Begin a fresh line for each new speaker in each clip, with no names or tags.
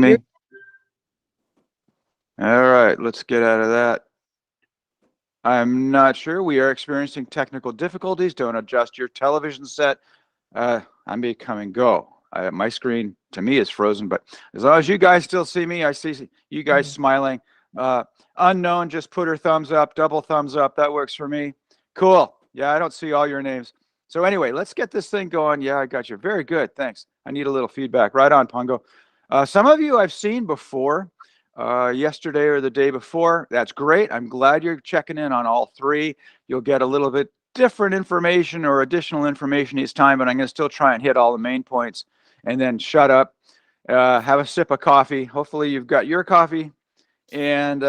Me? All right, let's get out of that. I'm not sure. We are experiencing technical difficulties. Don't adjust your television set. I may come and go. My screen to me is frozen, but as long as you guys still see me, I see you guys smiling. Unknown, just put her thumbs up, double thumbs up. That works for me. Cool. Yeah, I don't see all your names. So anyway, let's get this thing going. Yeah, I got you. Very good. Thanks. I need a little feedback. Right on, Pongo. Some of you I've seen before, yesterday or the day before. That's great. I'm glad you're checking in on all three. You'll get a little bit different information or additional information each time, but I'm going to still try and hit all the main points and then shut up, have a sip of coffee. Hopefully you've got your coffee, and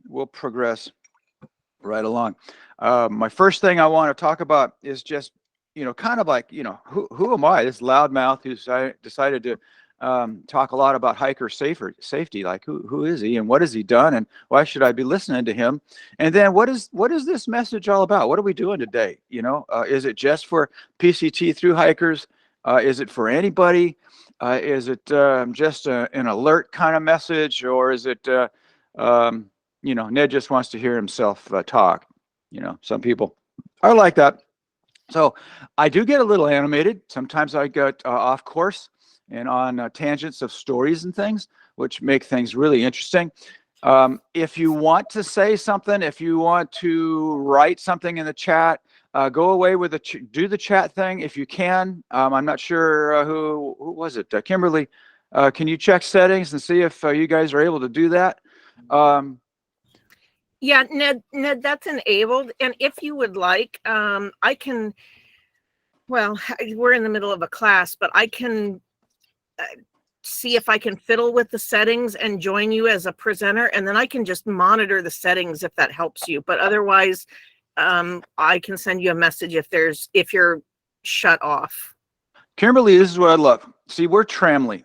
we'll progress right along. My first thing I want to talk about is just, kind of like, who am I? This loudmouth who's decided to talk a lot about hiker safety. Like who is he and what has he done and why should I be listening to him? And then what is this message all about? What are we doing today? Is it just for PCT through hikers? Is it for anybody? Is it just an alert kind of message, or is it Ned just wants to hear himself talk? Some people are like that. So I do get a little animated. Sometimes I get off course and on tangents of stories and things, which make things really interesting. If you want to say something, if you want to write something in the chat, go away with do the chat thing if you can. I'm not sure who was it? Kimberly, can you check settings and see if you guys are able to do that?
Yeah, Ned, that's enabled. And if you would like, I can, well, we're in the middle of a class, but I can see if I can fiddle with the settings and join you as a presenter, and then I can just monitor the settings if that helps you. But otherwise, I can send you a message if you're shut off.
Kimberly, this is what I love. See, we're Tramley.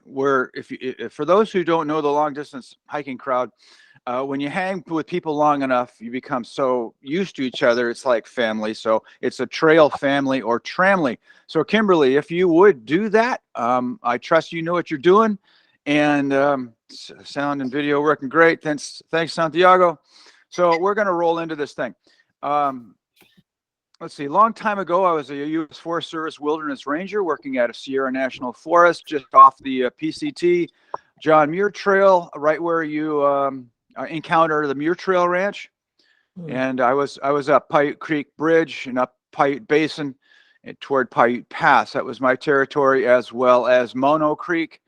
If for those who don't know the long distance hiking crowd, when you hang with people long enough, you become so used to each other. It's like family. So it's a trail family or Tramley. So Kimberly, if you would do that, I trust you know what you're doing, and sound and video working great. Thanks, Santiago. So we're going to roll into this thing. Let's see. A long time ago, I was a U.S. Forest Service wilderness ranger working at a Sierra National Forest just off the PCT John Muir Trail, right where you encounter the Muir Trail Ranch. And I was up Paiute Creek Bridge and up Paiute Basin and toward Paiute Pass. That was my territory, as well as Mono Creek,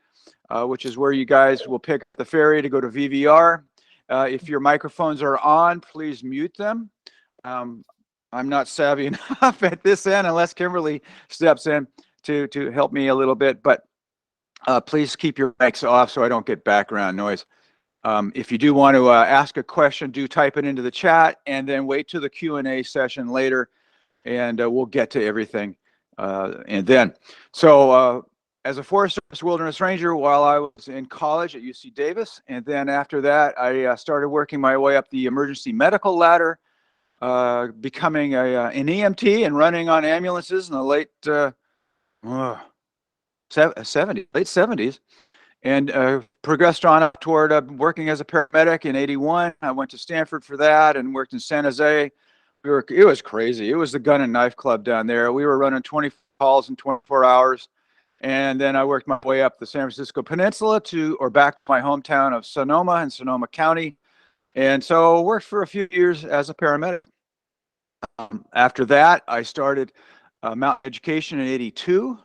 which is where you guys will pick up the ferry to go to VVR. If your microphones are on, please mute them. I'm not savvy enough at this end unless Kimberly steps in to help me a little bit, but please keep your mics off so I don't get background noise. If you do want to ask a question, do type it into the chat and then wait to the Q&A session later, and we'll get to everything. And then, so as a Forest Service Wilderness Ranger while I was in college at UC Davis, and then after that, I started working my way up the emergency medical ladder, becoming an EMT and running on ambulances in the late 70s, and progressed on up toward working as a paramedic in '81. I went to Stanford for that and worked in San Jose. It was crazy. It was the gun and knife club down there. We were running 20 calls in 24 hours. And then I worked my way up the San Francisco Peninsula back to my hometown of Sonoma in Sonoma County. And so worked for a few years as a paramedic. After that, I started mountain education in '82,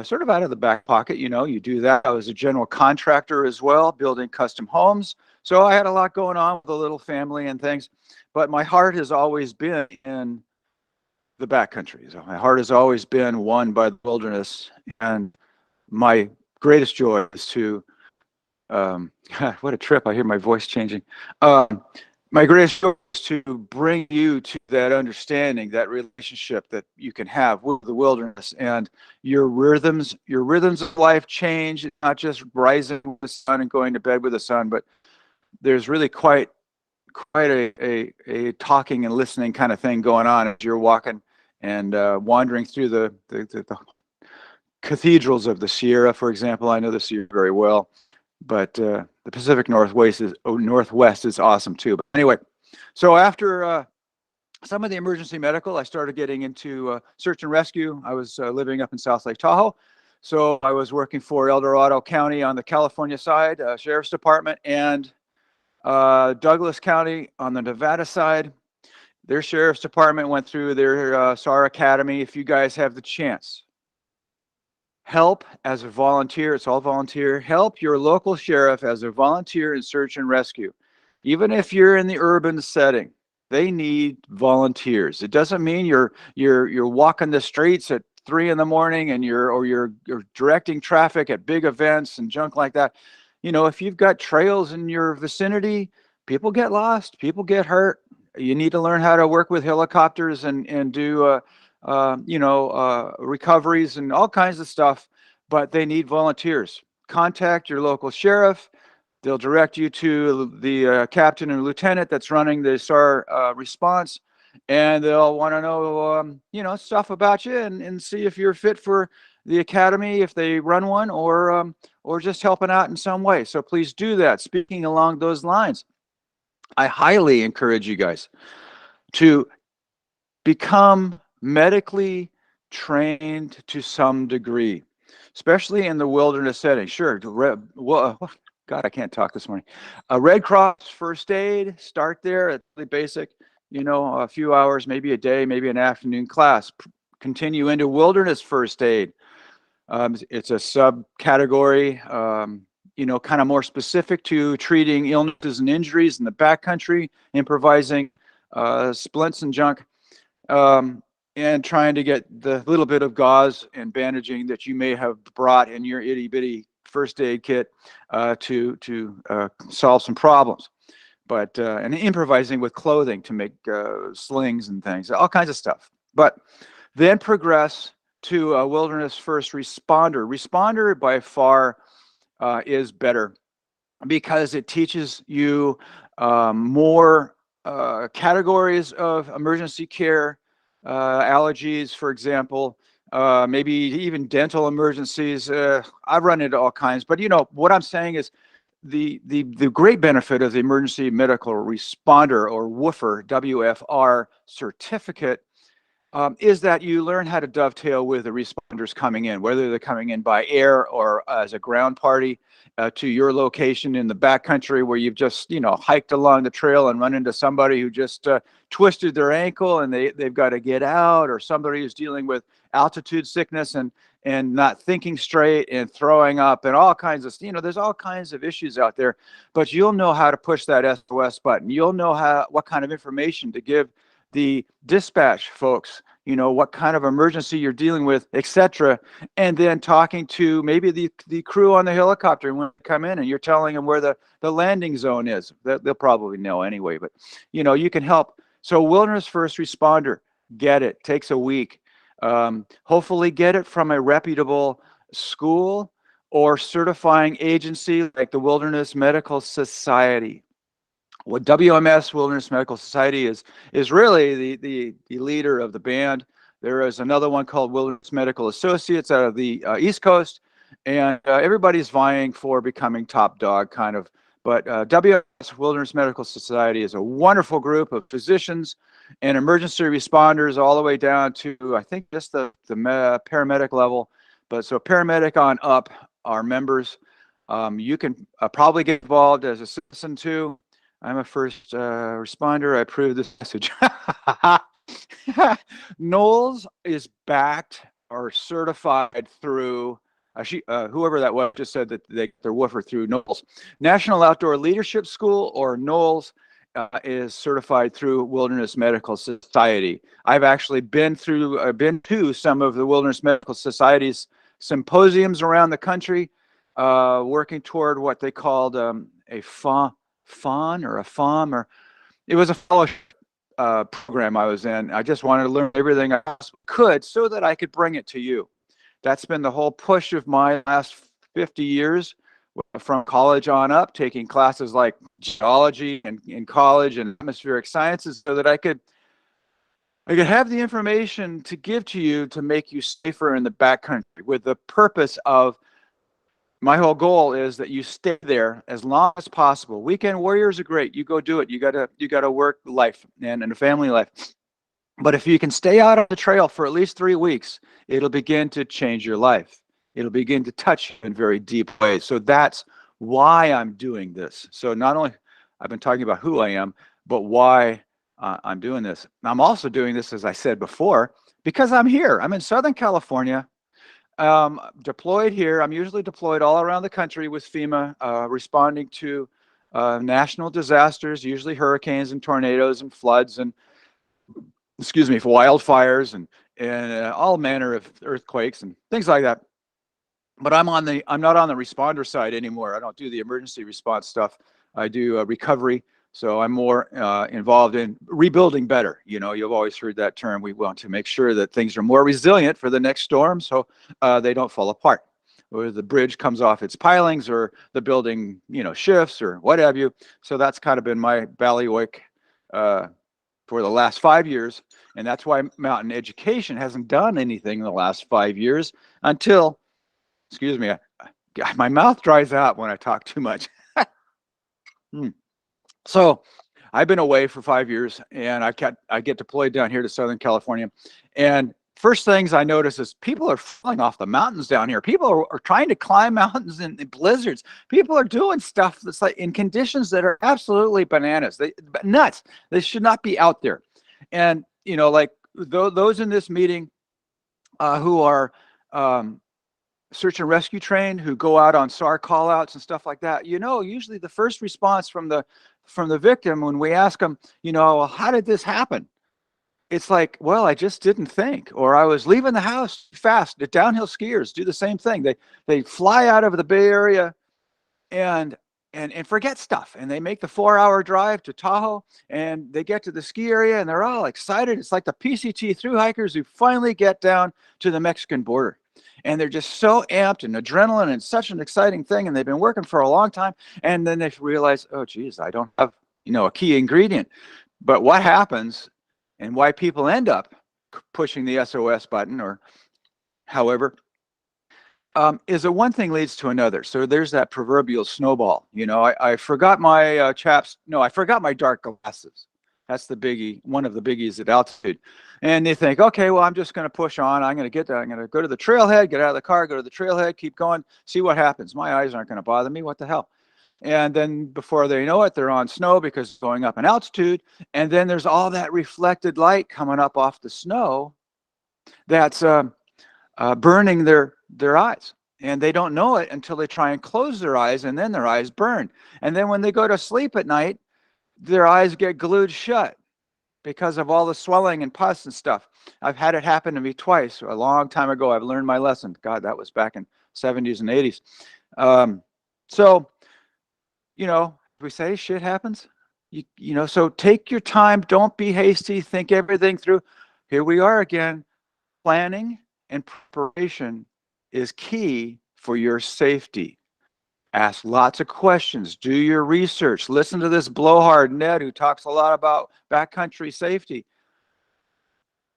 sort of out of the back pocket. You do that. I was a general contractor as well, building custom homes. So I had a lot going on with a little family and things. But my heart has always been in the backcountry. So my heart has always been won by the wilderness. And my greatest joy is to what a trip. I hear my voice changing. My greatest joy is to bring you to that understanding, that relationship that you can have with the wilderness, and your rhythms of life change, not just rising with the sun and going to bed with the sun, but there's really quite a talking and listening kind of thing going on as you're walking and wandering through the cathedrals of the Sierra, for example. I know the Sierra very well. but the Pacific Northwest is awesome too. But anyway, so after some of the emergency medical, I started getting into search and rescue. I was living up in South Lake Tahoe, so I was working for El Dorado County on the California side, Sheriff's Department, and Douglas County on the Nevada side. Their Sheriff's Department went through their SAR Academy. If you guys have the chance, help as a volunteer. It's all volunteer. Help your local sheriff as a volunteer in search and rescue. Even if you're in the urban setting, they need volunteers. It doesn't mean you're walking the streets at 3 in the morning and you're directing traffic at big events and junk like that. You know, if you've got trails in your vicinity, people get lost, people get hurt. You need to learn how to work with helicopters and do recoveries and all kinds of stuff, but they need volunteers. Contact your local sheriff. They'll direct you to the captain and lieutenant that's running the SAR response, and they'll want to know, stuff about you and see if you're fit for the academy, if they run one, or just helping out in some way. So please do that. Speaking along those lines, I highly encourage you guys to become medically trained to some degree, especially in the wilderness setting. Sure, God, I can't talk this morning. Red Cross first aid, start there at the basic, a few hours, maybe a day, maybe an afternoon class. Continue into wilderness first aid. It's a subcategory, kind of more specific to treating illnesses and injuries in the backcountry, improvising splints and junk. And trying to get the little bit of gauze and bandaging that you may have brought in your itty bitty first aid kit to solve some problems. But and improvising with clothing to make slings and things, all kinds of stuff. But then progress to a wilderness first responder. Responder by far is better because it teaches you more categories of emergency care, allergies, for example, maybe even dental emergencies. I've run into all kinds, but what I'm saying is the great benefit of the emergency medical responder, or WFR, WFR certificate, is that you learn how to dovetail with the responders coming in, whether they're coming in by air or as a ground party to your location in the backcountry where you've just, hiked along the trail and run into somebody who just twisted their ankle and they've got to get out, or somebody who's dealing with altitude sickness and not thinking straight and throwing up and all kinds of, there's all kinds of issues out there, but you'll know how to push that SOS button. You'll know what kind of information to give the dispatch folks, what kind of emergency you're dealing with, etc. And then talking to maybe the crew on the helicopter when they come in and you're telling them where the landing zone is. They'll probably know anyway, but you can help. So wilderness first responder, get it. Takes a week. Hopefully get it from a reputable school or certifying agency like the Wilderness Medical Society. What WMS, Wilderness Medical Society, is really the leader of the band. There is another one called Wilderness Medical Associates out of the East Coast, and everybody's vying for becoming top dog, kind of. But WMS, Wilderness Medical Society, is a wonderful group of physicians and emergency responders all the way down to, I think, just the paramedic level. But so paramedic on up are members. You can probably get involved as a citizen too. I'm a first responder. I approve this message. Knowles is backed or certified through, whoever that was just said that they're WFR through Knowles. National Outdoor Leadership School, or Knowles, is certified through Wilderness Medical Society. I've actually been to some of the Wilderness Medical Society's symposiums around the country, working toward what they called a FON or a FOM, or it was a fellowship program I was in. I just wanted to learn everything I could so that I could bring it to you. That's been the whole push of my last 50 years from college on up, taking classes like geology and in college and atmospheric sciences so that I could have the information to give to you to make you safer in the backcountry, with the purpose of my whole goal is that you stay there as long as possible. Weekend warriors are great. You go do it. You gotta work life and a family life. But if you can stay out on the trail for at least 3 weeks, it'll begin to change your life. It'll begin to touch you in very deep ways. So that's why I'm doing this. So not only I've been talking about who I am, but why I'm doing this. I'm also doing this, as I said before, because I'm here. I'm in Southern California, deployed here. I'm usually deployed all around the country with FEMA, responding to national disasters, usually hurricanes and tornadoes and floods and, excuse me, for wildfires and all manner of earthquakes and things like that. But I'm not on the responder side anymore. I don't do the emergency response stuff. I do recovery. So I'm more involved in rebuilding better. You know, you've always heard that term. We want to make sure that things are more resilient for the next storm, so they don't fall apart, or the bridge comes off its pilings, or the building, you know, shifts, or what have you. So that's kind of been my bailiwick for the last 5 years, and that's why mountain education hasn't done anything in the last 5 years until, excuse me, my mouth dries out when I talk too much. So I've been away for 5 years, and I get deployed down here to Southern California. And first things I notice is people are falling off the mountains down here. People are trying to climb mountains in blizzards. People are doing stuff that's like in conditions that are absolutely bananas. Nuts. They should not be out there. And, you know, like those in this meeting who are search and rescue trained, who go out on SAR call outs and stuff like that, you know, usually the first response from the victim when we ask them, you know, how did this happen? It's like, well, I just didn't think, or I was leaving the house fast. The downhill skiers do the same thing. They fly out of the Bay Area and forget stuff, and they make the 4-hour drive to Tahoe, and they get to the ski area and they're all excited. It's like the PCT thru-hikers who finally get down to the Mexican border, and they're just so amped, and adrenaline, and such an exciting thing, and they've been working for a long time, and then they realize, oh geez, I don't have, you know, a key ingredient. But what happens, and why people end up pushing the SOS button, or however, is that one thing leads to another. So there's that proverbial snowball. You know, I forgot my I forgot my dark glasses. That's the biggie, one of the biggies at altitude. And they think, okay, well, I'm just going to push on. I'm going to get there. I'm going to go to the trailhead, get out of the car, go to the trailhead, keep going, see what happens. My eyes aren't going to bother me. What the hell? And then before they know it, they're on snow because it's going up in altitude. And then there's all that reflected light coming up off the snow that's burning their eyes. And they don't know it until they try and close their eyes, and then their eyes burn. And then when they go to sleep at night, their eyes get glued shut because of all the swelling and pus and stuff. I've had it happen to me twice. A long time ago, I've learned my lesson. God, that was back in 70s and 80s. So, you know, we say shit happens. You know, so take your time. Don't be hasty. Think everything through. Here we are again. Planning and preparation is key for your safety. Ask lots of questions. Do your research. Listen to this blowhard Ned who talks a lot about backcountry safety.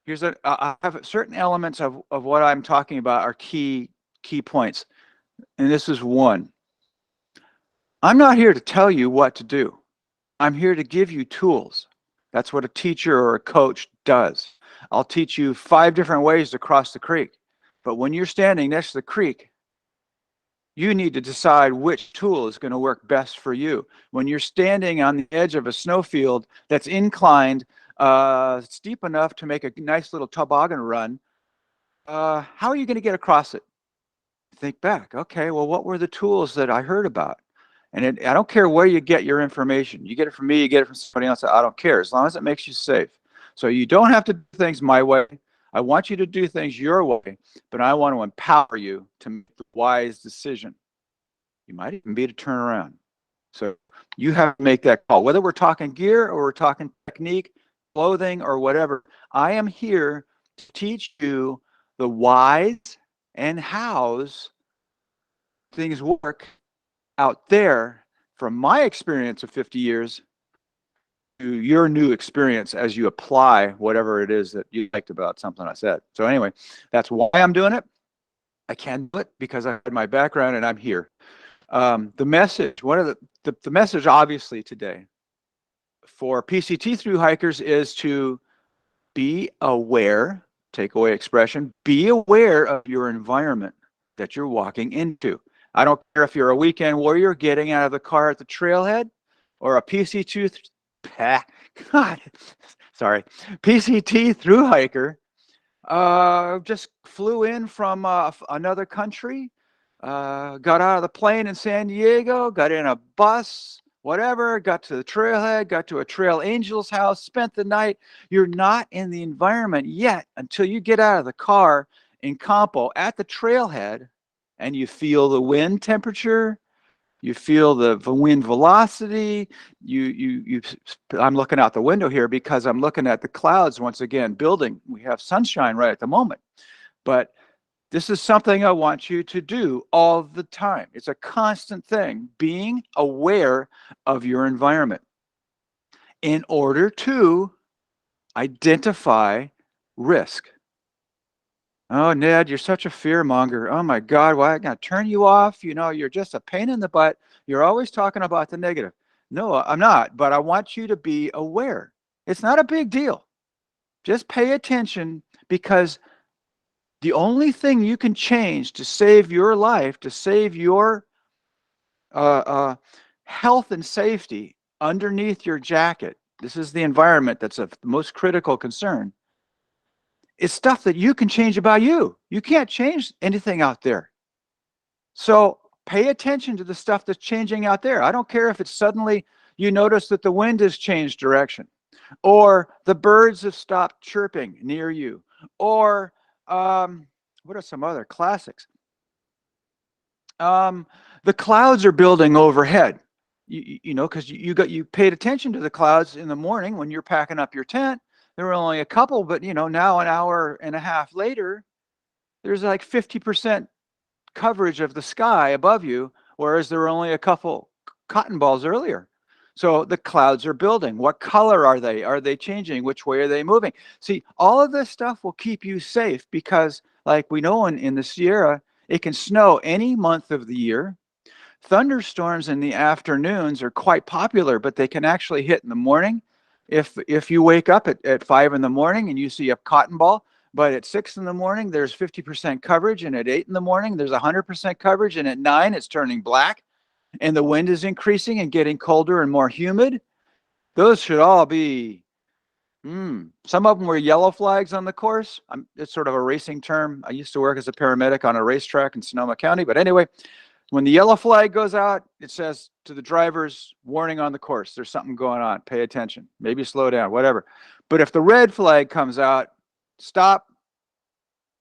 Here's I have certain elements of what I'm talking about are key points. And this is one. I'm not here to tell you what to do. I'm here to give you tools. That's what a teacher or a coach does. I'll teach you 5 different ways to cross the creek. But when you're standing next to the creek, you need to decide which tool is going to work best for you. When you're standing on the edge of a snowfield that's inclined, steep enough to make a nice little toboggan run, how are you going to get across it? Think back. Okay, well, what were the tools that I heard about? And I don't care where you get your information. You get it from me, you get it from somebody else. I don't care, as long as it makes you safe. So you don't have to do things my way. I want you to do things your way, but I want to empower you to make the wise decision. You might even be to turn around. So you have to make that call. Whether we're talking gear or we're talking technique, clothing, or whatever, I am here to teach you the whys and hows things work out there, from my experience of 50 years to your new experience as you apply whatever it is that you liked about something I said. So anyway, that's why I'm doing it. I can't do it because I had my background and I'm here. The message, one of the message obviously today for PCT through hikers is to be aware, takeaway expression, be aware of your environment that you're walking into. I don't care if you're a weekend warrior getting out of the car at the trailhead or a God, sorry, PCT through hiker just flew in from another country, got out of the plane in San Diego, got in a bus, whatever, got to the trailhead, got to a trail angel's house, spent the night. You're not in the environment yet until you get out of the car in Campo at the trailhead and you feel the wind temperature, you feel the wind velocity. I'm looking out the window here because I'm looking at the clouds once again building. We have sunshine right at the moment, but this is something I want you to do all the time. It's a constant thing, being aware of your environment in order to identify risk. Oh, Ned, you're such a fear monger. Oh my God, why am I going to turn you off? You know, you're just a pain in the butt. You're always talking about the negative. No, I'm not, but I want you to be aware. It's not a big deal. Just pay attention, because the only thing you can change to save your life, to save your health and safety underneath your jacket, this is the environment that's of the most critical concern. It's stuff that you can change about you. You can't change anything out there. So pay attention to the stuff that's changing out there. I don't care if it's suddenly you notice that the wind has changed direction, or the birds have stopped chirping near you, or what are some other classics? The clouds are building overhead. You know, because you paid attention to the clouds in the morning when you're packing up your tent. There were only a couple, but you know, now an hour and a half later, there's like 50% coverage of the sky above you, whereas there were only a couple cotton balls earlier. So the clouds are building. What color are they? Are they changing? Which way are they moving? See, all of this stuff will keep you safe because, like we know in the Sierra, it can snow any month of the year. Thunderstorms in the afternoons are quite popular, but they can actually hit in the morning. If you wake up at 5 in the morning and you see a cotton ball, but at 6 in the morning, there's 50% coverage, and at 8 in the morning, there's 100% coverage, and at 9, it's turning black, and the wind is increasing and getting colder and more humid. Those should all be, some of them were yellow flags on the course. It's sort of a racing term. I used to work as a paramedic on a racetrack in Sonoma County, but anyway, when the yellow flag goes out, it says to the drivers, warning on the course, there's something going on, pay attention, maybe slow down, whatever. But if the red flag comes out, stop,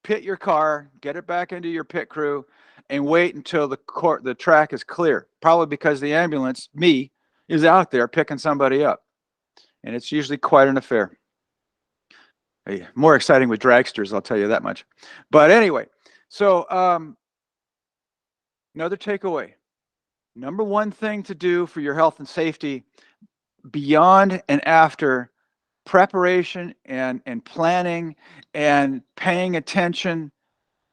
pit your car, get it back into your pit crew, and wait until the track is clear. Probably because the ambulance, me, is out there picking somebody up. And it's usually quite an affair. More exciting with dragsters, I'll tell you that much. But anyway, so another takeaway. Number one thing to do for your health and safety beyond and after preparation and planning and paying attention.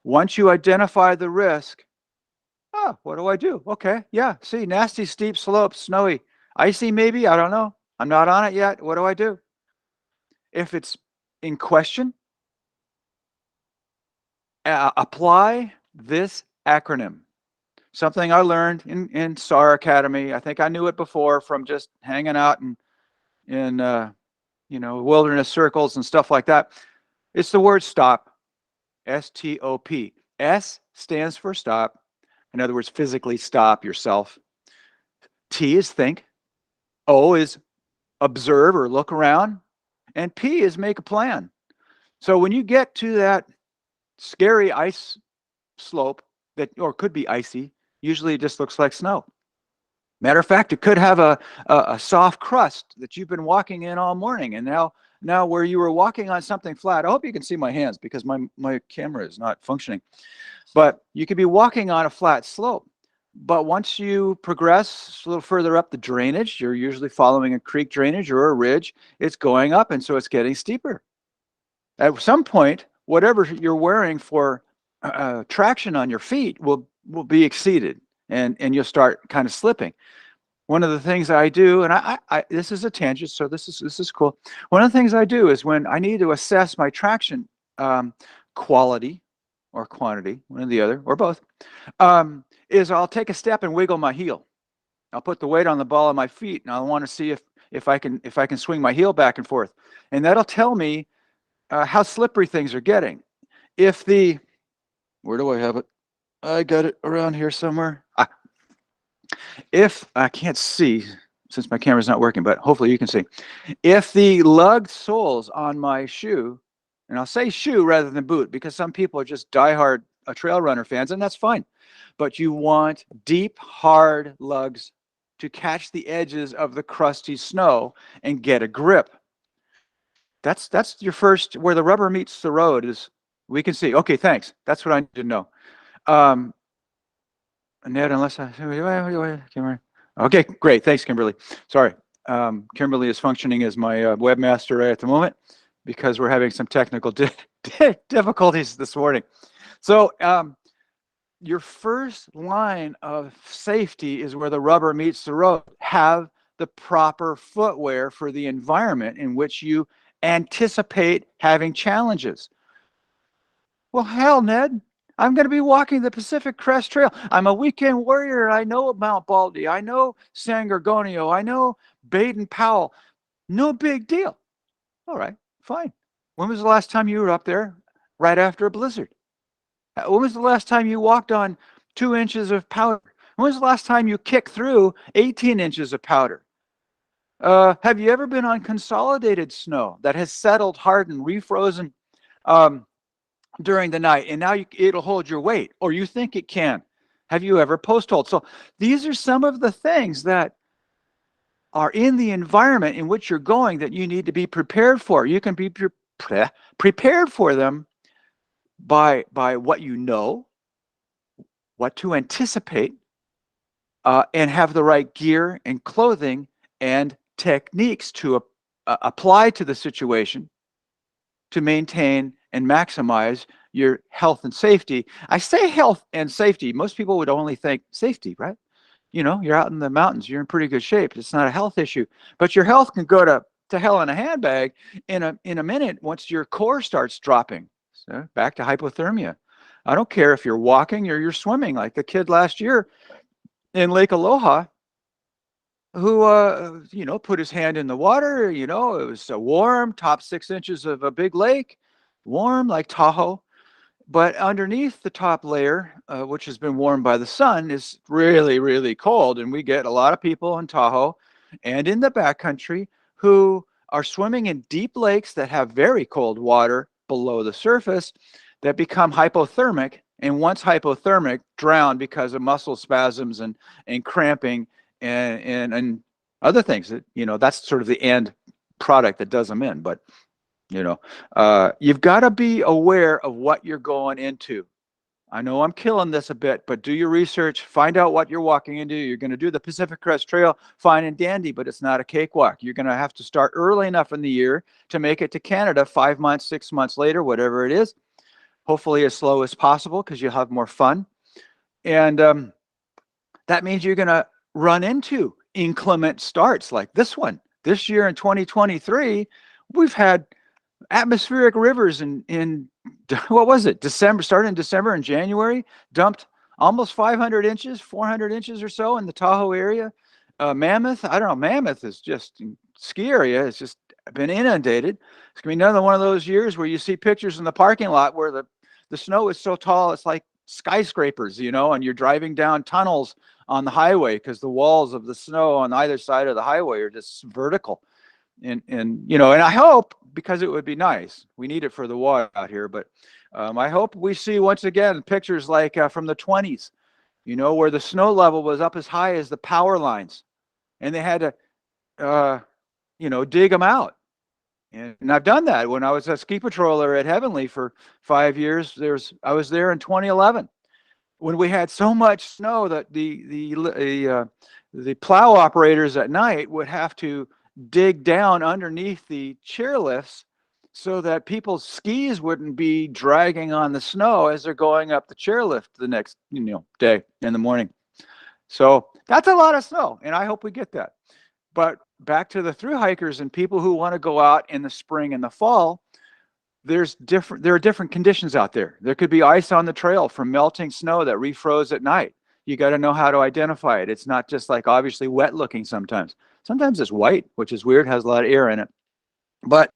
Once you identify the risk, what do I do? Okay, yeah, see, nasty steep slopes, snowy, icy maybe, I don't know. I'm not on it yet. What do I do? If it's in question, apply this acronym. Something I learned in SAR Academy. I think I knew it before from just hanging out in wilderness circles and stuff like that. It's the word stop. S-T-O-P. S stands for stop. In other words, physically stop yourself. T is think. O is observe or look around. And P is make a plan. So when you get to that scary ice slope or could be icy, usually it just looks like snow. Matter of fact, it could have a soft crust that you've been walking in all morning, and now where you were walking on something flat. I hope you can see my hands because my camera is not functioning. But you could be walking on a flat slope. But once you progress a little further up the drainage, you're usually following a creek drainage or a ridge, it's going up, and so it's getting steeper. At some point, whatever you're wearing for traction on your feet will be exceeded, and you'll start kind of slipping. One of the things I do, and I this is a tangent, so this is cool. One of the things I do is when I need to assess my traction quality or quantity, one or the other, or both, is I'll take a step and wiggle my heel. I'll put the weight on the ball of my feet, and I want to see if I can swing my heel back and forth, and that'll tell me how slippery things are getting. If the where do I have it? I got it around here somewhere. If I can't see since my camera's not working, but hopefully you can see. If the lugged soles on my shoe, and I'll say shoe rather than boot because some people are just diehard trail runner fans, and that's fine. But you want deep, hard lugs to catch the edges of the crusty snow and get a grip. That's your first, where the rubber meets the road is, we can see. Okay, thanks. That's what I need to know. Ned, unless okay, great. Thanks, Kimberly. Sorry. Kimberly is functioning as my webmaster right at the moment because we're having some technical difficulties this morning. So your first line of safety is where the rubber meets the road. Have the proper footwear for the environment in which you anticipate having challenges. Well, hell, Ned, I'm going to be walking the Pacific Crest Trail. I'm a weekend warrior. I know Mount Baldy. I know San Gorgonio. I know Baden Powell. No big deal. All right, fine. When was the last time you were up there right after a blizzard? When was the last time you walked on 2 inches of powder? When was the last time you kicked through 18 inches of powder? Have you ever been on consolidated snow that has settled, hardened, refrozen during the night, and now it'll hold your weight, or you think it can? Have you ever post-holed? So these are some of the things that are in the environment in which you're going that you need to be prepared for. You can be prepared for them by what you know, what to anticipate, and have the right gear and clothing and techniques to apply to the situation to maintain and maximize your health and safety. I say health and safety. Most people would only think safety, right? You know, you're out in the mountains, you're in pretty good shape. It's not a health issue, but your health can go to hell in a handbag in a minute once your core starts dropping. So back to hypothermia. I don't care if you're walking or you're swimming, like the kid last year in Lake Aloha who, put his hand in the water. It was warm, top 6 inches of a big lake, warm like Tahoe. But underneath the top layer, which has been warmed by the sun, is really, really cold. And we get a lot of people in Tahoe and in the backcountry who are swimming in deep lakes that have very cold water below the surface that become hypothermic. And once hypothermic, drown because of muscle spasms and cramping and other things that, that's sort of the end product that does them in. But you've got to be aware of what you're going into. I know I'm killing this a bit, but do your research, find out what you're walking into. You're going to do the Pacific Crest Trail, fine and dandy, but it's not a cakewalk. You're going to have to start early enough in the year to make it to Canada 5 months, 6 months later, whatever it is. Hopefully as slow as possible because you'll have more fun. And that means you're going to run into inclement starts like this one. This year in 2023, we've had atmospheric rivers in what was it, December, starting in December and January, dumped almost 500 inches, 400 inches or so in the Tahoe area. Mammoth, I don't know, Mammoth is just, ski area has just been inundated. It's going to be another one of those years where you see pictures in the parking lot where the snow is so tall, it's like skyscrapers, and you're driving down tunnels on the highway because the walls of the snow on either side of the highway are just vertical. And I hope, because it would be nice, we need it for the water out here, but I hope we see once again pictures like from the 20s, where the snow level was up as high as the power lines and they had to dig them out. And I've done that when I was a ski patroller at Heavenly for 5 years. I was there in 2011 when we had so much snow that the plow operators at night would have to dig down underneath the chairlifts so that people's skis wouldn't be dragging on the snow as they're going up the chairlift the next day in the morning. So that's a lot of snow, and I hope we get that. But back to the thru hikers and people who want to go out in the spring and the fall, there are different conditions out there. There could be ice on the trail from melting snow that refroze at night. You got to know how to identify it. It's not just like obviously wet looking sometimes. Sometimes it's white, which is weird, has a lot of air in it. But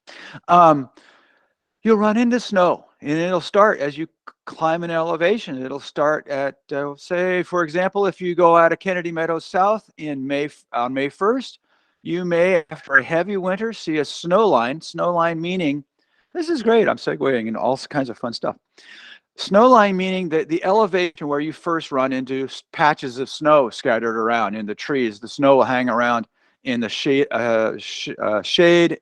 you'll run into snow, and it'll start as you climb an elevation. It'll start at, say, for example, if you go out of Kennedy Meadows South on May 1st, you may, after a heavy winter, see a snow line. Snow line meaning, this is great, I'm segueing into all kinds of fun stuff. Snow line meaning that the elevation where you first run into patches of snow scattered around in the trees. The snow will hang around in the shade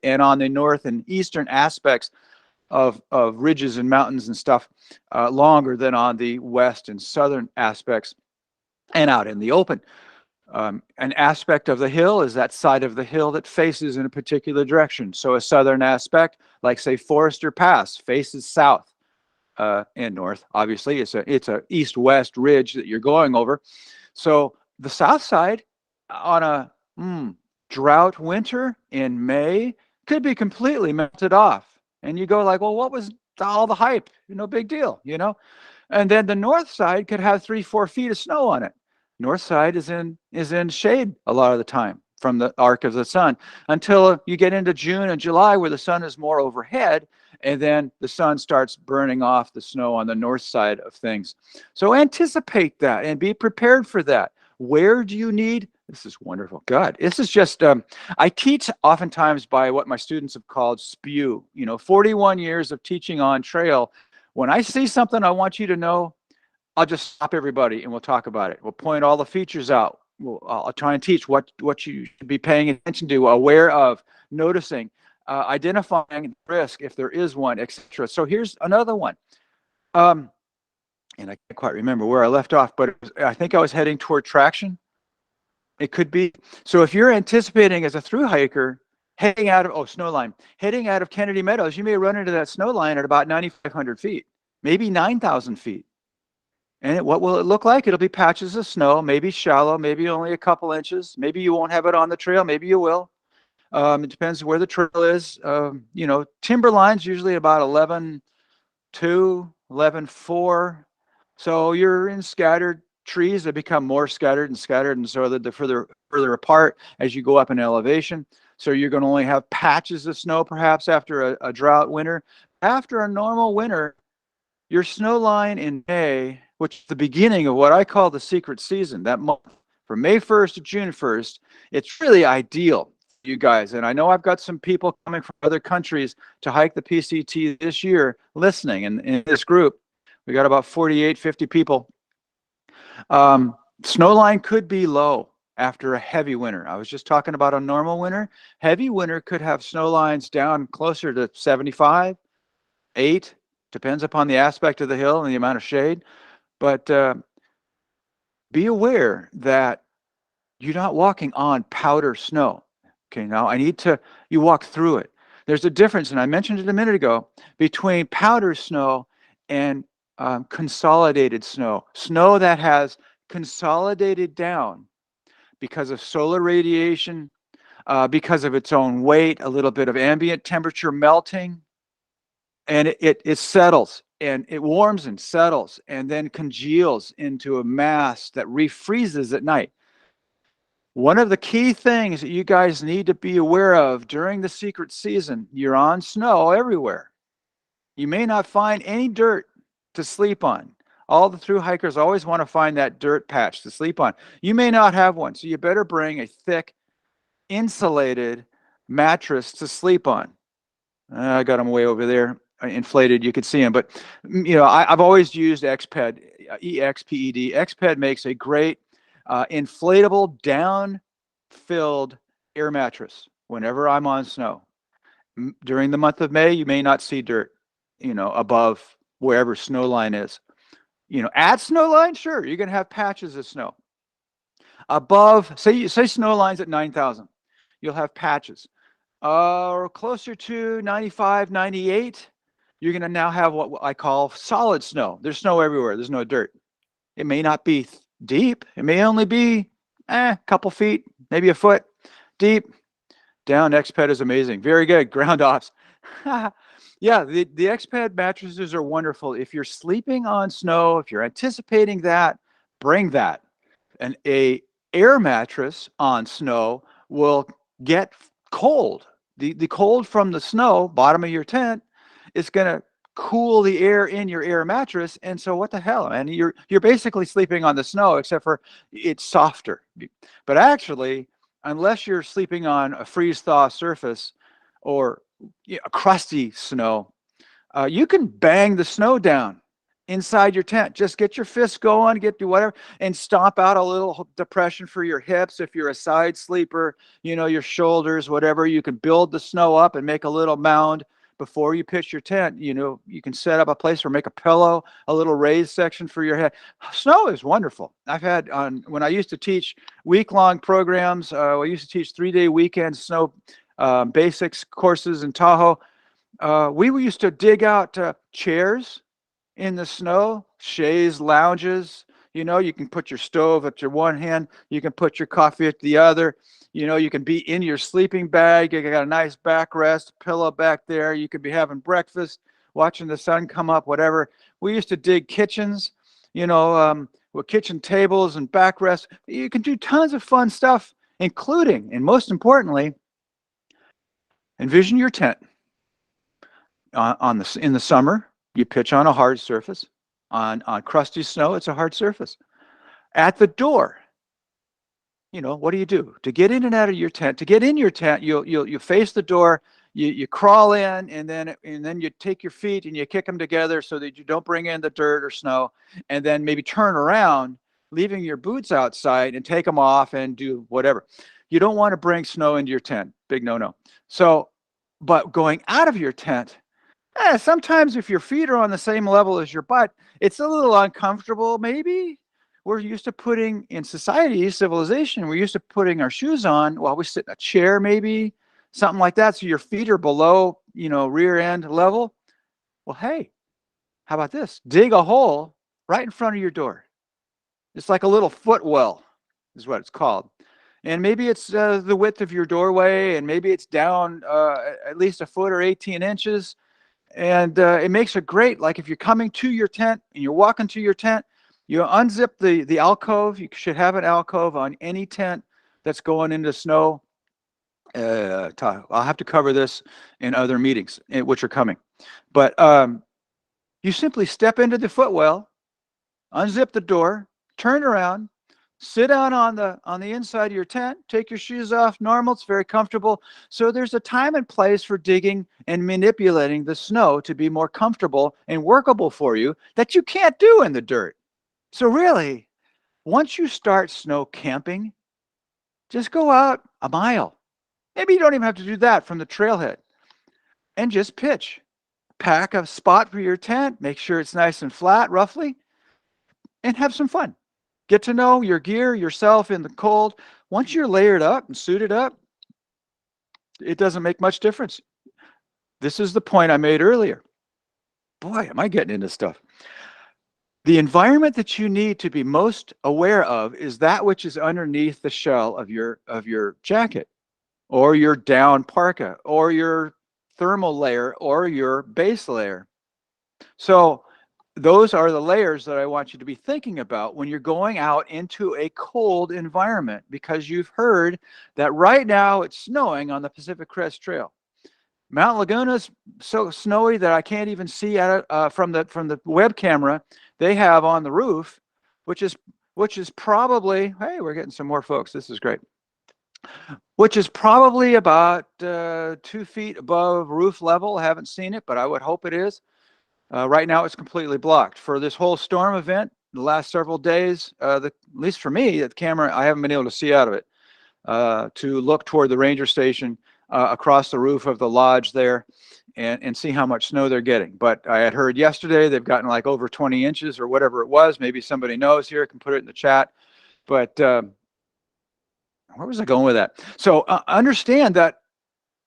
and on the north and eastern aspects of ridges and mountains and stuff, longer than on the west and southern aspects and out in the open. An aspect of the hill is that side of the hill that faces in a particular direction. So a southern aspect, like say Forester Pass, faces south and north. Obviously, it's a east-west ridge that you're going over. So the south side on a drought winter in May could be completely melted off. And you go like, well, what was all the hype? No big deal, And then the north side could have 3-4 feet of snow on it. North side is in shade a lot of the time from the arc of the sun until you get into June and July where the sun is more overhead, and then the sun starts burning off the snow on the north side of things. So anticipate that and be prepared for that. Where do you need? This is wonderful. God, this is just, I teach oftentimes by what my students have called spew. 41 years of teaching on trail. When I see something I want you to know, I'll just stop everybody and we'll talk about it. We'll point all the features out. I'll try and teach what you should be paying attention to, aware of, noticing, identifying risk if there is one, etc. So here's another one. And I can't quite remember where I left off, but I think I was heading toward traction. It could be. So if you're anticipating as a thru hiker heading out of, snow line, heading out of Kennedy Meadows, you may run into that snow line at about 9,500 feet, maybe 9,000 feet. And what will it look like? It'll be patches of snow, maybe shallow, maybe only a couple inches. Maybe you won't have it on the trail. Maybe you will. It depends where the trail is. Timberline's usually about 11.2, 11.4. So you're in scattered trees that become more scattered, and so that they're further apart as you go up in elevation. So you're going to only have patches of snow perhaps after a drought winter. After a normal winter, your snow line in May, which is the beginning of what I call the secret season, that month from May 1st to June 1st, it's really ideal, you guys. And I know I've got some people coming from other countries to hike the PCT this year listening in this group. We got about 48, 50 people. Snow line could be low after a heavy winter. I was just talking about a normal winter. Heavy winter could have snow lines down closer to 75, 8, depends upon the aspect of the hill and the amount of shade. But be aware that you're not walking on powder snow. Okay, now you walk through it. There's a difference, and I mentioned it a minute ago, between powder snow and consolidated snow. Snow that has consolidated down because of solar radiation, because of its own weight, a little bit of ambient temperature melting, and it settles, and it warms and settles, and then congeals into a mass that refreezes at night. One of the key things that you guys need to be aware of during the secret season, you're on snow everywhere. You may not find any dirt to sleep on. All the thru hikers always want to find that dirt patch to sleep on. You may not have one, so you better bring a thick, insulated mattress to sleep on. I got them way over there, inflated. You could see them, but I've always used XPED, EXPED. XPED makes a great inflatable, down-filled air mattress whenever I'm on snow. During the month of May, you may not see dirt, above wherever snow line is. At snow line, sure, you're going to have patches of snow. Above, say snow line's at 9,000, you'll have patches. Closer to 95, 98, you're going to now have what I call solid snow. There's snow everywhere. There's no dirt. It may not be deep. It may only be a couple feet, maybe a foot deep. Down X-Ped is amazing. Very good. Ground offs. Yeah, the X-Ped mattresses are wonderful. If you're sleeping on snow, if you're anticipating that, bring that. A air mattress on snow will get cold. The cold from the snow, bottom of your tent, is going to cool the air in your air mattress. And so what the hell, man? You're basically sleeping on the snow, except for it's softer. But actually, unless you're sleeping on a freeze-thaw surface or a crusty snow, you can bang the snow down inside your tent. Just get your fists going, get to whatever, and stomp out a little depression for your hips. If you're a side sleeper, your shoulders, whatever, you can build the snow up and make a little mound before you pitch your tent. You can set up a place or make a pillow, a little raised section for your head. Snow is wonderful. I've had when I used to teach week-long programs, I used to teach 3-day weekend snow basics courses in Tahoe. We used to dig out chairs in the snow, chaise lounges. You can put your stove at your one hand, you can put your coffee at the other. You can be in your sleeping bag. You got a nice backrest, pillow back there. You could be having breakfast, watching the sun come up, whatever. We used to dig kitchens, with kitchen tables and backrests. You can do tons of fun stuff, including, and most importantly, envision your tent in the summer. You pitch on a hard surface. On crusty snow, it's a hard surface. At the door, what do? To get in and out of your tent, to get in your tent, you face the door, you crawl in, and then you take your feet and you kick them together so that you don't bring in the dirt or snow, and then maybe turn around, leaving your boots outside, and take them off and do whatever. You don't want to bring snow into your tent. Big no-no. So, but going out of your tent, sometimes if your feet are on the same level as your butt, it's a little uncomfortable, maybe. We're used to putting, in society, civilization, we're used to putting our shoes on while we sit in a chair, maybe, something like that, so your feet are below, rear end level. Well, hey, how about this? Dig a hole right in front of your door. It's like a little footwell is what it's called. And maybe it's the width of your doorway, and maybe it's down at least a foot or 18 inches. And it makes it great. Like if you're coming to your tent and you're walking to your tent, you unzip the alcove. You should have an alcove on any tent that's going into snow. I'll have to cover this in other meetings, which are coming. But you simply step into the footwell, unzip the door, turn around, sit down on the inside of your tent, take your shoes off normal. It's very comfortable. So there's a time and place for digging and manipulating the snow to be more comfortable and workable for you that you can't do in the dirt. So really, once you start snow camping, just go out a mile. Maybe you don't even have to do that from the trailhead, and just pitch. Pack a spot for your tent, make sure it's nice and flat, roughly, and have some fun. Get to know your gear, yourself in the cold. Once you're layered up and suited up, it doesn't make much difference. This is the point I made earlier. Boy, am I getting into stuff. The environment that you need to be most aware of is that which is underneath the shell of your jacket, or your down parka, or your thermal layer, or your base layer. So those are the layers that I want you to be thinking about when you're going out into a cold environment, because you've heard that right now it's snowing on the Pacific Crest Trail. Mount Laguna's so snowy that I can't even see at it from the web camera they have on the roof, which is probably, hey, we're getting some more folks. This is great. Which is probably about 2 feet above roof level. I haven't seen it, but I would hope it is. Right now, it's completely blocked. For this whole storm event, the last several days, at least for me, the camera, I haven't been able to see out of it to look toward the ranger station across the roof of the lodge there and see how much snow they're getting. But I had heard yesterday they've gotten like over 20 inches or whatever it was. Maybe somebody knows here, can put it in the chat. But where was I going with that? So understand that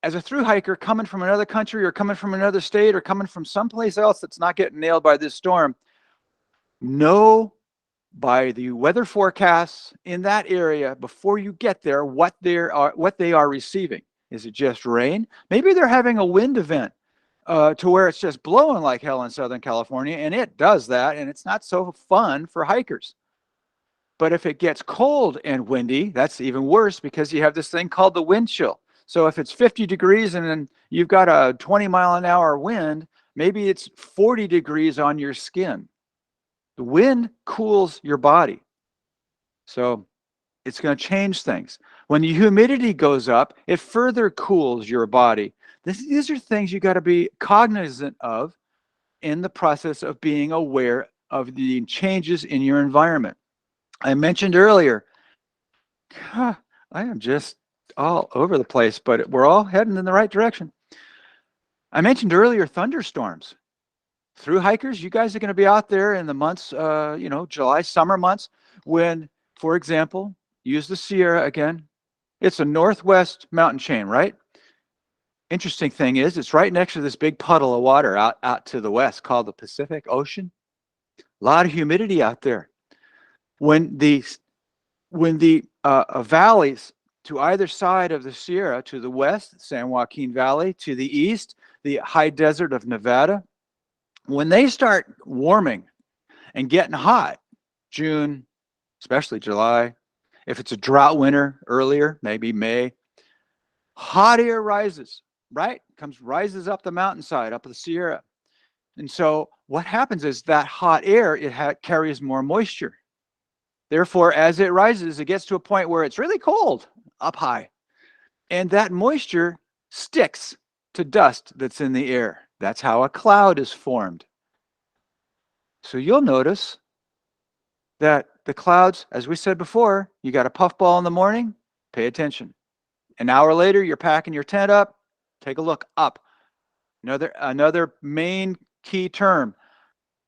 as a through hiker coming from another country or coming from another state or coming from someplace else that's not getting nailed by this storm, know by the weather forecasts in that area before you get there what they are receiving. Is it just rain? Maybe they're having a wind event to where it's just blowing like hell in Southern California, and it does that, and it's not so fun for hikers. But if it gets cold and windy, that's even worse because you have this thing called the wind chill. So if it's 50 degrees and then you've got a 20-mile-an-hour wind, maybe it's 40 degrees on your skin. The wind cools your body. So it's going to change things. When the humidity goes up, it further cools your body. These are things you got to be cognizant of in the process of being aware of the changes in your environment. I mentioned earlier, I am just all over the place, but we're all heading in the right direction. I mentioned earlier thunderstorms. Through hikers, you guys are going to be out there in the months, July, summer months, when, for example, use the Sierra again. It's a northwest mountain chain, right? Interesting thing is, it's right next to this big puddle of water out to the west called the Pacific Ocean. A lot of humidity out there. When the valleys to either side of the Sierra, to the west, San Joaquin Valley, to the east, the high desert of Nevada, when they start warming and getting hot, June, especially July, if it's a drought winter earlier, maybe May, hot air rises, right? Rises up the mountainside, up the Sierra. And so what happens is that hot air, it carries more moisture. Therefore, as it rises, it gets to a point where it's really cold up high. And that moisture sticks to dust that's in the air. That's how a cloud is formed. So you'll notice that the clouds, as we said before, you got a puffball in the morning, pay attention. An hour later, you're packing your tent up, take a look up. Another main key term,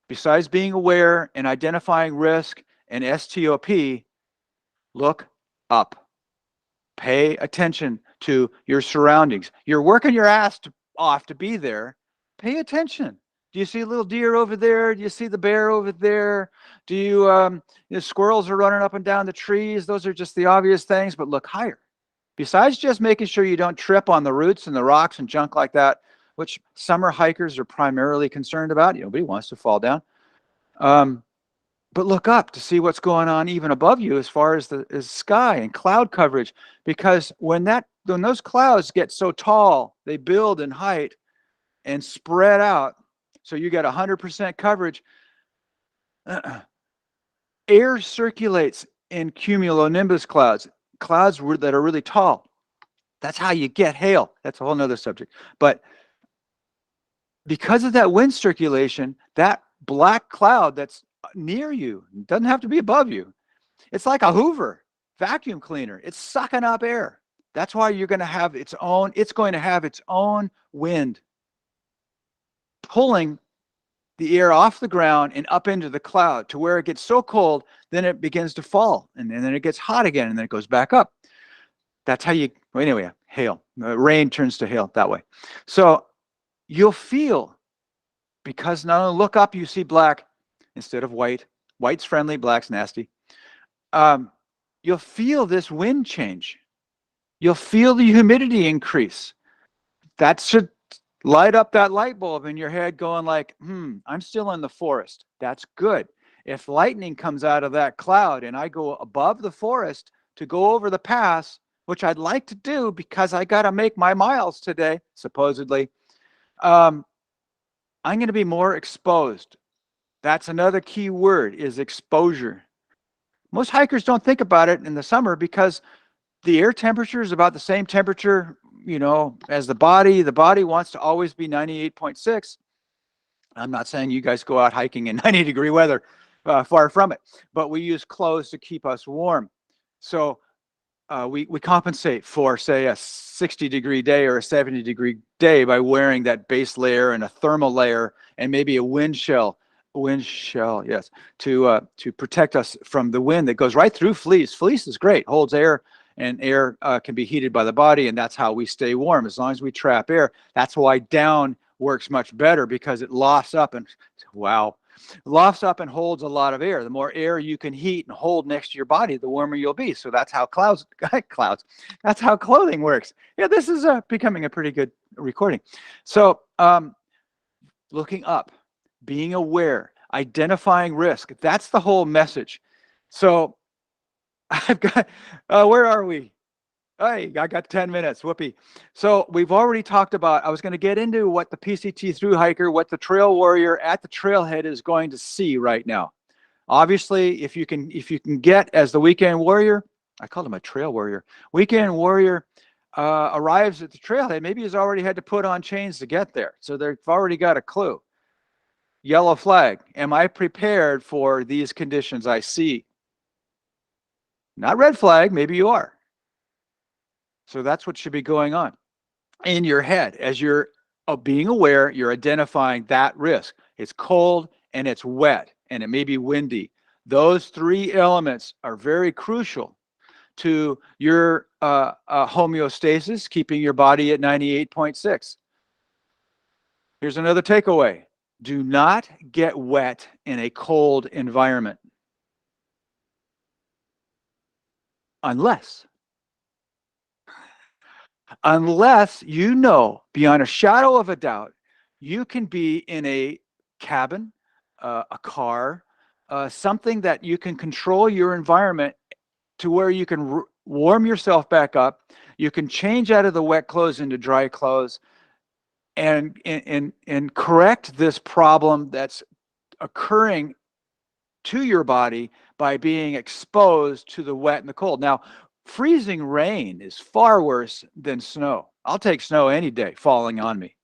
besides being aware and identifying risk and STOP, look up. Pay attention to your surroundings. You're working your ass off to be there. Pay attention. Do you see a little deer over there? Do you see the bear over there? Do you, squirrels are running up and down the trees. Those are just the obvious things, but look higher. Besides just making sure you don't trip on the roots and the rocks and junk like that, which summer hikers are primarily concerned about. Nobody wants to fall down. But look up to see what's going on even above you as far as the sky and cloud coverage. Because when those clouds get so tall, they build in height and spread out. So you get 100% coverage. Air circulates in cumulonimbus clouds that are really tall. That's how you get hail. That's a whole nother subject. But because of that wind circulation, that black cloud that's near you, doesn't have to be above you. It's like a Hoover vacuum cleaner. It's sucking up air. That's why it's going to have its own wind pulling the air off the ground and up into the cloud to where it gets so cold, then it begins to fall, and then it gets hot again, and then it goes back up. That's how hail. Rain turns to hail that way. So you'll feel, because not only look up, you see black instead of white. White's friendly, black's nasty. You'll feel this wind change. You'll feel the humidity increase. That should light up that light bulb in your head going like, I'm still in the forest. That's good. If lightning comes out of that cloud and I go above the forest to go over the pass, which I'd like to do because I got to make my miles today, supposedly, I'm going to be more exposed. That's another key word, is exposure. Most hikers don't think about it in the summer because the air temperature is about the same temperature, as the body. The body wants to always be 98.6. I'm not saying you guys go out hiking in 90-degree weather, far from it, but we use clothes to keep us warm. So we compensate for, say, a 60-degree day or a 70-degree day by wearing that base layer and a thermal layer and maybe a wind shell, yes, to protect us from the wind that goes right through fleece. Fleece is great, holds air and air can be heated by the body, and that's how we stay warm. As long as we trap air, that's why down works much better, because it lofts up and lofts up and holds a lot of air. The more air you can heat and hold next to your body, the warmer you'll be. So that's how that's how clothing works. Yeah, this is becoming a pretty good recording. So looking up, being aware, identifying risk, that's the whole message. So I've got, where are we? Hey, I got 10 minutes, whoopee. So we've already talked about, I was going to get into what the PCT through hiker, what the trail warrior at the trailhead is going to see right now. Obviously, if you can get as the weekend warrior, I called him a trail warrior, weekend warrior arrives at the trailhead, maybe he's already had to put on chains to get there. So they've already got a clue. Yellow flag. Am I prepared for these conditions I see? Not red flag, maybe you are. So that's what should be going on in your head as you're being aware. You're identifying that risk. It's cold and it's wet and it may be windy. Those three elements are very crucial to your homeostasis, keeping your body at 98.6. Here's another takeaway. Do not get wet in a cold environment unless you know beyond a shadow of a doubt you can be in a cabin, a car, something that you can control your environment to where you can warm yourself back up. You can change out of the wet clothes into dry clothes and correct this problem that's occurring to your body by being exposed to the wet and the cold. Now, freezing rain is far worse than snow. I'll take snow any day falling on me.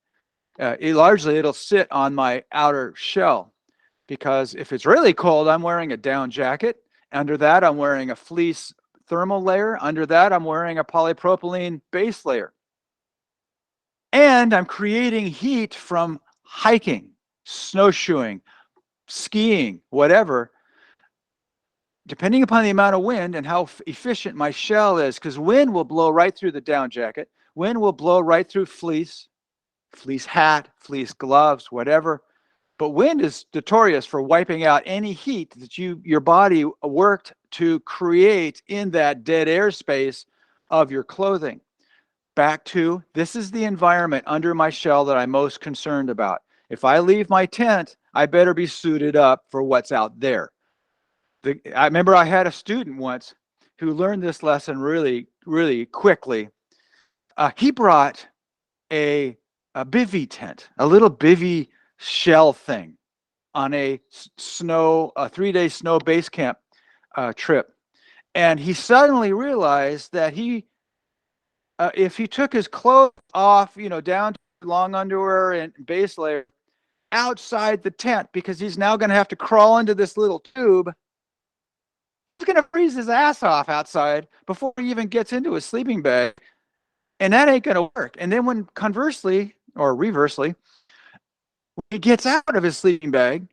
It'll sit on my outer shell, because if it's really cold, I'm wearing a down jacket. Under that, I'm wearing a fleece thermal layer. Under that, I'm wearing a polypropylene base layer. And I'm creating heat from hiking, snowshoeing, skiing, whatever, depending upon the amount of wind and how efficient my shell is, because wind will blow right through the down jacket. Wind will blow right through fleece hat, fleece gloves, whatever. But wind is notorious for wiping out any heat that your body worked to create in that dead air space of your clothing. Back to, this is the environment under my shell that I'm most concerned about. If I leave my tent, I better be suited up for what's out there. I remember I had a student once who learned this lesson really, really quickly. He brought a bivy tent, a little bivy shell thing on a 3-day snow base camp trip. And he suddenly realized that if he took his clothes off, down to long underwear and base layer outside the tent, because he's now going to have to crawl into this little tube, he's going to freeze his ass off outside before he even gets into his sleeping bag. And that ain't going to work. And then when conversely or reversely, when he gets out of his sleeping bag,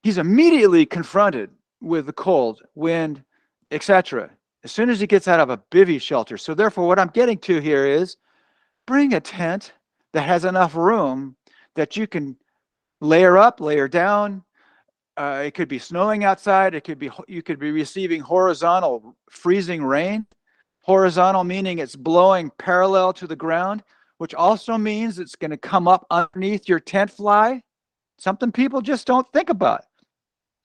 he's immediately confronted with the cold, wind, etc. as soon as he gets out of a bivy shelter. So therefore, what I'm getting to here is bring a tent that has enough room that you can layer up, layer down. It could be snowing outside. You could be receiving horizontal freezing rain. Horizontal meaning it's blowing parallel to the ground, which also means it's going to come up underneath your tent fly. Something people just don't think about,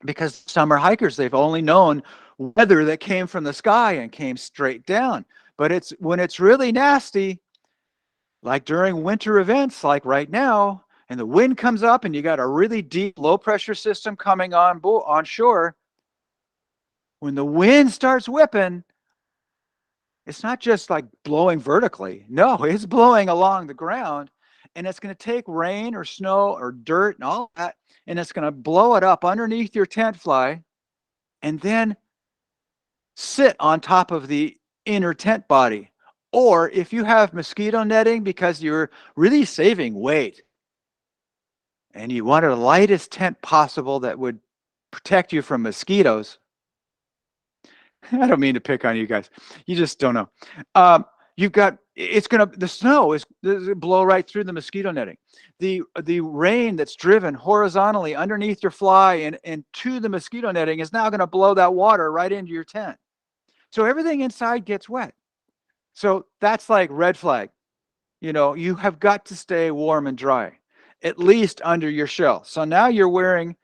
because summer hikers, they've only known weather that came from the sky and came straight down. But when it's really nasty, like during winter events like right now, and the wind comes up and you got a really deep low pressure system coming on shore, when the wind starts whipping, it's not just like blowing vertically. No, it's blowing along the ground, and it's going to take rain or snow or dirt and all that, and it's going to blow it up underneath your tent fly and then sit on top of the inner tent body. Or if you have mosquito netting because you're really saving weight and you wanted the lightest tent possible that would protect you from mosquitoes, I don't mean to pick on you guys. You just don't know. You've got, the snow is blow right through the mosquito netting. The rain that's driven horizontally underneath your fly and to the mosquito netting is now going to blow that water right into your tent. So everything inside gets wet. So that's like red flag. You know, you have got to stay warm and dry, at least under your shell. So now you're wearing,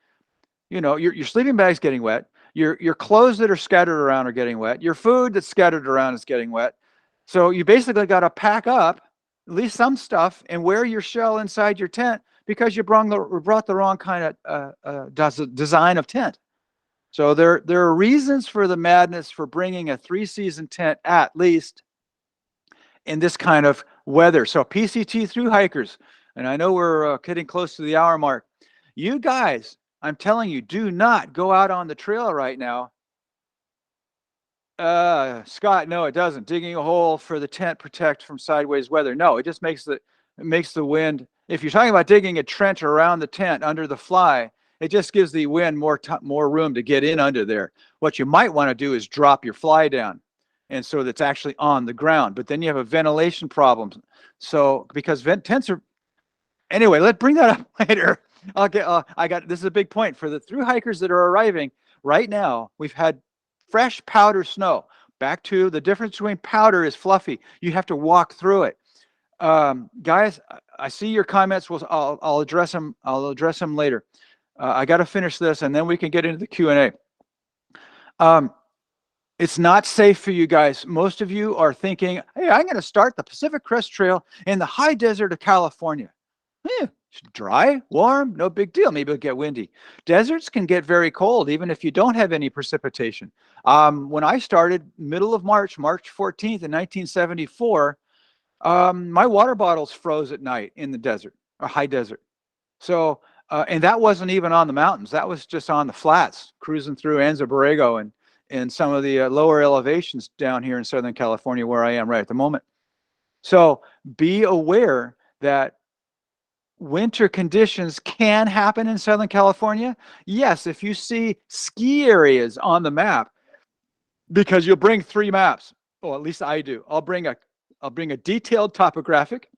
you know, your sleeping bag's getting wet. Your clothes that are scattered around are getting wet. Your food that's scattered around is getting wet. So you basically got to pack up at least some stuff and wear your shell inside your tent because you brought the wrong kind of design of tent. So there are reasons for the madness for bringing a 3-season tent at least in this kind of weather. So PCT through hikers, and I know we're getting close to the hour mark. You guys, I'm telling you, do not go out on the trail right now. Scott, no, it doesn't. Digging a hole for the tent protect from sideways weather. No, it just makes the wind. If you're talking about digging a trench around the tent under the fly, it just gives the wind more room to get in under there. What you might want to do is drop your fly down, and so that's actually on the ground. But then you have a ventilation problem. So because tents are, anyway, let's bring that up later. This is a big point for the through hikers that are arriving right now. We've had fresh powder snow. Back to the difference between powder is fluffy. You have to walk through it. Guys, I see your comments. I'll address them. I'll address them later. I got to finish this, and then we can get into the Q&A. It's not safe for you guys. Most of you are thinking, hey, I'm going to start the Pacific Crest Trail in the high desert of California. Dry, warm, no big deal. Maybe it'll get windy. Deserts can get very cold, even if you don't have any precipitation. When I started middle of March 14th in 1974, my water bottles froze at night in the desert, or high desert. So, and that wasn't even on the mountains. That was just on the flats, cruising through Anza Borrego and some of the lower elevations down here in Southern California, where I am right at the moment. So be aware that winter conditions can happen in Southern California. Yes, if you see ski areas on the map, because you'll bring 3 maps. Well, at least I do. I'll bring a detailed topographic.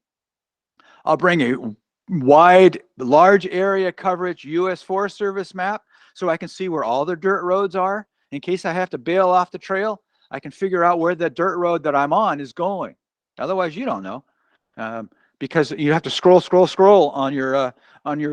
I'll bring a wide, large area coverage U.S. Forest Service map so I can see where all the dirt roads are. In case I have to bail off the trail, I can figure out where the dirt road that I'm on is going. Otherwise, you don't know. Because you have to scroll on your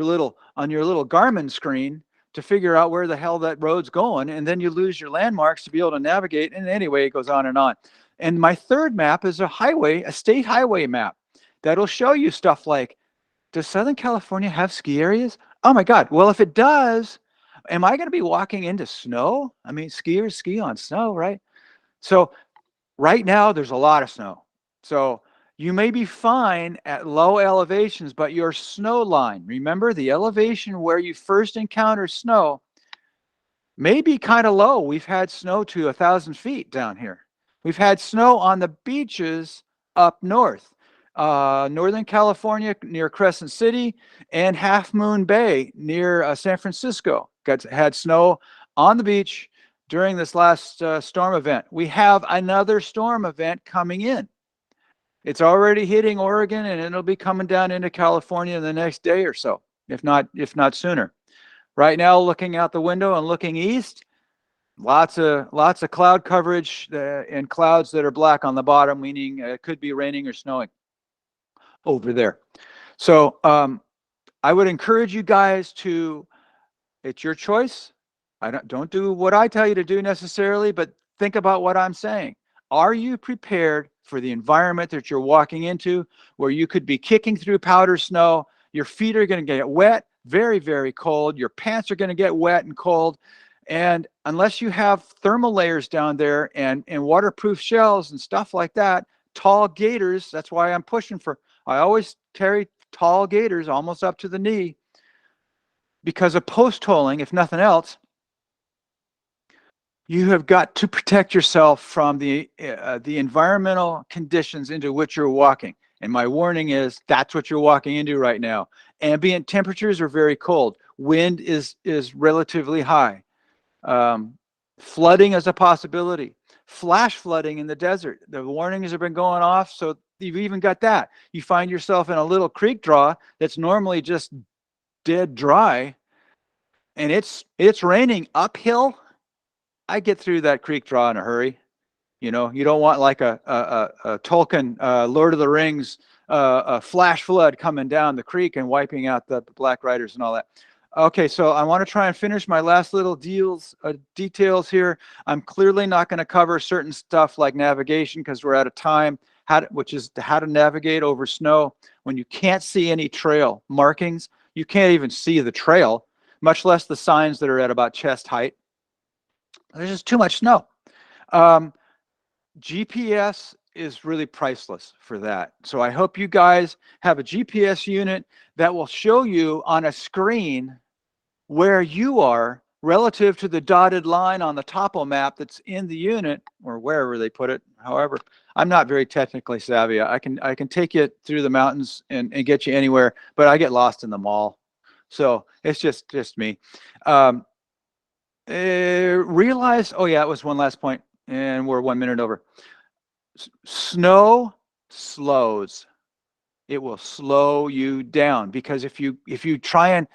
little Garmin screen to figure out where the hell that road's going, and then you lose your landmarks to be able to navigate. And anyway, it goes on and on. And my third map is a state highway map that'll show you stuff like, does Southern California have ski areas? Oh my God! Well, if it does, am I going to be walking into snow? I mean, skiers ski on snow, right? So right now there's a lot of snow. So you may be fine at low elevations, but your snow line, remember the elevation where you first encounter snow, may be kind of low. We've had snow to 1,000 feet down here. We've had snow on the beaches up north, Northern California near Crescent City and Half Moon Bay near San Francisco. Had snow on the beach during this last storm event. We have another storm event coming in. It's already hitting Oregon, and it'll be coming down into California in the next day or so, if not sooner. Right now, looking out the window and looking east, lots of cloud coverage and clouds that are black on the bottom, meaning it could be raining or snowing over there. So I would encourage you guys to, it's your choice. Don't do what I tell you to do necessarily, but think about what I'm saying. Are you prepared for the environment that you're walking into, where you could be kicking through powder snow? Your feet are going to get wet, very, very cold. Your pants are going to get wet and cold. And unless you have thermal layers down there and waterproof shells and stuff like that, tall gaiters, that's why I'm pushing for, I always carry tall gaiters almost up to the knee because of post holing, if nothing else. You have got to protect yourself from the environmental conditions into which you're walking. And my warning is that's what you're walking into right now. Ambient temperatures are very cold. Wind is relatively high. Flooding is a possibility. flash flooding in the desert. The warnings have been going off, so you've even got that. You find yourself in a little creek draw that's normally just dead dry, and it's raining uphill. I get through that creek draw in a hurry. You know, you don't want like a Tolkien, Lord of the Rings, a flash flood coming down the creek and wiping out the Black Riders and all that. Okay, so I want to try and finish my last little details here. I'm clearly not going to cover certain stuff like navigation because we're out of time, which is how to navigate over snow when you can't see any trail markings. You can't even see the trail, much less the signs that are at about chest height. There's just too much snow. GPS is really priceless for that. So I hope you guys have a GPS unit that will show you on a screen where you are relative to the dotted line on the topo map that's in the unit, or wherever they put it. However, I'm not very technically savvy. I can take you through the mountains and get you anywhere, but I get lost in the mall. So it's just me. Realize, oh yeah, it was one last point, and we're 1 minute over. Snow slows. It will slow you down, because if you try and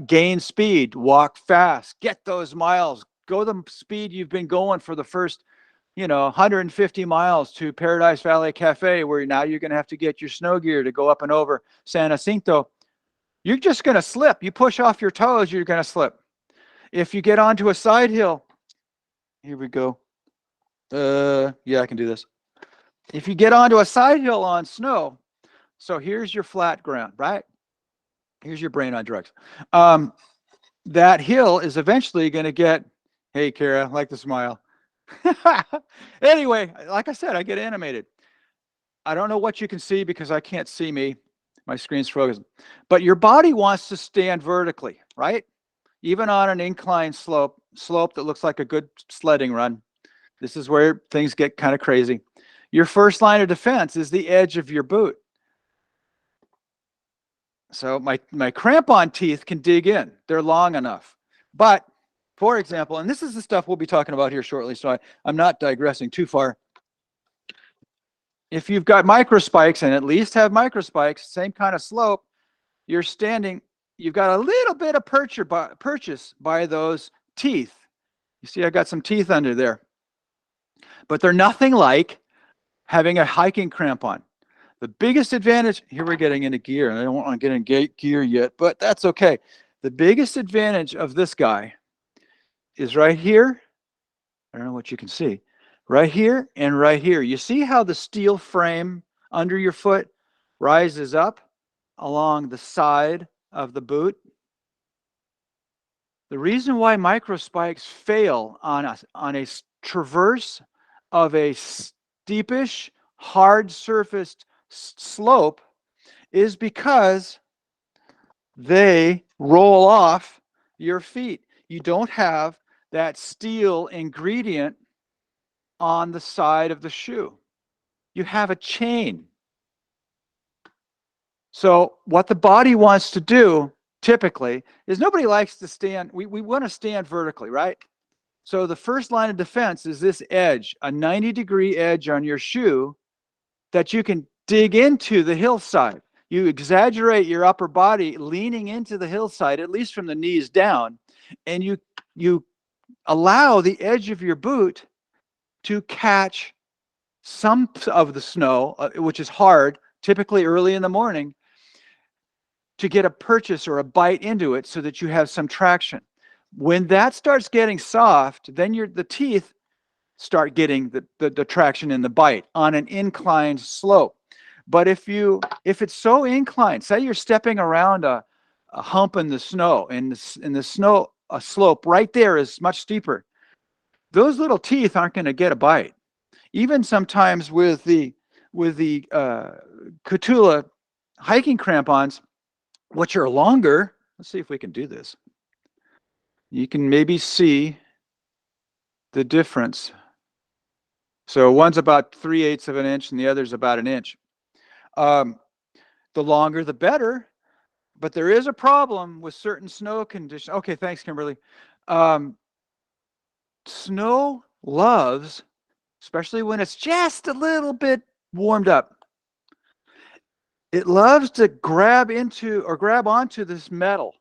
gain speed, walk fast, get those miles, go the speed you've been going for the first 150 miles to Paradise Valley Cafe, where now you're going to have to get your snow gear to go up and over San Jacinto, you're just going to slip. You push off your toes, you're going to slip. If you get onto a side hill, here we go. Yeah, I can do this. If you get onto a side hill on snow, so here's your flat ground, right? Here's your brain on drugs. That hill is eventually going to get, hey, Kara, I like the smile. Anyway, like I said, I get animated. I don't know what you can see because I can't see me. My screen's frozen. But your body wants to stand vertically, right? Even on an inclined slope that looks like a good sledding run. This is where things get kind of crazy. Your first line of defense is the edge of your boot. So my crampon teeth can dig in. They're long enough. But, for example, and this is the stuff we'll be talking about here shortly, so I'm not digressing too far. If you've got microspikes, and at least have microspikes, same kind of slope, you're standing, you've got a little bit of purchase by those teeth. You see, I got some teeth under there. But they're nothing like having a hiking crampon. The biggest advantage, here we're getting into gear, and I don't want to get in gear yet, but that's okay. The biggest advantage of this guy is right here. I don't know what you can see. Right here and right here. You see how the steel frame under your foot rises up along the side of the boot? The reason why microspikes fail on a traverse of a steepish, hard-surfaced slope is because they roll off your feet. You don't have that steel ingredient on the side of the shoe. You have a chain. So what the body wants to do typically is, nobody likes to stand, we want to stand vertically, right? So the first line of defense is this edge, a 90-degree edge on your shoe that you can dig into the hillside. You exaggerate your upper body leaning into the hillside, at least from the knees down, and you allow the edge of your boot to catch some of the snow, which is hard, typically early in the morning, to get a purchase or a bite into it so that you have some traction. When that starts getting soft, then the teeth start getting the traction in the bite on an inclined slope. But if it's so inclined, say you're stepping around a hump in the snow, and the snow, a slope right there is much steeper, those little teeth aren't going to get a bite. Even sometimes with the Cutula hiking crampons, which are longer, let's see if we can do this. You can maybe see the difference. So one's about 3/8 of an inch and the other's about an inch. The longer the better, but there is a problem with certain snow conditions. Okay, thanks, Kimberly. Snow loves especially when it's just a little bit warmed up. It loves to grab onto this metal.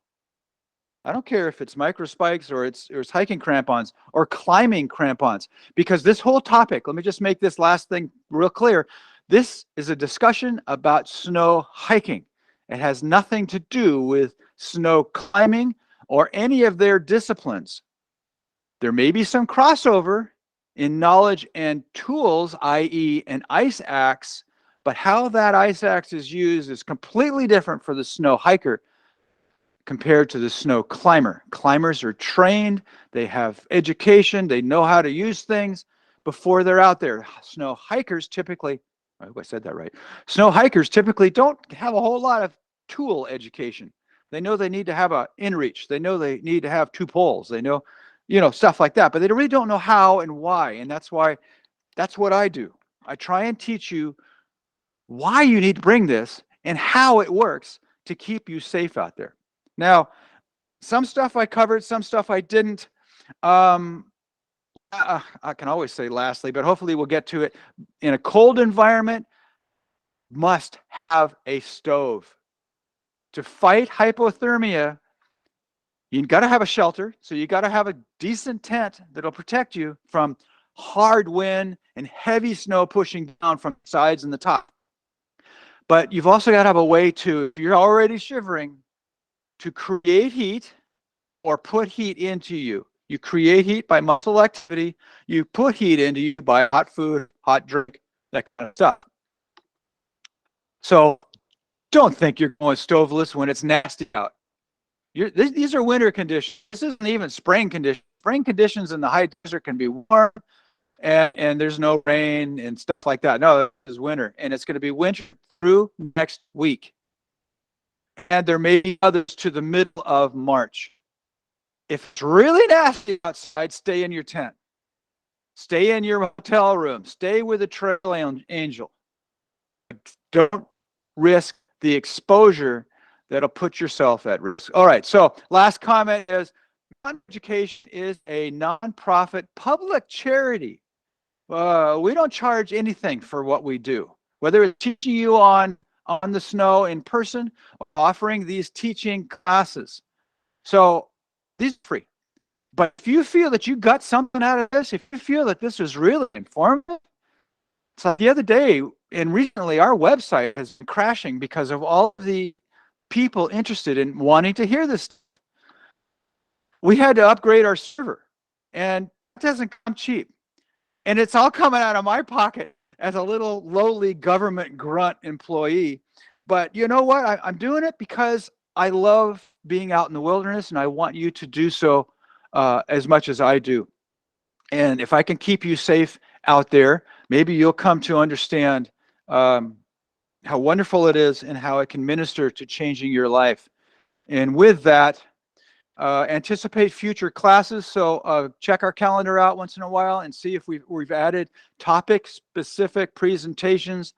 I don't care if it's micro spikes or it's hiking crampons or climbing crampons, because this whole topic, let me just make this last thing real clear. This is a discussion about snow hiking. It has nothing to do with snow climbing or any of their disciplines. There may be some crossover in knowledge and tools, i.e. an ice axe, but how that ice axe is used is completely different for the snow hiker compared to the snow climber. Climbers are trained, they have education, they know how to use things before they're out there. Snow hikers typically, I hope I said that right. Snow hikers typically don't have a whole lot of tool education. They know they need to have an inReach. They know they need to have 2 poles. They know, stuff like that, but they really don't know how and why. And that's what I do. I try and teach you why you need to bring this and how it works to keep you safe out there. Now, some stuff I covered, some stuff I didn't. I can always say lastly, but hopefully we'll get to it. In a cold environment, must have a stove. To fight hypothermia, you got to have a shelter. So you got to have a decent tent that'll protect you from hard wind and heavy snow pushing down from the sides and the top. But you've also got to have a way to, if you're already shivering, to create heat or put heat into you. You create heat by muscle activity. You put heat into you by hot food, hot drink, that kind of stuff. So don't think you're going stoveless when it's nasty out. These are winter conditions. This isn't even spring conditions. Spring conditions in the high desert can be warm and there's no rain and stuff like that. No, this is winter, and it's going to be winter through next week. And there may be others to the middle of March. If it's really nasty outside, stay in your tent. Stay in your hotel room. Stay with a trail angel. Don't risk the exposure that'll put yourself at risk. All right, so last comment is, education is a nonprofit public charity. We don't charge anything for what we do, whether it's teaching you on the snow in person or offering these teaching classes. So these are free. But if you feel that you got something out of this, if you feel that this was really informative, so the other day and recently our website has been crashing because of all of the people interested in wanting to hear this. We had to upgrade our server, and it doesn't come cheap. And it's all coming out of my pocket as a little lowly government grunt employee. But you know what? I'm doing it because I love being out in the wilderness, and I want you to do so as much as I do. And if I can keep you safe out there, maybe you'll come to understand how wonderful it is and how it can minister to changing your life. And with that, anticipate future classes. So check our calendar out once in a while and see if we've added topic-specific presentations.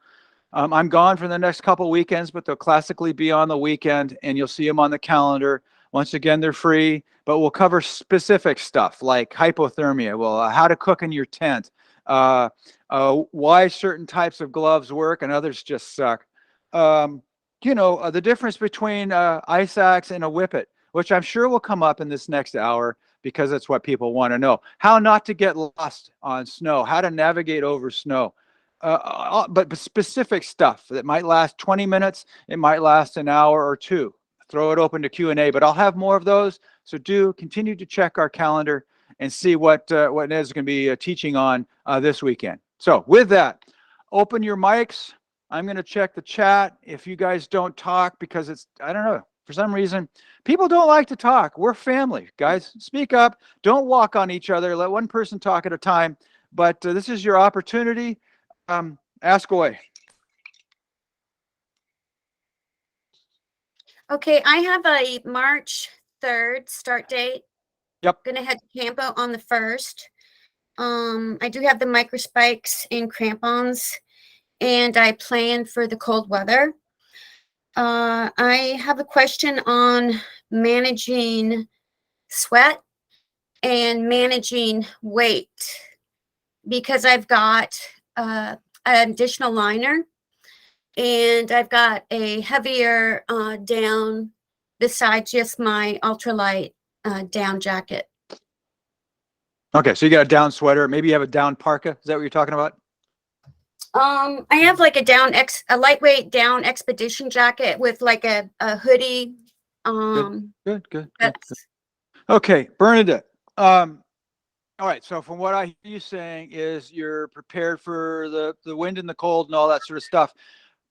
I'm gone for the next couple weekends, but they'll classically be on the weekend, and you'll see them on the calendar. Once again, they're free, but we'll cover specific stuff like hypothermia, how to cook in your tent, why certain types of gloves work and others just suck. The difference between ice axe and a whippet, which I'm sure will come up in this next hour because that's what people want to know. How not to get lost on snow, how to navigate over snow. But specific stuff that might last 20 minutes, it might last an hour or two. Throw it open to Q&A, but I'll have more of those. So do continue to check our calendar and see what Ned's going to be teaching on this weekend. So with that, open your mics. I'm going to check the chat. If you guys don't talk because it's, I don't know, for some reason, people don't like to talk. We're family, guys. Speak up. Don't walk on each other. Let one person talk at a time. But this is your opportunity. Ask away.
Okay, I have a March 3rd start date.
Yep.
Gonna head to Campo on the 1st. I do have the micro spikes and crampons, and I plan for the cold weather. I have a question on managing sweat and managing weight. because I've got an additional liner, and I've got a heavier down besides just my ultralight down jacket.
Okay, so you got a down sweater. Maybe you have a down parka. Is that what you're talking about?
I have like a lightweight down expedition jacket with like a hoodie.
Good.
That's
Okay, Bernadette. All right. So from what I hear you saying is you're prepared for the wind and the cold and all that sort of stuff.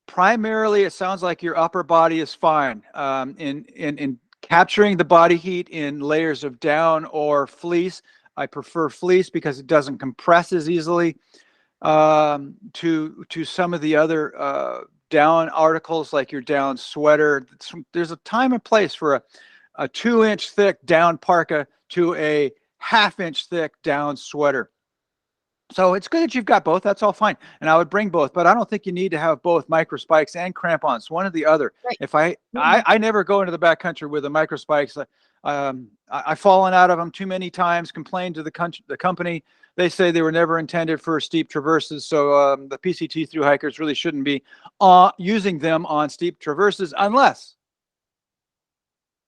Primarily, it sounds like your upper body is fine. In capturing the body heat in layers of down or fleece. I prefer fleece because it doesn't compress as easily. To some of the other down articles, like your down sweater, there's a time and place for a 2-inch thick down parka to a 1/2-inch thick down sweater. So it's good that you've got both. That's all fine. And I would bring both, but I don't think you need to have both micro spikes and crampons, one or the other.
right.
If I never go into the backcountry with the micro spikes. I've fallen out of them too many times, complained to the company. They say they were never intended for steep traverses. So the PCT thru-hikers really shouldn't be using them on steep traverses unless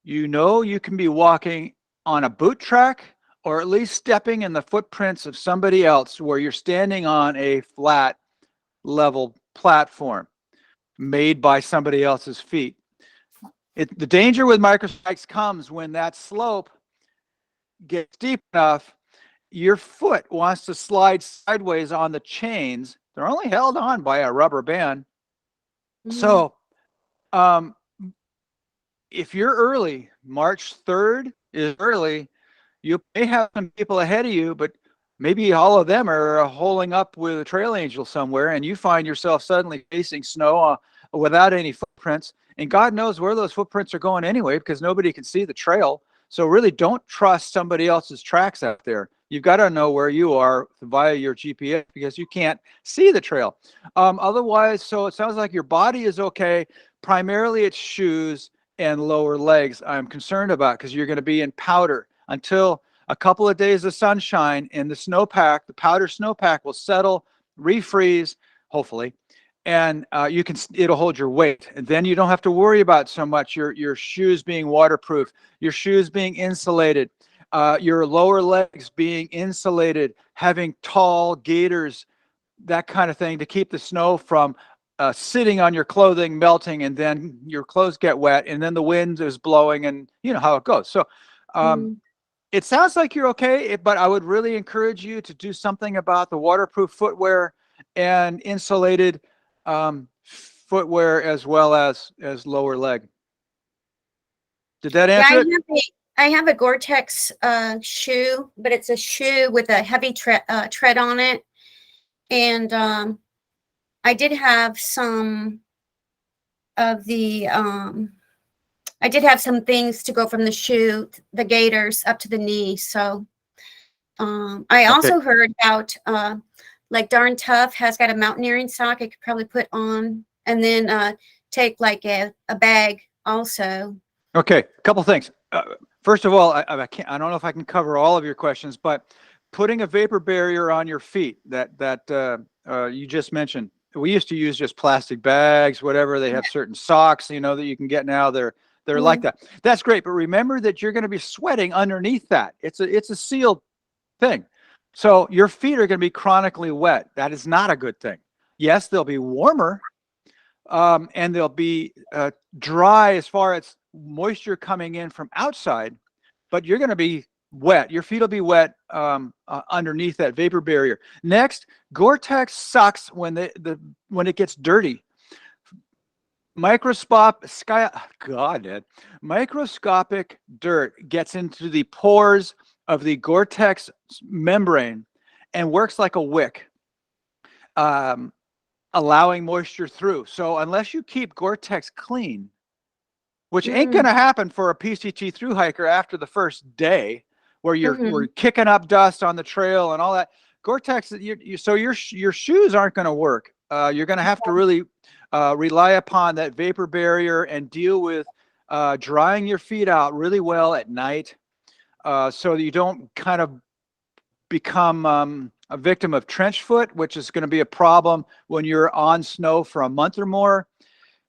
you know you can be walking on a boot track, or at least stepping in the footprints of somebody else where you're standing on a flat, level platform made by somebody else's feet. The danger with microspikes comes when that slope gets deep enough, your foot wants to slide sideways on the chains. They're only held on by a rubber band. So if you're early, March 3rd is early, you may have some people ahead of you, but maybe all of them are holding up with a trail angel somewhere, and you find yourself suddenly facing snow without any footprints. And God knows where those footprints are going anyway, because nobody can see the trail. So really don't trust somebody else's tracks out there. You've got to know where you are via your GPS, because you can't see the trail. Otherwise, so it sounds like your body is okay. Primarily it's shoes and lower legs I'm concerned about, because you're going to be in powder until a couple of days of sunshine, and the snowpack, the powder snowpack, will settle, refreeze, hopefully, and it'll hold your weight. And then you don't have to worry about so much your shoes being waterproof, your shoes being insulated, your lower legs being insulated, having tall gaiters, that kind of thing, to keep the snow from sitting on your clothing, melting, and then your clothes get wet, and then the wind is blowing, and you know how it goes. So it sounds like you're okay, but I would really encourage you to do something about the waterproof footwear and insulated footwear, as well as lower leg. Did that answer it?
I have a Gore-Tex shoe, but it's a shoe with a heavy tread on it. And I did have some of the I did have some things to go from the shoe, the gaiters, up to the knee. So I also heard about like Darn Tough has got a mountaineering sock I could probably put on, and then take like a bag also.
Okay, a couple things. First of all, I don't know if I can cover all of your questions, but putting a vapor barrier on your feet that you just mentioned. We used to use just plastic bags, whatever. They have certain socks, you know, that you can get now. They're like that. That's great, but remember that you're going to be sweating underneath that. It's a sealed thing. So your feet are going to be chronically wet. That is not a good thing. Yes, they'll be warmer, and they'll be dry as far as moisture coming in from outside, but you're going to be wet. Your feet will be wet underneath that vapor barrier. Next, Gore-Tex sucks when it gets dirty. Microscopic dirt gets into the pores of the Gore-Tex membrane and works like a wick, allowing moisture through. So unless you keep Gore-Tex clean, which ain't going to happen for a PCT thru-hiker after the first day, where we're kicking up dust on the trail and all that, Gore-Tex, so your shoes aren't going to work. You're going to have to really rely upon that vapor barrier and deal with drying your feet out really well at night, so that you don't kind of become a victim of trench foot, which is going to be a problem when you're on snow for a month or more,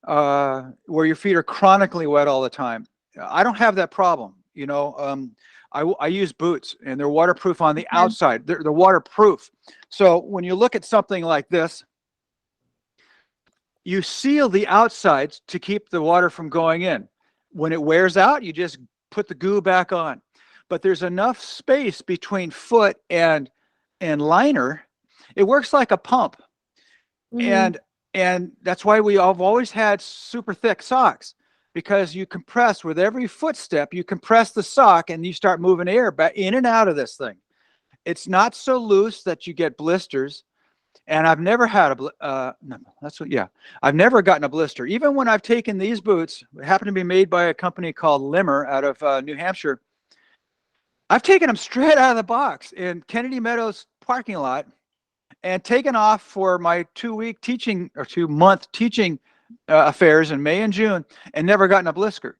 where your feet are chronically wet all the time. I don't have that problem. You know, I use boots, and they're waterproof on the outside. They're waterproof. So when you look at something like this, you seal the outsides to keep the water from going in. When it wears out, you just put the goo back on. But there's enough space between foot and liner. It works like a pump. And that's why we have always had super thick socks, because you compress with every footstep, you compress the sock and you start moving air back in and out of this thing. It's not so loose that you get blisters. And I've never had I've never gotten a blister. Even when I've taken these boots, happen to be made by a company called Limmer out of New Hampshire. I've taken them straight out of the box in Kennedy Meadows parking lot and taken off for my 2-week teaching or 2-month teaching affairs in May and June, and never gotten a blister.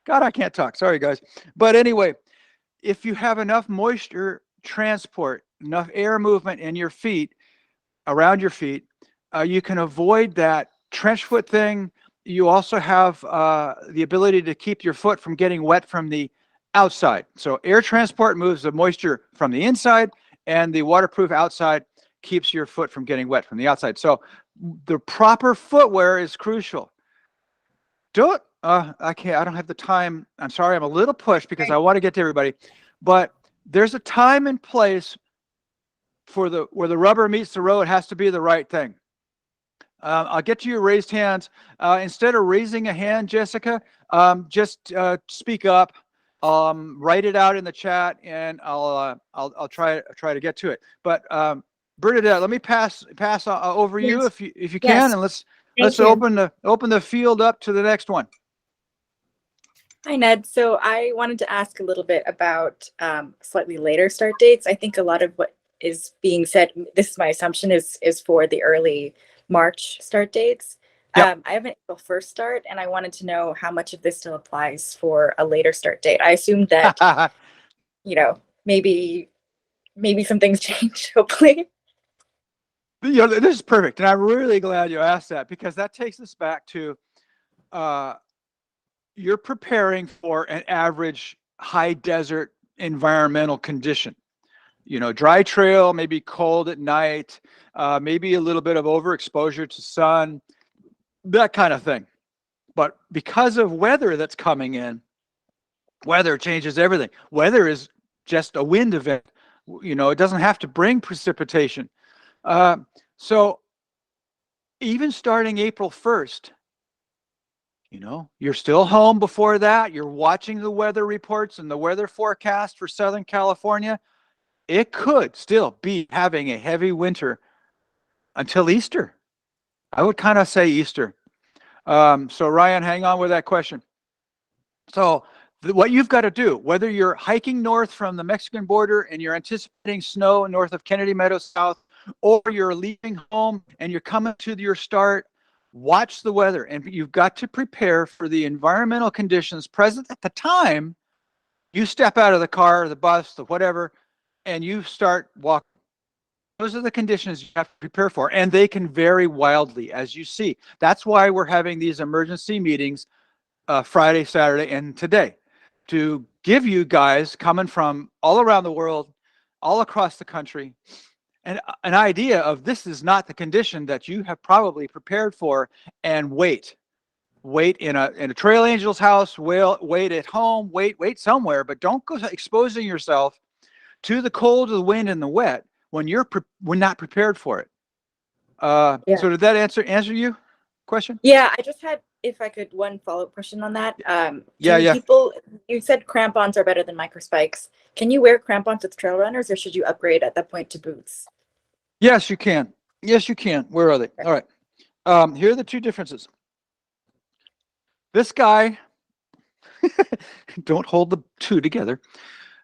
God, I can't talk. Sorry, guys. But anyway, if you have enough moisture transport, enough air movement in your feet, around your feet, you can avoid that trench foot thing. You also have the ability to keep your foot from getting wet from the outside. So air transport moves the moisture from the inside, and the waterproof outside keeps your foot from getting wet from the outside. So the proper footwear is crucial. I don't have the time. I'm sorry, I'm a little pushed because I want to get to everybody, but there's a time and place for where the rubber meets the road. It has to be the right thing. I'll get to your raised hands. Instead of raising a hand, Jessica, just speak up, write it out in the chat, and I'll try to get to it. But Bernadette, let me pass over you if you can, and let's open the field up to the next one.
Hi, Ned. So I wanted to ask a little bit about slightly later start dates. I think a lot of what is being said, this is my assumption, is for the early March start dates.
Yep.
I have an April 1st start, and I wanted to know how much of this still applies for a later start date. I assumed that, maybe some things change, hopefully.
This is perfect, and I'm really glad you asked that, because that takes us back to you're preparing for an average high desert environmental condition. Dry trail, maybe cold at night, maybe a little bit of overexposure to sun, that kind of thing. But because of weather that's coming in, weather changes everything. Weather is just a wind event. It doesn't have to bring precipitation. So even starting April 1st, you're still home before that. You're watching the weather reports and the weather forecast for Southern California. It could still be having a heavy winter until Easter. I would kind of say Easter. So Ryan, hang on with that question. So what you've got to do, whether you're hiking north from the Mexican border and you're anticipating snow north of Kennedy Meadows South, or you're leaving home and you're coming to your start, watch the weather, and you've got to prepare for the environmental conditions present at the time you step out of the car, the bus, the whatever, and you start walking. Those are the conditions you have to prepare for, and they can vary wildly, as you see. That's why we're having these emergency meetings Friday, Saturday, and today, to give you guys coming from all around the world, all across the country, an idea of this is not the condition that you have probably prepared for, and wait in a trail angel's house, wait at home, wait somewhere, but don't go exposing yourself to the cold, the wind, and the wet when we're not prepared for it. So did that answer you question?
Yeah, I just had, if I could, one follow-up question on that. People, you said crampons are better than microspikes. Can you wear crampons with trail runners, or should you upgrade at that point to boots?
Yes, you can. Where are they? All right. Here are the two differences. This guy, don't hold the two together.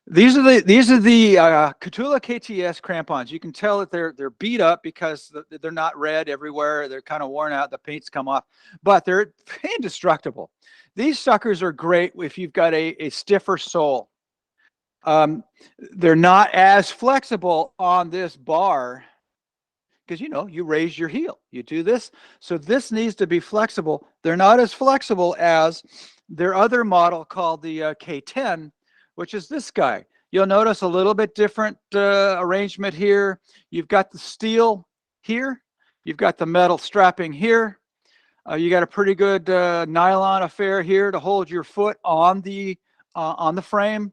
These are the Catula KTS crampons. You can tell that they're beat up because they're not red everywhere. They're kind of worn out. The paint's come off, but they're indestructible. These suckers are great if you've got a stiffer sole. They're not as flexible on this bar because, you know, you raise your heel, you do this. So this needs to be flexible. They're not as flexible as their other model called the K10, which is this guy. You'll notice a little bit different arrangement here. You've got the steel here. You've got the metal strapping here. You got a pretty good nylon affair here to hold your foot on the frame.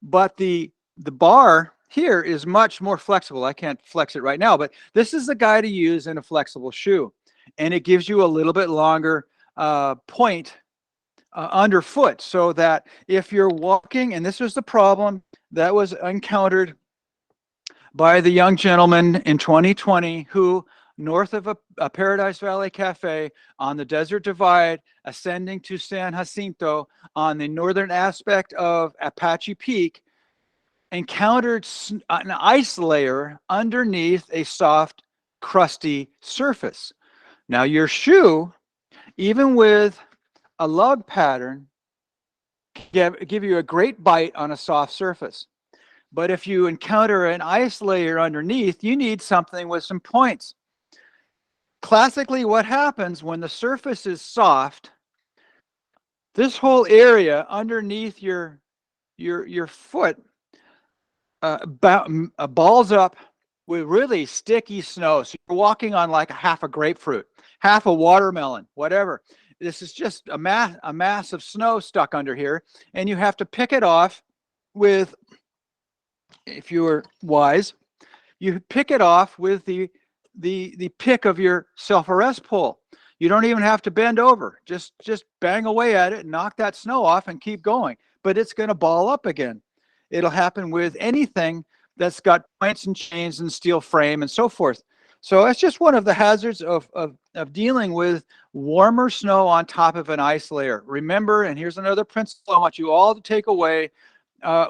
But the bar here is much more flexible. I can't flex it right now, but this is the guy to use in a flexible shoe. And it gives you a little bit longer point underfoot, so that if you're walking, and this was the problem that was encountered by the young gentleman in 2020 who, north of a Paradise Valley Cafe on the Desert Divide, ascending to San Jacinto on the northern aspect of Apache Peak, encountered an ice layer underneath a soft, crusty surface. Now, your shoe, even with a lug pattern, give you a great bite on a soft surface. But if you encounter an ice layer underneath, you need something with some points. Classically, what happens when the surface is soft, this whole area underneath your foot balls up with really sticky snow. So you're walking on like half a grapefruit, half a watermelon, whatever. This is just a mass of snow stuck under here, and you have to pick it off with, if you were wise, you pick it off with the pick of your self-arrest pole. You don't even have to bend over. Just bang away at it and knock that snow off and keep going. But it's going to ball up again. It'll happen with anything that's got points and chains and steel frame and so forth. So that's just one of the hazards of dealing with warmer snow on top of an ice layer. Remember, and here's another principle I want you all to take away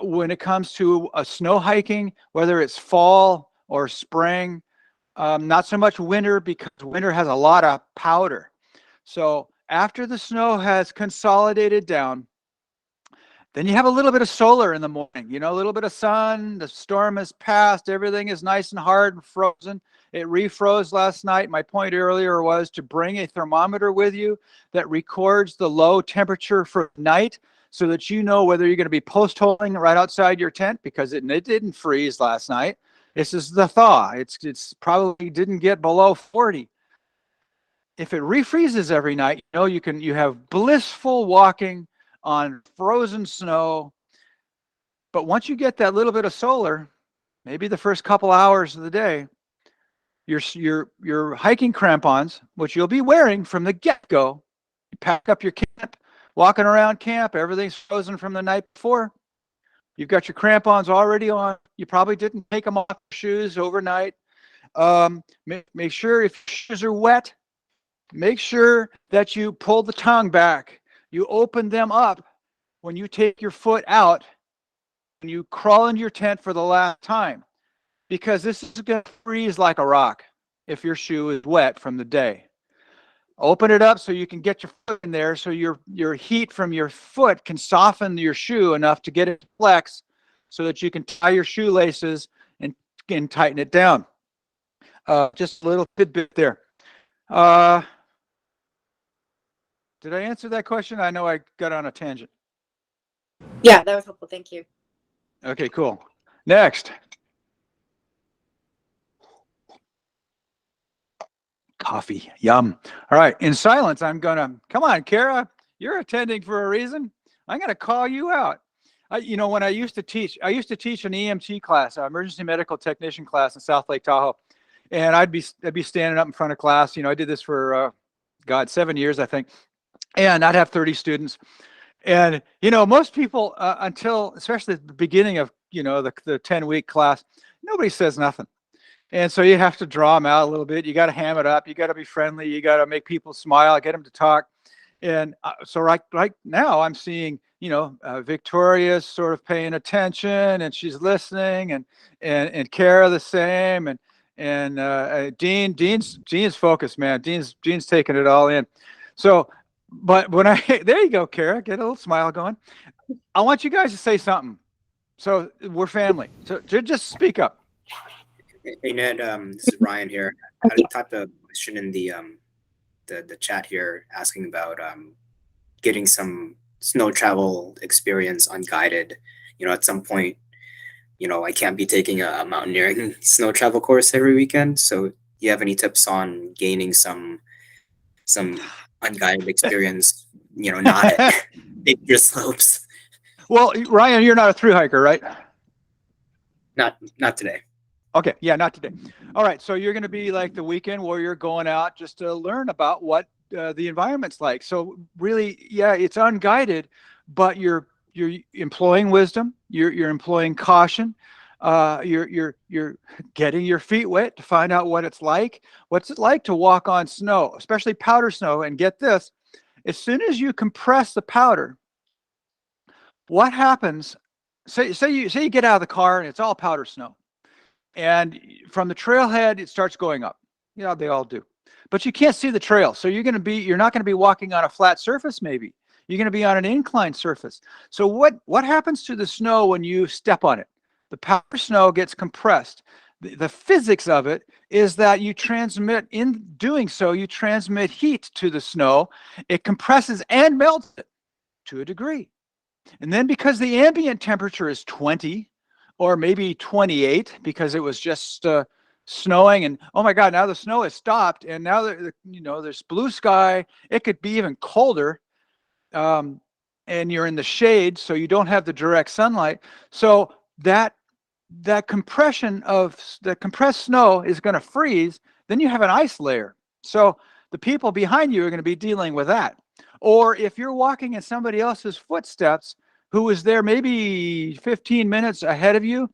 when it comes to snow hiking, whether it's fall or spring, not so much winter, because winter has a lot of powder. So after the snow has consolidated down, then you have a little bit of solar in the morning, you know, a little bit of sun, the storm has passed, everything is nice and hard and frozen. It refroze last night. My point earlier was to bring a thermometer with you that records the low temperature for night, so that you know whether you're going to be post-holing right outside your tent, because it didn't freeze last night. This is the thaw. It's probably didn't get below 40. If it refreezes every night, you know, you have blissful walking on frozen snow. But once you get that little bit of solar, maybe the first couple hours of the day, your hiking crampons, which you'll be wearing from the get-go, you pack up your camp, walking around camp, everything's frozen from the night before. You've got your crampons already on. You probably didn't take them off your shoes overnight. Make sure if your shoes are wet, make sure that you pull the tongue back. You open them up when you take your foot out and you crawl into your tent for the last time, because this is going to freeze like a rock if your shoe is wet from the day. Open it up so you can get your foot in there, so your heat from your foot can soften your shoe enough to get it to flex, so that you can tie your shoelaces and tighten it down. Just a little tidbit there. Did I answer that question? I know I got on a tangent.
Yeah, that was helpful. Thank you.
Okay, cool. Next. Coffee, yum. All right, in silence, I'm gonna, come on, Kara, you're attending for a reason. I'm gonna call you out. You know, when I used to teach an EMT class, an emergency medical technician class in South Lake Tahoe, and I'd be standing up in front of class. You know, I did this for, 7 years, I think, and I'd have 30 students. And, you know, most people, until, especially at the beginning of, you know, the 10-week class, nobody says nothing. And so you have to draw them out a little bit. You got to ham it up. You got to be friendly. You got to make people smile, get them to talk. And so right now I'm seeing, you know, Victoria's sort of paying attention and she's listening, and Kara the same, and Dean's focused, man. Dean's taking it all in. So, but when there you go, Kara, get a little smile going. I want you guys to say something. So we're family. So just speak up.
Hey Ned, this is Ryan here. I typed a question in the chat here asking about getting some snow travel experience unguided. You know, at some point, you know, I can't be taking a mountaineering snow travel course every weekend. So, do you have any tips on gaining some unguided experience? You know, not at dangerous slopes.
Well, Ryan, you're not a thru hiker, right?
Not today.
Okay, yeah, not today. All right, so you're going to be like the weekend where you're going out just to learn about what the environment's like. So really, yeah, it's unguided, but you're employing wisdom. You're employing caution. You're getting your feet wet to find out what it's like. What's it like to walk on snow, especially powder snow? And get this: as soon as you compress the powder, what happens? Say you get out of the car and it's all powder snow. And from the trailhead, it starts going up. Yeah, they all do. But you can't see the trail. So you're not going to be walking on a flat surface, maybe. You're going to be on an inclined surface. So what happens to the snow when you step on it? The powder snow gets compressed. The physics of it is that in doing so, you transmit heat to the snow. It compresses and melts it to a degree. And then because the ambient temperature is 20, or maybe 28 because it was just snowing, and oh my God, now the snow has stopped, and now there's blue sky. It could be even colder, and you're in the shade, so you don't have the direct sunlight. So that compression of the compressed snow is going to freeze. Then you have an ice layer. So the people behind you are going to be dealing with that. Or if you're walking in somebody else's footsteps, who is there maybe 15 minutes ahead of you,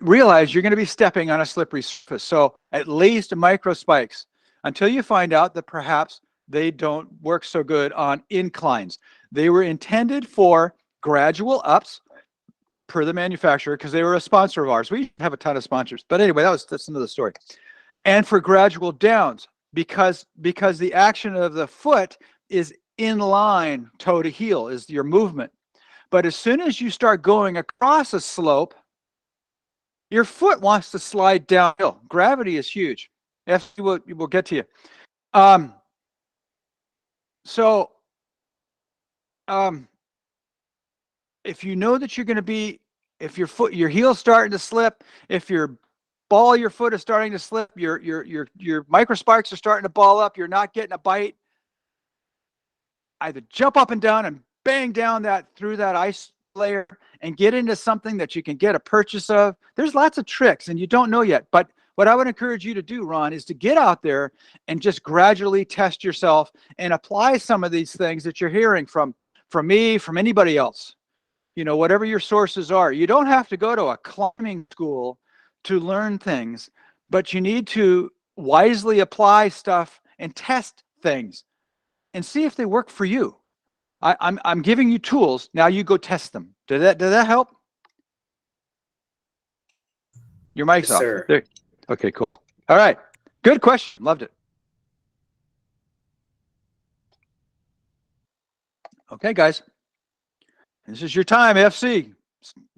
realize you're going to be stepping on a slippery surface. So at least micro spikes until you find out that perhaps they don't work so good on inclines. They were intended for gradual ups per the manufacturer because they were a sponsor of ours. We have a ton of sponsors. But anyway, that's another story. And for gradual downs because the action of the foot is in line, toe to heel is your movement. But as soon as you start going across a slope, your foot wants to slide downhill. Gravity is huge. We'll get to you. If you know that you're going to be, if your heel's starting to slip, if your ball of your foot is starting to slip, your microspikes are starting to ball up, you're not getting a bite, either jump up and down and bang down through that ice layer and get into something that you can get a purchase of. There's lots of tricks and you don't know yet. But what I would encourage you to do, Ron, is to get out there and just gradually test yourself and apply some of these things that you're hearing from me, from anybody else. You know, whatever your sources are. You don't have to go to a climbing school to learn things, but you need to wisely apply stuff and test things and see if they work for you. I'm giving you tools. Now you go test them. Did that help? Your mic's
Yes,
off.
sir.
There. Okay, cool. All right. Good question. Loved it. Okay, guys. This is your time, FC.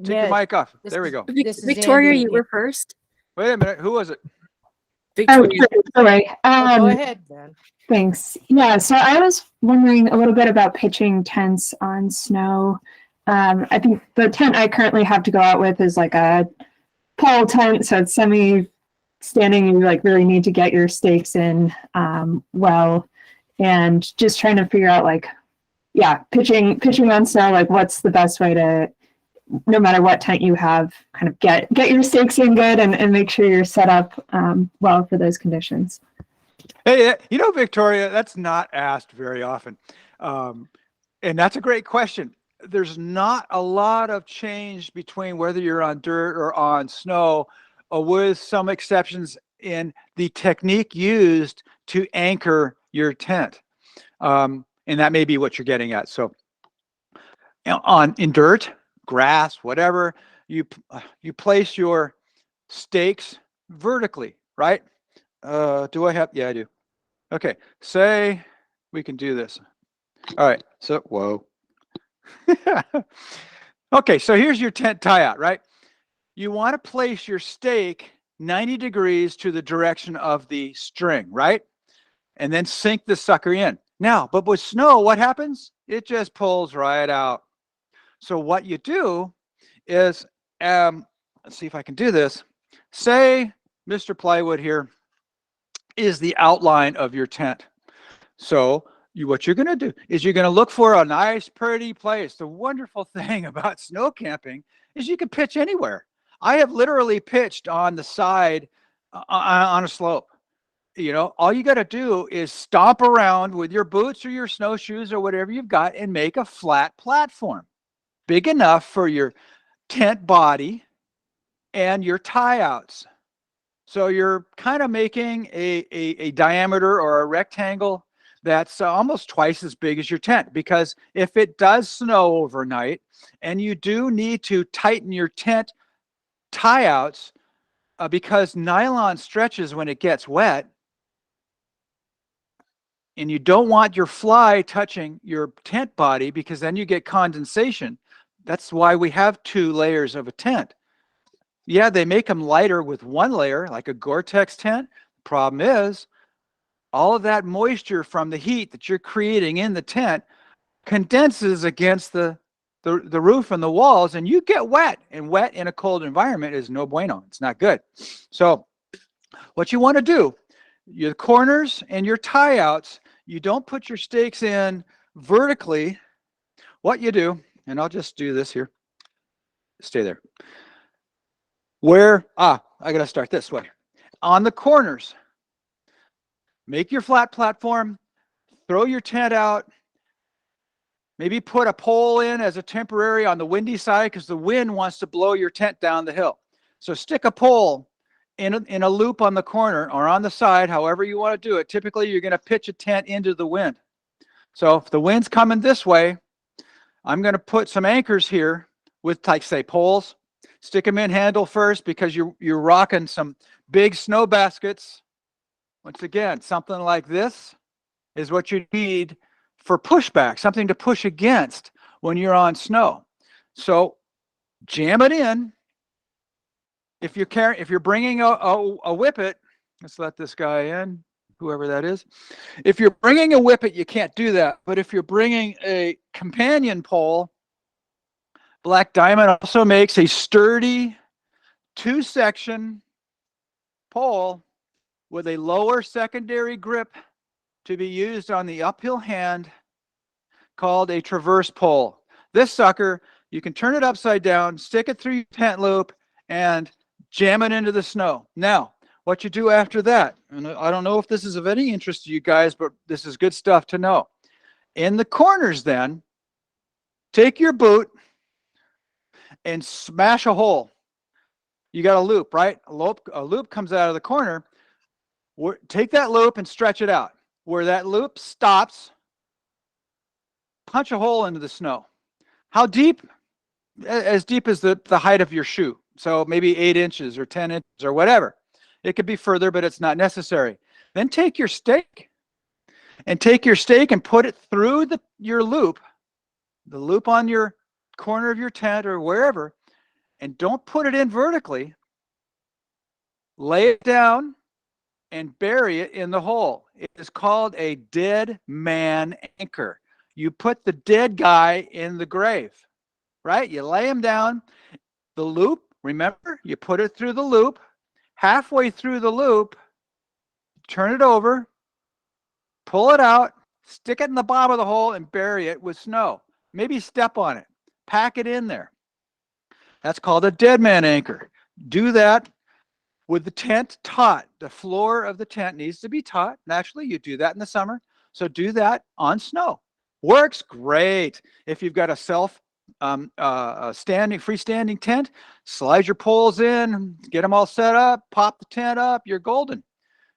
Take your mic off. There we go.
Victoria, you were first.
Wait a minute. Who was it?
Victoria.
All right.
Go ahead, man.
Thanks. Yeah, so I was wondering a little bit about pitching tents on snow. I think the tent I currently have to go out with is like a pole tent, so it's semi-standing. You like really need to get your stakes in well, and just trying to figure out pitching on snow. Like, what's the best way to, no matter what tent you have, kind of get your stakes in good and make sure you're set up well for those conditions.
Hey, Victoria, that's not asked very often. And that's a great question. There's not a lot of change between whether you're on dirt or on snow, with some exceptions in the technique used to anchor your tent. And that may be what you're getting at. So in dirt, grass, whatever, you place your stakes vertically, right? Do I have? Yeah, I do. Okay, say we can do this. All right, so whoa. Okay, so here's your tent tie out, right? You want to place your stake 90 degrees to the direction of the string, right? And then sink the sucker in. Now, but with snow, what happens? It just pulls right out. So what you do is, let's see if I can do this. Say Mr. Plywood here is the outline of your tent. So what you're going to do is you're going to look for a nice, pretty place. The wonderful thing about snow camping is you can pitch anywhere. I have literally pitched on the side on a slope. You know, all you got to do is stomp around with your boots or your snowshoes or whatever you've got and make a flat platform big enough for your tent body and your tie outs. So you're kind of making a diameter or a rectangle that's almost twice as big as your tent, because if it does snow overnight and you do need to tighten your tent tie outs because nylon stretches when it gets wet, and you don't want your fly touching your tent body because then you get condensation. That's why we have 2 layers of a tent. Yeah, they make them lighter with 1 layer, like a Gore-Tex tent. The problem is all of that moisture from the heat that you're creating in the tent condenses against the roof and the walls, and you get wet. And wet in a cold environment is no bueno. It's not good. So what you want to do, your corners and your tie outs, you don't put your stakes in vertically. What you do, and I'll just do this here. Stay there. I got to start this way. On the corners, make your flat platform, throw your tent out, maybe put a pole in as a temporary on the windy side because the wind wants to blow your tent down the hill. So stick a pole in a loop on the corner or on the side, however you want to do it. Typically, you're going to pitch a tent into the wind. So if the wind's coming this way, I'm going to put some anchors here with, like, say, poles. Stick them in handle first because you're rocking some big snow baskets. Once again, something like this is what you need for pushback, something to push against when you're on snow. So jam it in. If you're bringing a whippet, let's let this guy in, whoever that is. If you're bringing a whippet, you can't do that. But if you're bringing a companion pole, Black Diamond also makes a sturdy 2-section pole with a lower secondary grip to be used on the uphill hand called a traverse pole. This sucker, you can turn it upside down, stick it through your tent loop, and jam it into the snow. Now, what you do after that, and I don't know if this is of any interest to you guys, but this is good stuff to know. In the corners then, take your boot and smash a hole. You got a loop, right? A loop comes out of the corner. Take that loop and stretch it out. Where that loop stops, punch a hole into the snow. How deep? As deep as the height of your shoe. So maybe 8 inches or 10 inches or whatever. It could be further, but it's not necessary. Then take your stake and put it through your loop, the loop on your corner of your tent or wherever, and don't put it in vertically. Lay it down and bury it in the hole. It is called a dead man anchor. You put the dead guy in the grave, right? You lay him down. The loop, remember, you put it through the loop. Halfway through the loop, turn it over, pull it out, stick it in the bottom of the hole, and bury it with snow. Maybe step on it. Pack it in there. That's called a dead man anchor. Do that with the tent taut. The floor of the tent needs to be taut. Naturally, you do that in the summer. So do that on snow. Works great. If you've got a freestanding tent, slide your poles in, get them all set up, pop the tent up, you're golden.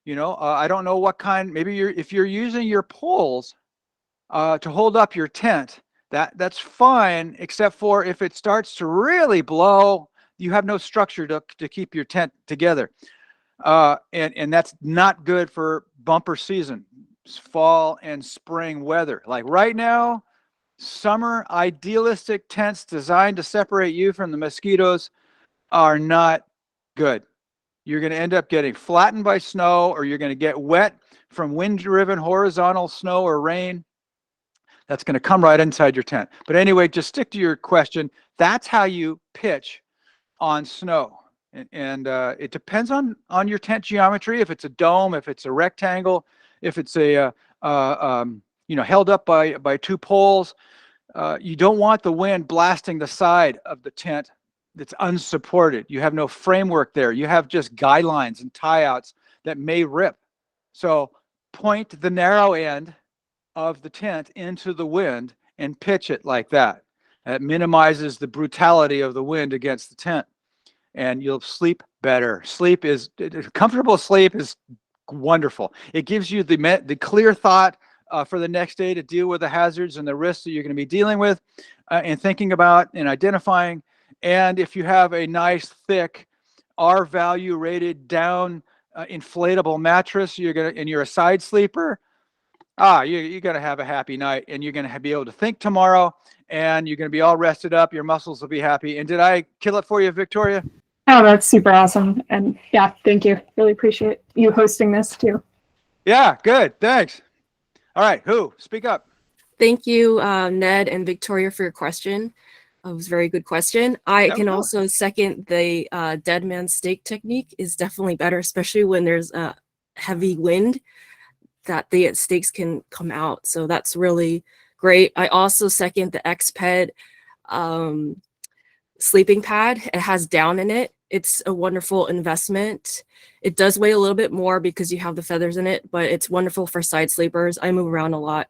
You know, I don't know what kind, maybe if you're using your poles to hold up your tent, that's fine, except for if it starts to really blow, you have no structure to keep your tent together. And that's not good for bumper season, fall and spring weather. Like right now, summer idealistic tents designed to separate you from the mosquitoes are not good. You're going to end up getting flattened by snow, or you're going to get wet from wind-driven horizontal snow or rain. That's going to come right inside your tent. But anyway, just stick to your question. That's how you pitch on snow. And it depends on your tent geometry. If it's a dome, if it's a rectangle, if it's a held up by two poles, you don't want the wind blasting the side of the tent that's unsupported. You have no framework there. You have just guidelines and tie-outs that may rip. So point the narrow end of the tent into the wind and pitch it like that. That minimizes the brutality of the wind against the tent, and you'll sleep better. Comfortable sleep is wonderful. It gives you the clear thought for the next day to deal with the hazards and the risks that you're going to be dealing with and thinking about and identifying. And if you have a nice, thick, R value rated down inflatable mattress, and you're a side sleeper, you're going to have a happy night, and you're going to be able to think tomorrow, and you're going to be all rested up. Your muscles will be happy. And did I kill it for you, Victoria?
Oh, that's super awesome. And yeah, thank you. Really appreciate you hosting this too.
Yeah, good. Thanks. All right. Speak up.
Thank you, Ned and Victoria, for your question. It was a very good question. I can also second the dead man stake technique is definitely better, especially when there's a heavy wind, that the stakes can come out. So that's really great. I also second the XPED sleeping pad. It has down in it. It's a wonderful investment. It does weigh a little bit more because you have the feathers in it, but it's wonderful for side sleepers. I move around a lot.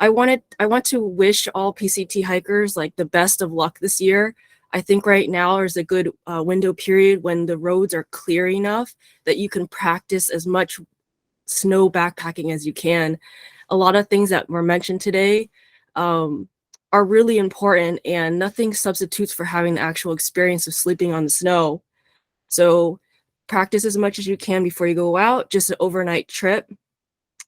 I want to wish all PCT hikers like the best of luck this year. I think right now is a good window period when the roads are clear enough that you can practice as much snow backpacking as you can. A lot of things that were mentioned today are really important, and nothing substitutes for having the actual experience of sleeping on the snow. So practice as much as you can before you go out. Just an overnight trip.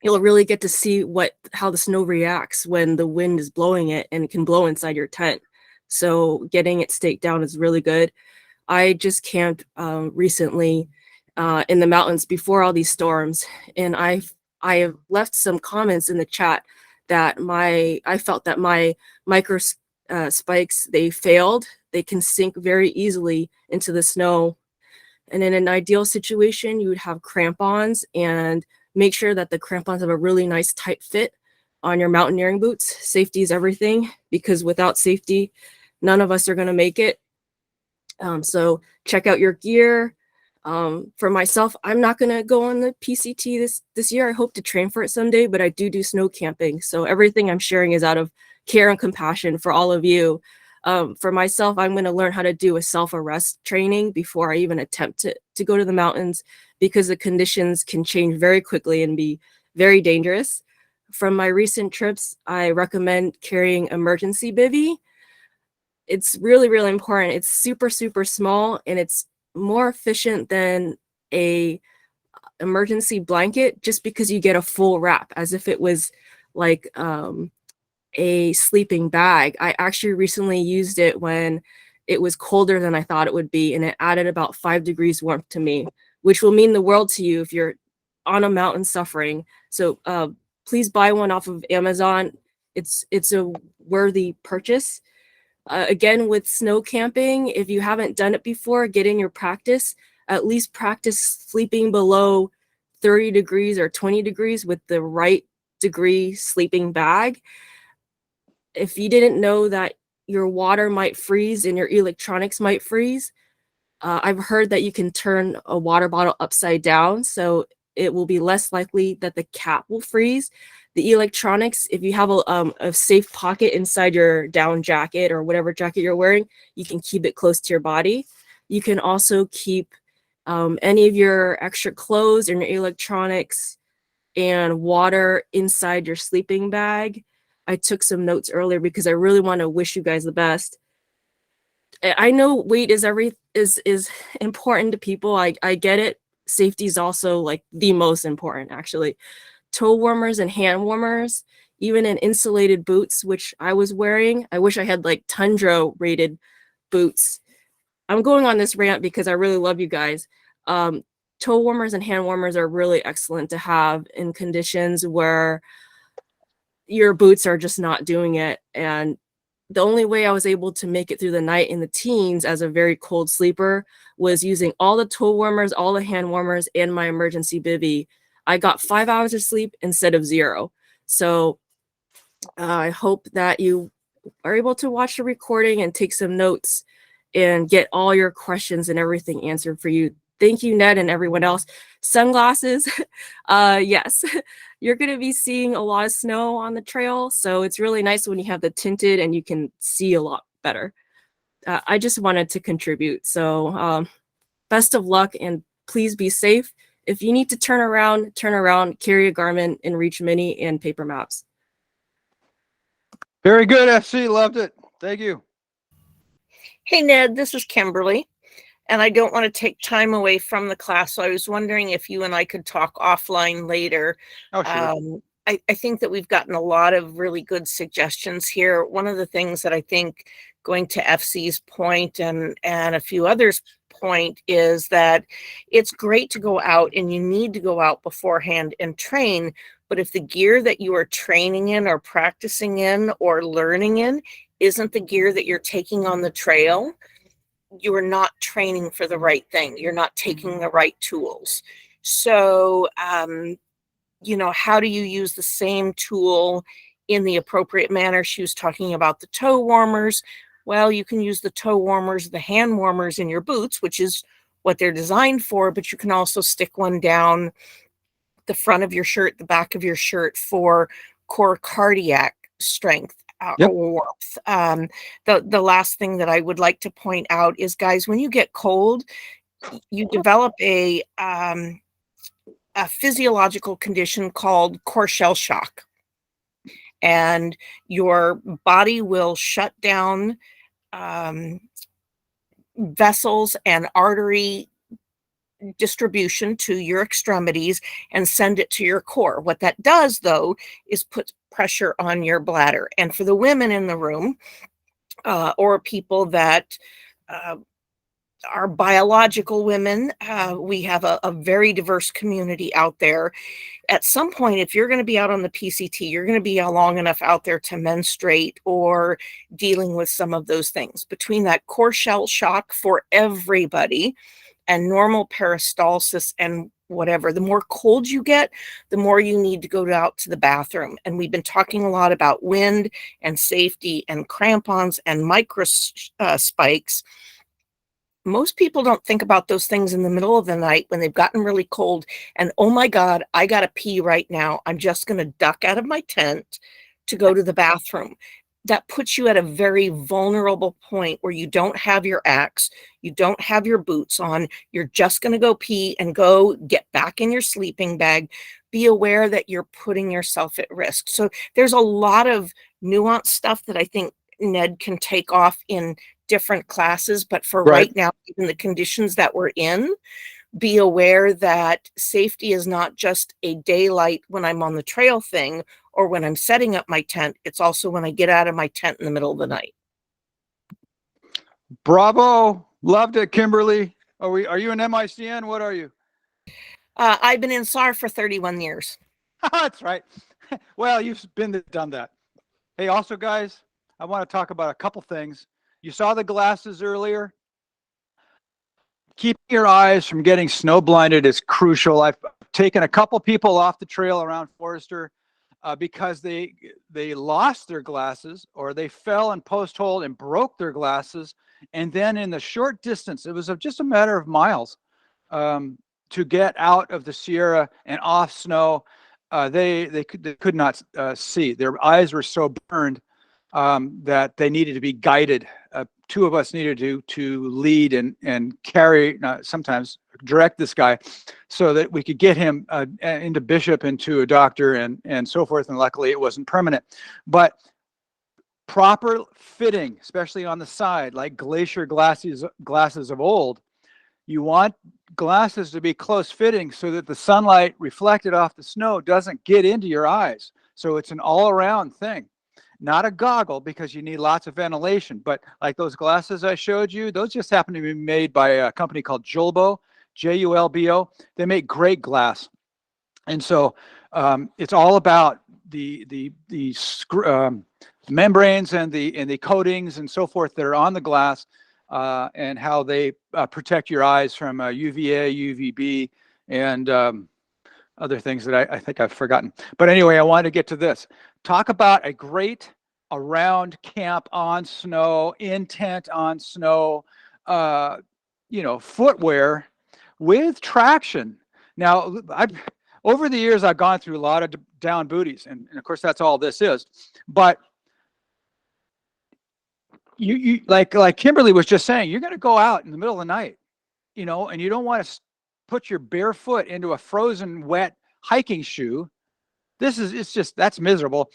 You'll really get to see how the snow reacts when the wind is blowing it, and it can blow inside your tent. So getting it staked down is really good. I just camped recently in the mountains before all these storms, and I have left some comments in the chat that I felt that my micro spikes, they failed. They can sink very easily into the snow. And in an ideal situation, you would have crampons, and make sure that the crampons have a really nice tight fit on your mountaineering boots. Safety is everything, because without safety, none of us are going to make it. So check out your gear. For myself, I'm not going to go on the PCT this year. I hope to train for it someday, but I do snow camping. So everything I'm sharing is out of care and compassion for all of you. For myself, I'm going to learn how to do a self-arrest training before I even attempt to go to the mountains, because the conditions can change very quickly and be very dangerous. From my recent trips, I recommend carrying emergency bivy. It's really, really important. It's super, super small, and it's more efficient than a emergency blanket, just because you get a full wrap as if it was like a sleeping bag. I actually recently used it when it was colder than I thought it would be, and it added about 5 degrees warmth to me, which will mean the world to you if you're on a mountain suffering. So please buy one off of Amazon. It's a worthy purchase. Again, with snow camping, if you haven't done it before, get in your practice. At least practice sleeping below 30 degrees or 20 degrees with the right degree sleeping bag. If you didn't know that your water might freeze and your electronics might freeze, I've heard that you can turn a water bottle upside down, so it will be less likely that the cap will freeze. The electronics, if you have a safe pocket inside your down jacket or whatever jacket you're wearing, you can keep it close to your body. You can also keep any of your extra clothes and your electronics and water inside your sleeping bag. I took some notes earlier because I really want to wish you guys the best. I know weight is important to people. I get it. Safety is also like the most important, actually. Toe warmers and hand warmers. even in insulated boots, which I was wearing. I wish I had like Tundra rated boots. I'm going on this rant because I really love you guys. Toe warmers and hand warmers are really excellent to have in conditions where your boots are just not doing it. And the only way I was able to make it through the night in the teens as a very cold sleeper was using all the toe warmers, all the hand warmers, and my emergency bivy. I got 5 hours of sleep instead of 0. So I hope that you are able to watch the recording and take some notes and get all your questions and everything answered for you. Thank you, Ned, and everyone else. Sunglasses, yes, you're going to be seeing a lot of snow on the trail, so it's really nice when you have the tinted and you can see a lot better. I just wanted to contribute, so best of luck, and please be safe. If you need to turn around, carry a Garmin, and Reach Mini and paper maps.
Very good, FC. Loved it. Thank you.
Hey, Ned, this is Kimberly, and I don't want to take time away from the class, so I was wondering if you and I could talk offline later.
Oh, sure.
I think that we've gotten a lot of really good suggestions here. One of the things that I think, going to FC's point and a few others' point, is that it's great to go out, and you need to go out beforehand and train. But if the gear that you are training in or practicing in or learning in isn't the gear that you're taking on the trail, you are not training for the right thing. You're not taking the right tools. So, you know, how do you use the same tool in the appropriate manner? She was talking about the toe warmers. Well, you can use the toe warmers, the hand warmers in your boots, which is what they're designed for, but you can also stick one down the front of your shirt, the back of your shirt, for core cardiac strength.
Yep.
Or warmth. The last thing that I would like to point out is, guys, when you get cold, you develop a physiological condition called core shell shock, and your body will shut down vessels and artery distribution to your extremities and send it to your core. What that does, though, is put pressure on your bladder. And for the women in the room, or people that are biological women, we have a very diverse community out there. At some point, if you're going to be out on the PCT, you're going to be long enough out there to menstruate or dealing with some of those things. Between that core shell shock for everybody and normal peristalsis and whatever, the more cold you get, the more you need to go out to the bathroom. And we've been talking a lot about wind and safety and crampons and micro spikes. Most people don't think about those things in the middle of the night when they've gotten really cold and, oh my God, I got to pee right now. I'm just going to duck out of my tent to go to the bathroom. That puts you at a very vulnerable point where you don't have your axe, you don't have your boots on, you're just going to go pee and go get back in your sleeping bag. Be aware that you're putting yourself at risk. So there's a lot of nuanced stuff that I think Ned can take off in different classes, but for right now, given the conditions that we're in, be aware that safety is not just a daylight when I'm on the trail thing or when I'm setting up my tent. It's also when I get out of my tent in the middle of the night.
Bravo. Loved it, Kimberly. Are you an MICN? What are you?
I've been in SAR for 31 years.
That's right. Well, you've done that. Hey, also, guys, I want to talk about a couple things. You saw the glasses earlier. Keeping your eyes from getting snow blinded is crucial. I've taken a couple people off the trail around Forester because they lost their glasses, or they fell in post hole and broke their glasses. And then in the short distance, it was just a matter of miles to get out of the Sierra and off snow. They could not see. Their eyes were so burned that they needed to be guided. Two of us needed to lead and carry, sometimes direct this guy, so that we could get him into Bishop, into a doctor, and so forth. And luckily, it wasn't permanent. But proper fitting, especially on the side, like glacier glasses of old, you want glasses to be close fitting so that the sunlight reflected off the snow doesn't get into your eyes. So it's an all-around thing. Not a goggle because you need lots of ventilation, but like those glasses I showed you, those just happen to be made by a company called Julbo, Julbo. They make great glass. And so it's all about the membranes and the coatings and so forth that are on the glass, and how they protect your eyes from UVA, UVB, and other things that I think I've forgotten. But anyway, I wanted to get to this. Talk about a great around camp on snow, in tent on snow, footwear with traction. Now, over the years, I've gone through a lot of down booties, and of course, that's all this is. But you like Kimberly was just saying, you're going to go out in the middle of the night, and you don't want to put your bare foot into a frozen, wet hiking shoe. That's miserable.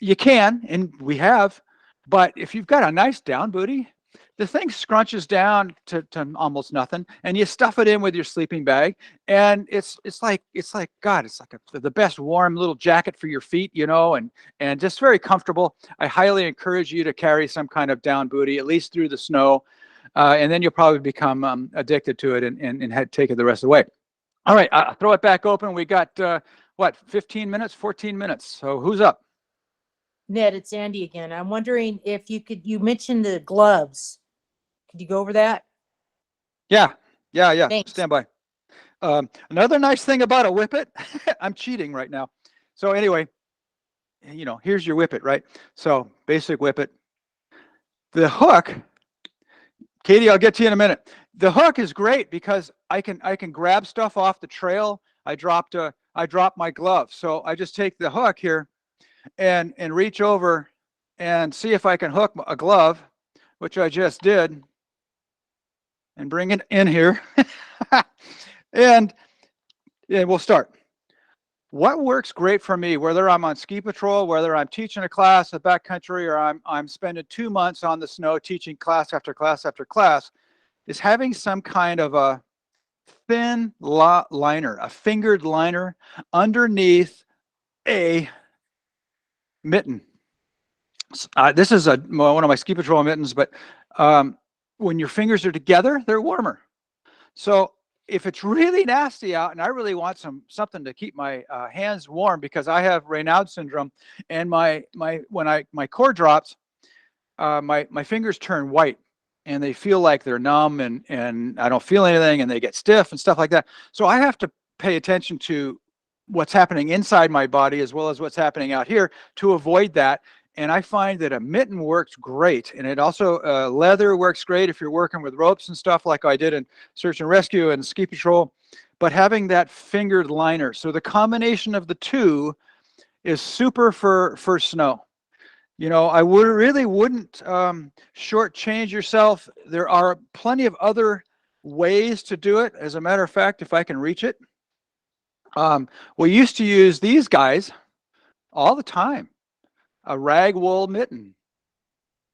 You can, and we have, but if you've got a nice down booty, the thing scrunches down to almost nothing, and you stuff it in with your sleeping bag, and it's like the best warm little jacket for your feet, and just very comfortable. I highly encourage you to carry some kind of down booty, at least through the snow, and then you'll probably become addicted to it and take it the rest of the way. All right, I'll throw it back open. We got 15 minutes, 14 minutes. So who's up?
Ned, it's Andy again. I'm wondering if you mentioned the gloves. Could you go over that?
Yeah.
Thanks.
Stand by. Another nice thing about a whippet, I'm cheating right now. So anyway, here's your whippet, right? So basic whippet. The hook, Katie, I'll get to you in a minute. The hook is great because I can grab stuff off the trail. I dropped my glove. So I just take the hook here and reach over and see if I can hook a glove, which I just did, and bring it in here. and we'll start. What works great for me, whether I'm on ski patrol, whether I'm teaching a class at backcountry, or I'm spending 2 months on the snow teaching class after class after class, is having some kind of a thin liner, a fingered liner underneath a mitten. This is one of my ski patrol mittens, but when your fingers are together, they're warmer. So if it's really nasty out and I really want something to keep my hands warm, because I have Raynaud syndrome, and my core drops, my fingers turn white and they feel like they're numb, and I don't feel anything, and they get stiff and stuff like that. So I have to pay attention to what's happening inside my body as well as what's happening out here to avoid that. And I find that a mitten works great. And it also, leather works great if you're working with ropes and stuff like I did in search and rescue and ski patrol, but having that fingered liner. So the combination of the two is super for snow. I really wouldn't shortchange yourself. There are plenty of other ways to do it. As a matter of fact, if I can reach it, we used to use these guys all the time. A rag wool mitten.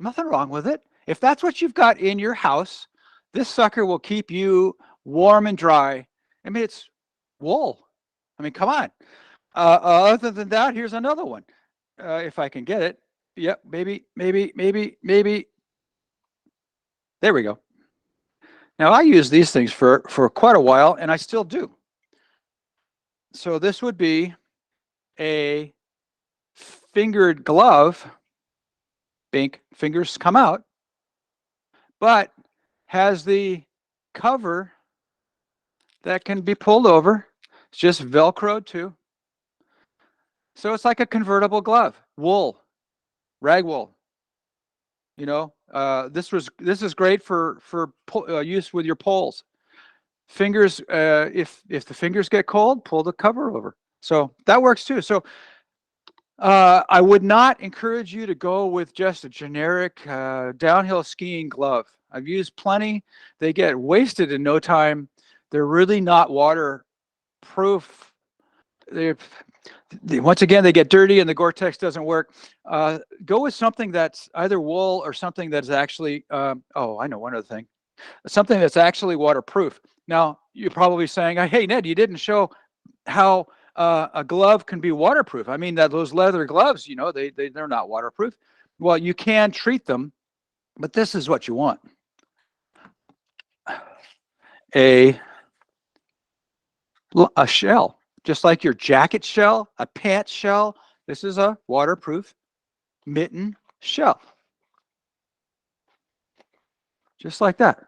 Nothing wrong with it. If that's what you've got in your house, this sucker will keep you warm and dry. I mean, it's wool. I mean, come on. Other than that, here's another one. If I can get it. Yep, maybe. There we go. Now, I use these things for quite a while, and I still do. So this would be a fingered glove. Bink, fingers come out, but has the cover that can be pulled over. It's just Velcroed too. So it's like a convertible glove. Wool, rag wool. This is great for use with your poles. Fingers, if the fingers get cold, pull the cover over. So that works too. So I would not encourage you to go with just a generic downhill skiing glove. I've used plenty. They get wasted in no time. They're really not waterproof. Once again, they get dirty and the Gore-Tex doesn't work. Go with something that's either wool or something that's actually, I know one other thing. Something that's actually waterproof. Now, you're probably saying, hey, Ned, you didn't show how a glove can be waterproof. I mean, that those leather gloves, you know, they're not waterproof. Well, you can treat them, but this is what you want. A shell, just like your jacket shell, a pants shell. This is a waterproof mitten shell. Just like that.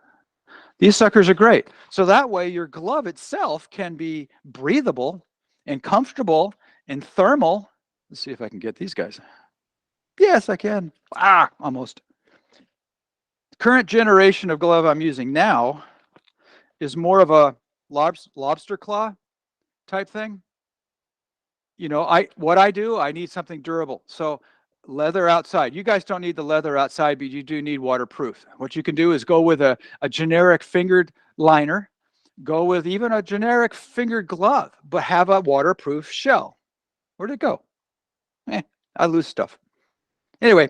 These suckers are great. So that way your glove itself can be breathable and comfortable and thermal. Let's see if I can get these guys. Yes, I can. Almost. Current generation of glove I'm using now is more of a lobster claw type thing. You know, what I do, I need something durable. So leather outside. You guys don't need the leather outside, but you do need waterproof. What you can do is go with a generic fingered liner, go with even a generic fingered glove, but have a waterproof shell. Where'd it go? I lose stuff. Anyway,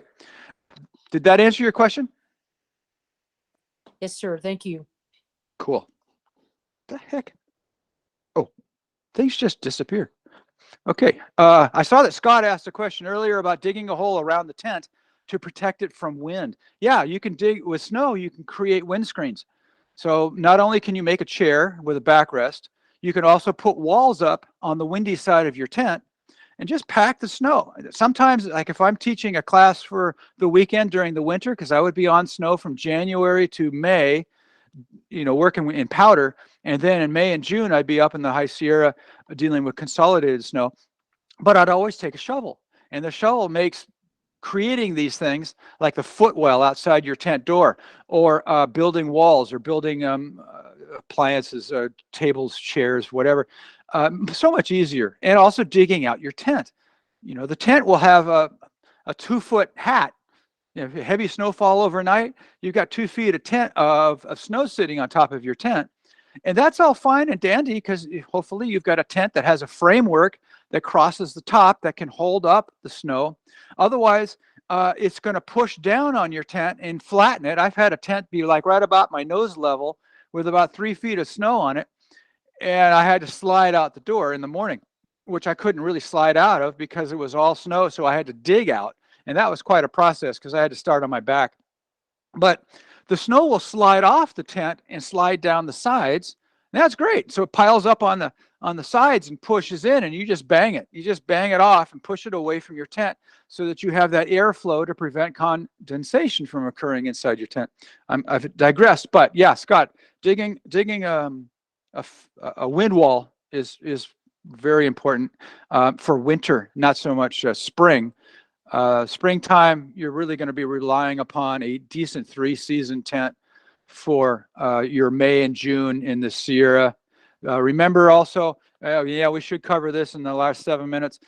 did that answer your question?
Yes, sir. Thank you.
Cool. The heck? Oh, things just disappeared. Okay. I saw that Scott asked a question earlier about digging a hole around the tent to protect it from wind. Yeah, you can dig with snow, you can create windscreens. So not only can you make a chair with a backrest, you can also put walls up on the windy side of your tent and just pack the snow. Sometimes, like if I'm teaching a class for the weekend during the winter, because I would be on snow from January to May, you know, working in powder. And then in May and June, I'd be up in the High Sierra dealing with consolidated snow. But I'd always take a shovel. And the shovel makes creating these things like the footwell outside your tent door, or building walls, or building appliances, tables, chairs, whatever, so much easier. And also digging out your tent. You know, the tent will have a 2-foot hat. You know, heavy snowfall overnight, you've got 2 feet of snow sitting on top of your tent. And that's all fine and dandy, because hopefully you've got a tent that has a framework that crosses the top that can hold up the snow. Otherwise, it's going to push down on your tent and flatten it. I've had a tent be like right about my nose level with about 3 feet of snow on it. And I had to slide out the door in the morning, which I couldn't really slide out of because it was all snow. So I had to dig out. And that was quite a process because I had to start on my back. But the snow will slide off the tent and slide down the sides. And that's great. So it piles up on the sides and pushes in, and you just bang it. You just bang it off and push it away from your tent so that you have that airflow to prevent condensation from occurring inside your tent. I've digressed, but yeah, Scott, digging a wind wall is very important for winter, not so much spring. Springtime, you're really going to be relying upon a decent 3-season tent for your May and June in the Sierra. Remember also, yeah, we should cover this in the last 7 minutes.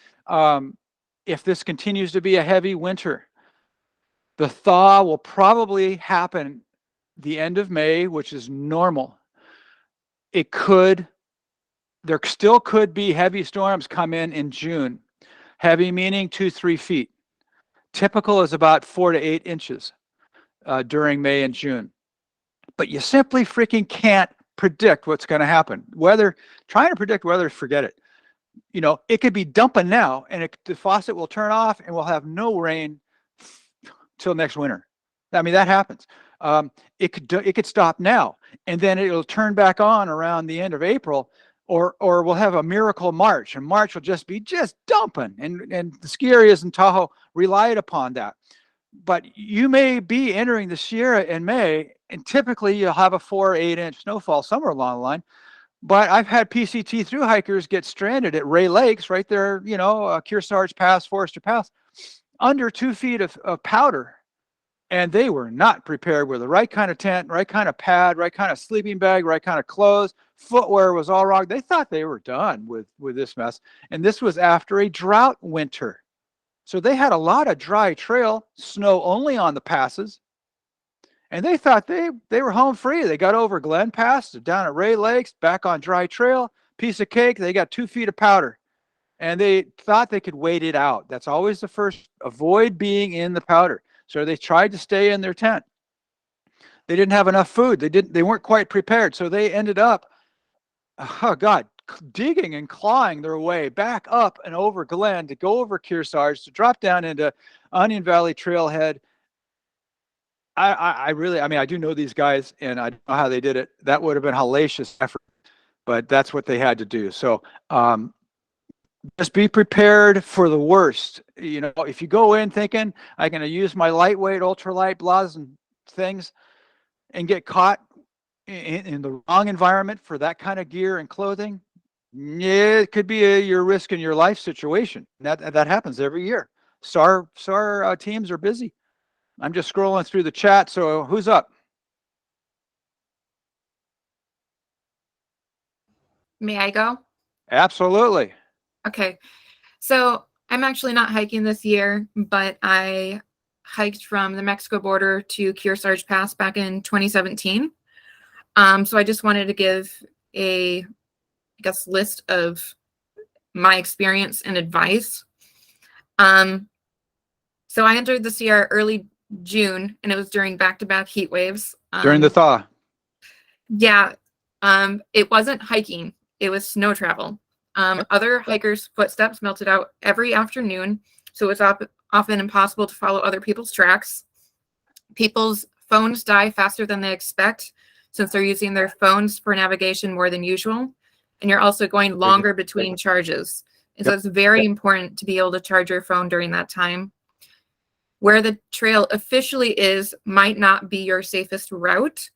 If this continues to be a heavy winter, the thaw will probably happen the end of May, which is normal. There still could be heavy storms come in June. Heavy meaning 2-3 feet. Typical is about 4 to 8 inches during May and June. But you simply freaking can't predict what's going to happen. Trying to predict weather, forget it. You know, it could be dumping now, and the faucet will turn off, and we'll have no rain till next winter. I mean, that happens. It could stop now, and then it'll turn back on around the end of April, or we'll have a miracle March, and March will just be dumping, and the ski areas in Tahoe relied upon that. But you may be entering the Sierra in May, and typically you'll have a 4 or 8 inch snowfall somewhere along the line. But I've had PCT thru-hikers get stranded at Ray Lakes, right there, you know, Kearsarge Pass, Forester Pass, under 2 feet of powder. And they were not prepared with the right kind of tent, right kind of pad, right kind of sleeping bag, right kind of clothes. Footwear was all wrong. They thought they were done with this mess. And this was after a drought winter. So they had a lot of dry trail, snow only on the passes. And they thought they were home free. They got over Glen Pass, down at Ray Lakes, back on dry trail, piece of cake. They got 2 feet of powder. And they thought they could wait it out. That's always the first. Avoid being in the powder. So they tried to stay in their tent. They didn't have enough food. They weren't quite prepared. So they ended up, oh God, digging and clawing their way back up and over Glen to go over Kearsarge to drop down into Onion Valley Trailhead. I really, I mean, I do know these guys and I don't know how they did it. That would have been hellacious effort, but that's what they had to do. So just be prepared for the worst. You know, if you go in thinking I'm going to use my lightweight, ultralight blahs and things and get caught in the wrong environment for that kind of gear and clothing, yeah, it could be your risk in your life situation. That happens every year. SAR teams are busy. I'm just scrolling through the chat. So who's up?
May I go?
Absolutely.
Okay. So I'm actually not hiking this year, but I hiked from the Mexico border to Kearsarge Pass back in 2017. So I just wanted to give a, I guess, list of my experience and advice. So I entered the Sierra early June, and it was during back-to-back heat waves.
During the thaw.
Yeah. It wasn't hiking. It was snow travel. Other hikers' footsteps melted out every afternoon, so it's often impossible to follow other people's tracks. People's phones die faster than they expect, since they're using their phones for navigation more than usual. And you're also going longer between charges. And so it's very important to be able to charge your phone during that time. Where the trail officially is might not be your safest route.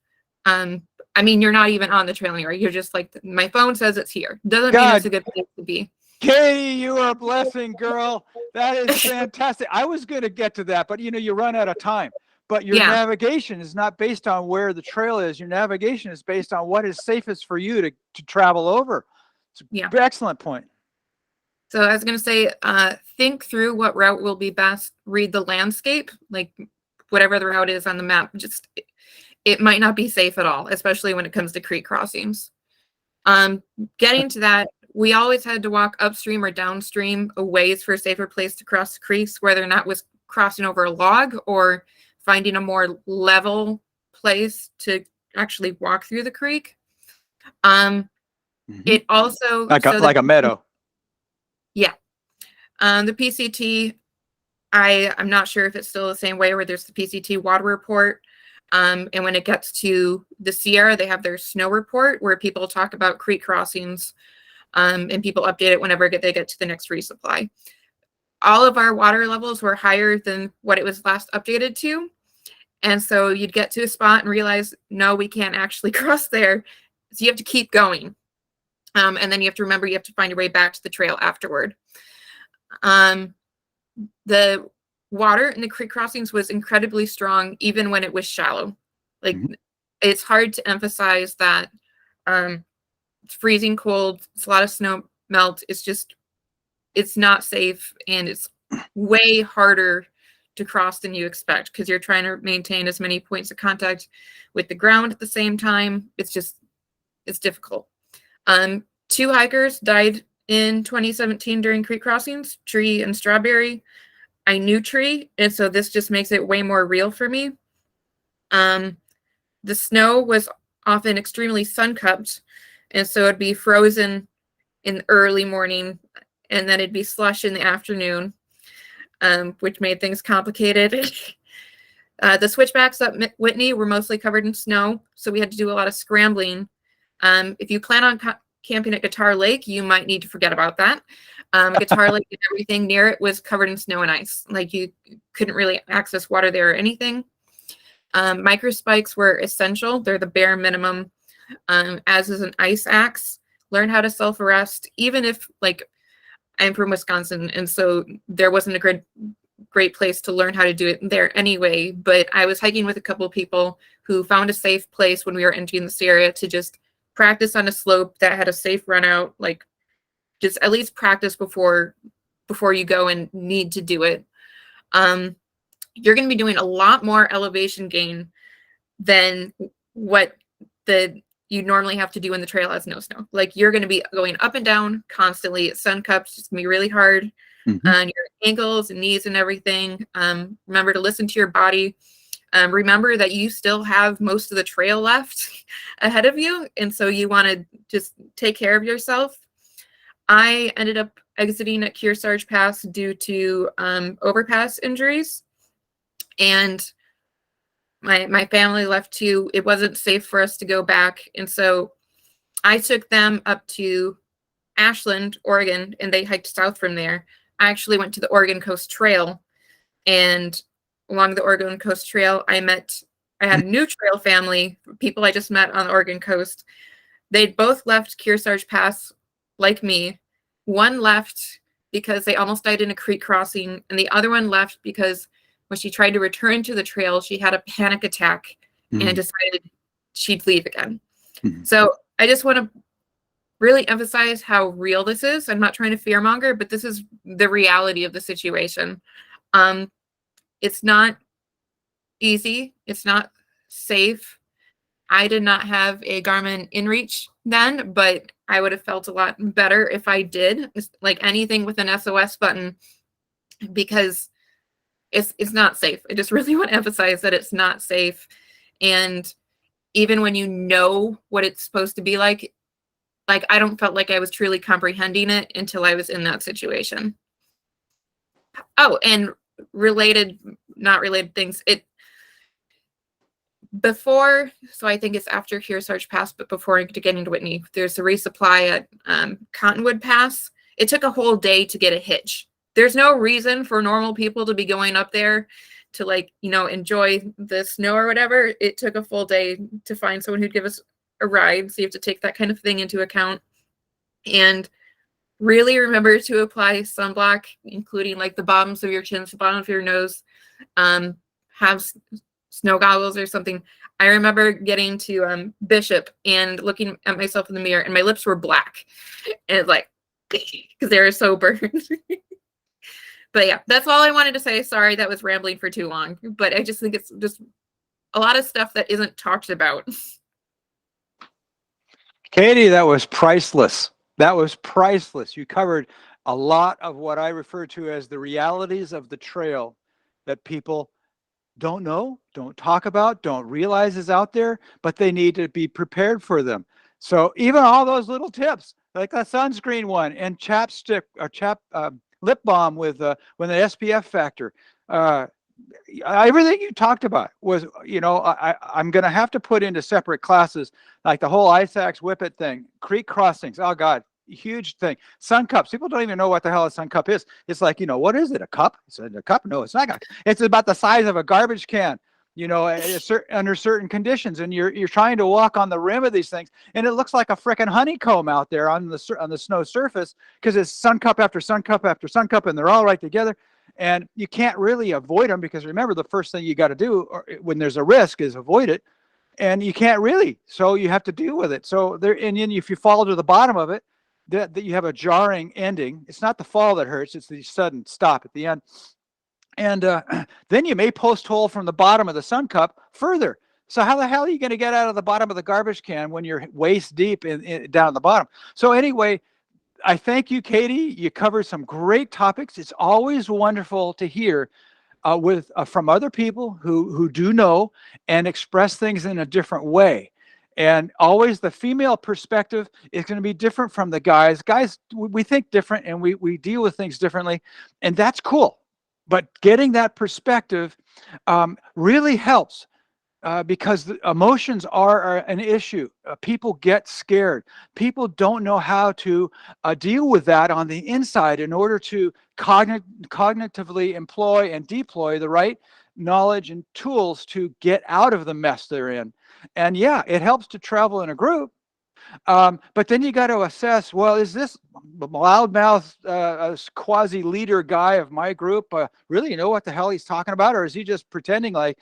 I mean, you're not even on the trail anymore. You're just like, my phone says it's here. Doesn't mean it's a good place to be.
Katie, you are a blessing, girl. That is fantastic. I was going to get to that, but you know, you run out of time. But your navigation is not based on where the trail is. Your navigation is based on what is safest for you to travel over. It's an excellent point.
So I was going to say, think through what route will be best. Read the landscape, like whatever the route is on the map. Just it might not be safe at all, especially when it comes to creek crossings. Getting to that, we always had to walk upstream or downstream a ways for a safer place to cross the creeks, whether or not it was crossing over a log or finding a more level place to actually walk through the creek. It also
like a meadow.
Yeah. The PCT, I'm not sure if it's still the same way where there's the PCT water report. And when it gets to the Sierra, they have their snow report where people talk about creek crossings, and people update it whenever they get to the next resupply. All of our water levels were higher than what it was last updated to. And so you'd get to a spot and realize, no, we can't actually cross there. So you have to keep going. And then you have to remember you have to find your way back to the trail afterward. The water in the creek crossings was incredibly strong, even when it was shallow. Like it's hard to emphasize that it's freezing cold. It's a lot of snow melt. It's not safe, and it's way harder to cross than you expect because you're trying to maintain as many points of contact with the ground at the same time. It's difficult. 2 hikers died in 2017 during creek crossings, Tree and Strawberry. I knew Tree, and so this just makes it way more real for me. The snow was often extremely sun-cupped, and so it'd be frozen in the early morning, and then it'd be slush in the afternoon, which made things complicated. The switchbacks up Whitney were mostly covered in snow, so we had to do a lot of scrambling. If you plan on camping at Guitar Lake, you might need to forget about that. Guitar Lake and everything near it was covered in snow and ice. Like you couldn't really access water there or anything. Microspikes were essential. They're the bare minimum, as is an ice axe. Learn how to self-arrest, even if, like, I'm from Wisconsin, and so there wasn't a great place to learn how to do it there anyway. But I was hiking with a couple of people who found a safe place when we were entering this area to just practice on a slope that had a safe run out, like just at least practice before you go and need to do it. You're going to be doing a lot more elevation gain than what you normally have to do when the trail has no snow. Like you're going to be going up and down constantly. It's sun cups. It's going to be really hard on your ankles and knees and everything. Remember to listen to your body. remember that you still have most of the trail left ahead of you. And so you want to just take care of yourself. I ended up exiting at Kearsarge Pass due to overpass injuries. And my family left too. It wasn't safe for us to go back. And so I took them up to Ashland, Oregon, and they hiked south from there. I actually went to the Oregon Coast Trail, and along the Oregon Coast Trail, I had a new trail family, people I just met on the Oregon coast. They'd both left Kearsarge Pass like me. One left because they almost died in a creek crossing, and the other one left because when she tried to return to the trail, she had a panic attack and decided she'd leave again. So I just want to really emphasize how real this is. I'm not trying to fearmonger, but this is the reality of the situation. It's not easy. It's not safe. I did not have a Garmin InReach then, but I would have felt a lot better if I did. It's like anything with an SOS button, because it's not safe. I just really want to emphasize that it's not safe. And even when you know what it's supposed to be like I don't felt like I was truly comprehending it until I was in that situation. Oh, and not related things. So I think it's after Kearsarge Pass, but before getting to Whitney, there's a resupply at Cottonwood Pass. It took a whole day to get a hitch. There's no reason for normal people to be going up there to enjoy the snow or whatever. It took a full day to find someone who'd give us a ride. So you have to take that kind of thing into account. And really remember to apply sunblock, including the bottoms of your chins, the bottom of your nose. Have snow goggles or something. I remember getting to Bishop and looking at myself in the mirror, and my lips were black. And it's because they were so burned. But yeah, that's all I wanted to say. Sorry, that was rambling for too long. But I just think it's just a lot of stuff that isn't talked about.
Katie, that was priceless. That was priceless. You covered a lot of what I refer to as the realities of the trail that people don't know, don't talk about, don't realize is out there, but they need to be prepared for them. So even all those little tips, like that sunscreen one and chapstick or lip balm with the SPF factor, everything you talked about was, I'm going to have to put into separate classes, like the whole ice axe whippet thing, creek crossings. Oh God, huge thing. Sun cups. People don't even know what the hell a sun cup is. It's like, what is it? A cup? Is it a cup? No, it's not. It's about the size of a garbage can, under certain conditions. And you're trying to walk on the rim of these things, and it looks like a frickin' honeycomb out there on the snow surface, because it's sun cup after sun cup after sun cup, and they're all right together. And you can't really avoid them, because remember, the first thing you got to do when there's a risk is avoid it. And you can't really, so you have to deal with it. So and then if you fall to the bottom of it, that you have a jarring ending. It's not the fall that hurts, it's the sudden stop at the end. And then you may post hole from the bottom of the sun cup further. So how the hell are you going to get out of the bottom of the garbage can when you're waist deep down at the bottom? So anyway, I thank you, Katie. You covered some great topics. It's always wonderful to hear from other people who do know and express things in a different way. And always the female perspective is going to be different from the guys. Guys, we think different, and we deal with things differently, and that's cool. But getting that perspective really helps. Because the emotions are an issue. People get scared. People don't know how to deal with that on the inside in order to cognitively employ and deploy the right knowledge and tools to get out of the mess they're in. And yeah, it helps to travel in a group. But then you got to assess, well, is this loudmouth quasi-leader guy of my group really know what the hell he's talking about, or is he just pretending like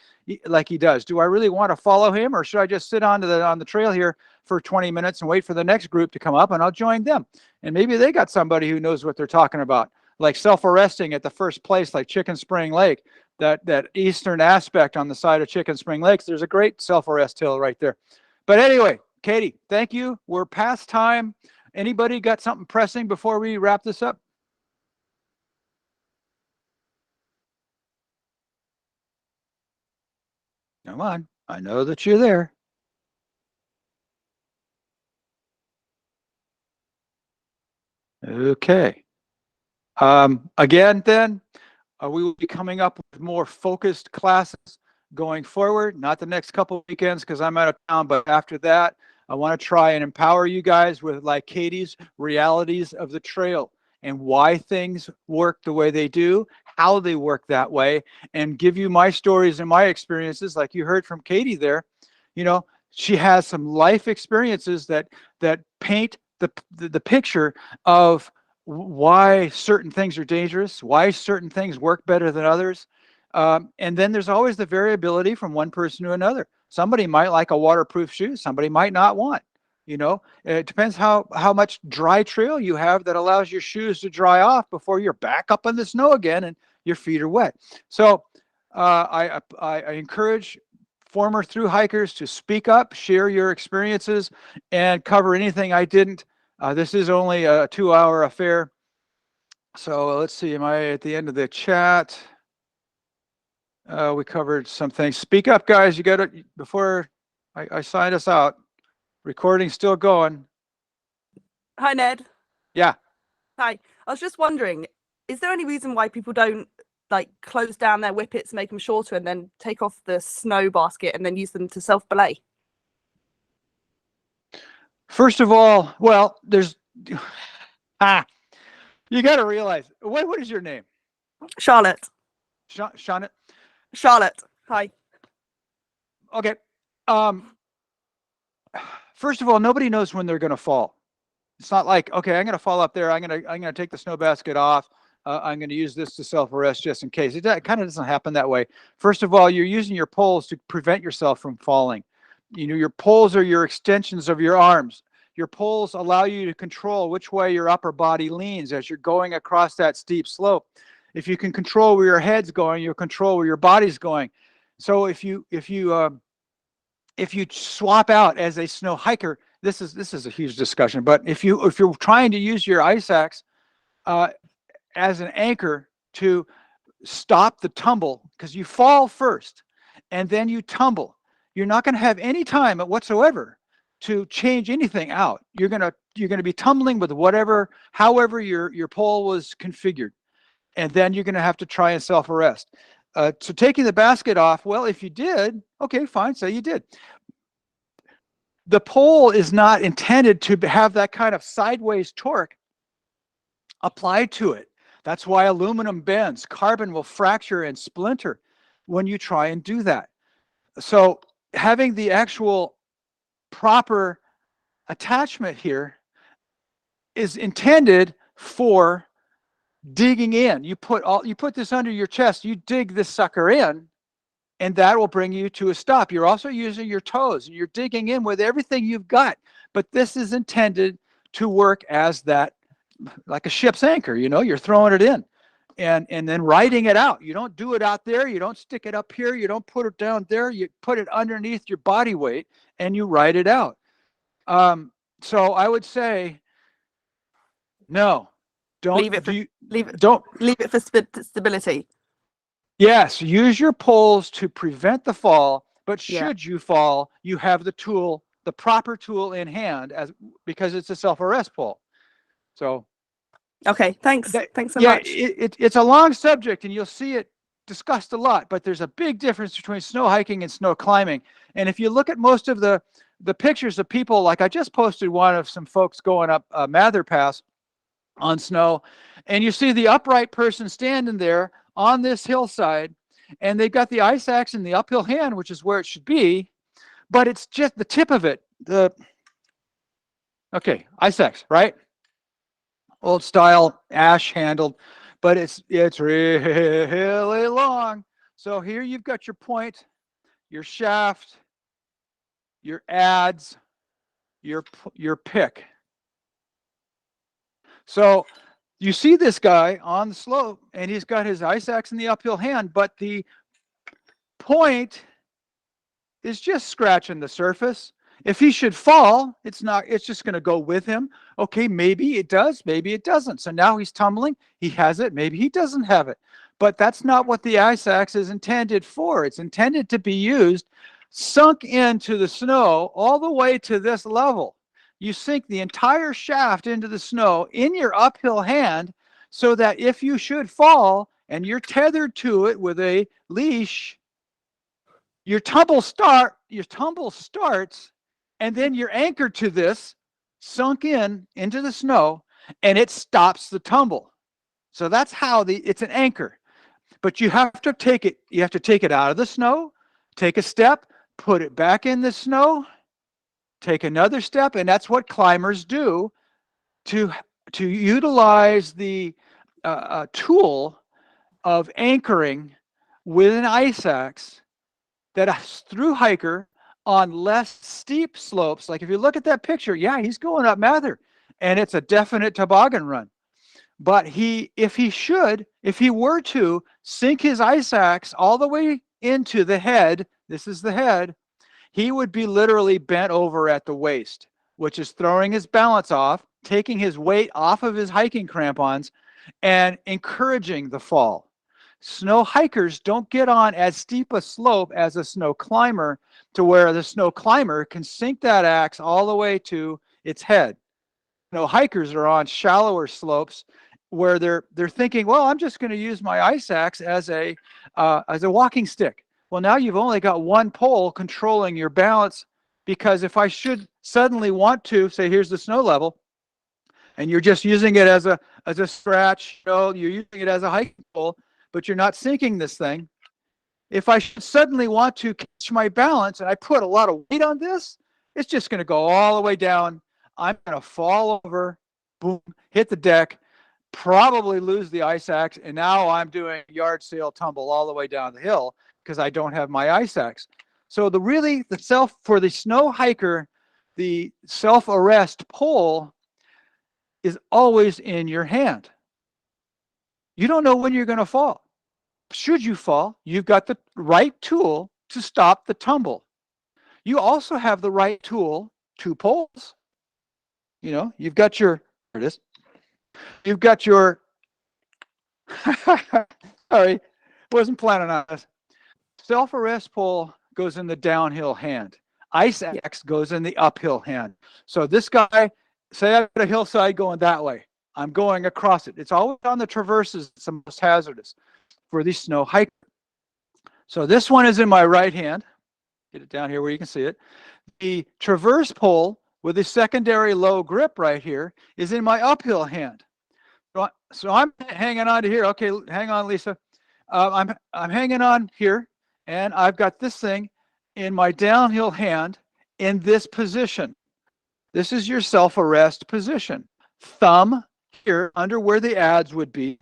he does? Do I really want to follow him, or should I just sit on the trail here for 20 minutes and wait for the next group to come up, and I'll join them? And maybe they got somebody who knows what they're talking about, like self-arresting at the first place, like Chicken Spring Lake, that eastern aspect on the side of Chicken Spring Lakes. There's a great self-arrest hill right there. But anyway, Katie, thank you. We're past time. Anybody got something pressing before we wrap this up? Come on. I know that you're there. Okay. Again, then, we will be coming up with more focused classes going forward, not the next couple of weekends because I'm out of town, but after that, I want to try and empower you guys with, like Katie's, realities of the trail and why things work the way they do, how they work that way, and give you my stories and my experiences, like you heard from Katie there. You know, she has some life experiences that paint the picture of why certain things are dangerous, why certain things work better than others. And then there's always the variability from one person to another. Somebody might like a waterproof shoe, somebody might not want. You know, it depends how much dry trail you have that allows your shoes to dry off before you're back up in the snow again and your feet are wet. So I encourage former thru hikers to speak up, share your experiences, and cover anything I didn't. This is only a 2-hour affair. So let's see, am I at the end of the chat? We covered some things. Speak up, guys. You got to, before I sign us out. Recording's still going.
Hi, Ned.
Yeah.
Hi. I was just wondering, is there any reason why people don't like close down their whippets, make them shorter, and then take off the snow basket and then use them to self-belay?
First of all, well, there's you got to realize, what is your name?
Charlotte.
Charlotte.
Charlotte. Hi.
Okay. First of all, nobody knows when they're going to fall. It's not like, okay, I'm going to fall up there. I'm going to take the snow basket off. I'm going to use this to self-arrest just in case. It kind of doesn't happen that way. First of all, you're using your poles to prevent yourself from falling. You know, your poles are your extensions of your arms. Your poles allow you to control which way your upper body leans as you're going across that steep slope. If you can control where your head's going, you'll control where your body's going. So if you swap out as a snow hiker, this is a huge discussion, but if you're trying to use your ice axe as an anchor to stop the tumble, because you fall first and then you tumble, you're not going to have any time whatsoever to change anything out. You're going to be tumbling with however your pole was configured, and then you're going to have to try and self-arrest. So taking the basket off, well, if you did, okay, fine, say you did. The pole is not intended to have that kind of sideways torque applied to it. That's why aluminum bends. Carbon will fracture and splinter when you try and do that. So having the actual proper attachment here is intended for digging in. You put this under your chest, you dig this sucker in, and that will bring you to a stop. You're also using your toes and you're digging in with everything you've got, but this is intended to work as that, like a ship's anchor, you know, you're throwing it in and then riding it out. You don't do it out there. You don't stick it up here. You don't put it down there. You put it underneath your body weight and you ride it out. So I would say, no, don't
Leave it for stability.
Yes, use your poles to prevent the fall, but should you fall, you have the tool, the proper tool in hand, because it's a self-arrest pole. So,
okay, thanks. Thanks so much.
It's a long subject, and you'll see it discussed a lot. But there's a big difference between snow hiking and snow climbing. And if you look at most of the pictures of people, like I just posted one of some folks going up Mather Pass on snow, and you see the upright person standing there on this hillside, and they've got the ice axe in the uphill hand, which is where it should be, but it's just the tip of it. Ice axe, right? Old style, ash handled, but it's really long. So here you've got your point, your shaft, your adze, your pick. So you see this guy on the slope, and he's got his ice axe in the uphill hand, but the point is just scratching the surface. If he should fall, it's just going to go with him. Okay, maybe it does, maybe it doesn't. So now he's tumbling. He has it. Maybe he doesn't have it. but that's not what the ice axe is intended for. It's intended to be used sunk into the snow all the way to this level. You sink the entire shaft into the snow in your uphill hand so that if you should fall and you're tethered to it with a leash, your tumble starts, and then you're anchored to this, sunk into the snow, and it stops the tumble. So that's how it's an anchor. But you have to take it out of the snow, take a step, put it back in the snow, take another step, and that's what climbers do to utilize the tool of anchoring with an ice axe that a through hiker on less steep slopes, like if you look at that picture, yeah, he's going up Mather, and it's a definite toboggan run. But if he were to sink his ice axe all the way into the head, this is the head, he would be literally bent over at the waist, which is throwing his balance off, taking his weight off of his hiking crampons, and encouraging the fall. Snow hikers don't get on as steep a slope as a snow climber to where the snow climber can sink that axe all the way to its head. Snow hikers are on shallower slopes where they're thinking, well, I'm just going to use my ice axe as a walking stick. Well, now you've only got one pole controlling your balance, because if I should suddenly want to say, here's the snow level, and you're just using it as a scratch, you're using it as a hiking pole, but you're not sinking this thing. If I should suddenly want to catch my balance and I put a lot of weight on this, it's just going to go all the way down. I'm going to fall over, boom, hit the deck, probably lose the ice axe, and now I'm doing yard sale tumble all the way down the hill because I don't have my ice axe. So for the snow hiker, the self-arrest pole is always in your hand. You don't know when you're going to fall. Should you fall, you've got the right tool to stop the tumble. You also have the right tool, 2 poles. You've got your, there it is. You've got your, sorry, wasn't planning on this. Self-arrest pole goes in the downhill hand. Ice axe goes in the uphill hand. So this guy, say I've got a hillside going that way. I'm going across it. It's always on the traverses. It's the most hazardous for the snow hiker. So this one is in my right hand. Get it down here where you can see it. The traverse pole with the secondary low grip right here is in my uphill hand. So I'm hanging on to here. Okay, hang on, Lisa. I'm hanging on here, and I've got this thing in my downhill hand in this position. This is your self-arrest position. Thumb here under where the adze would be,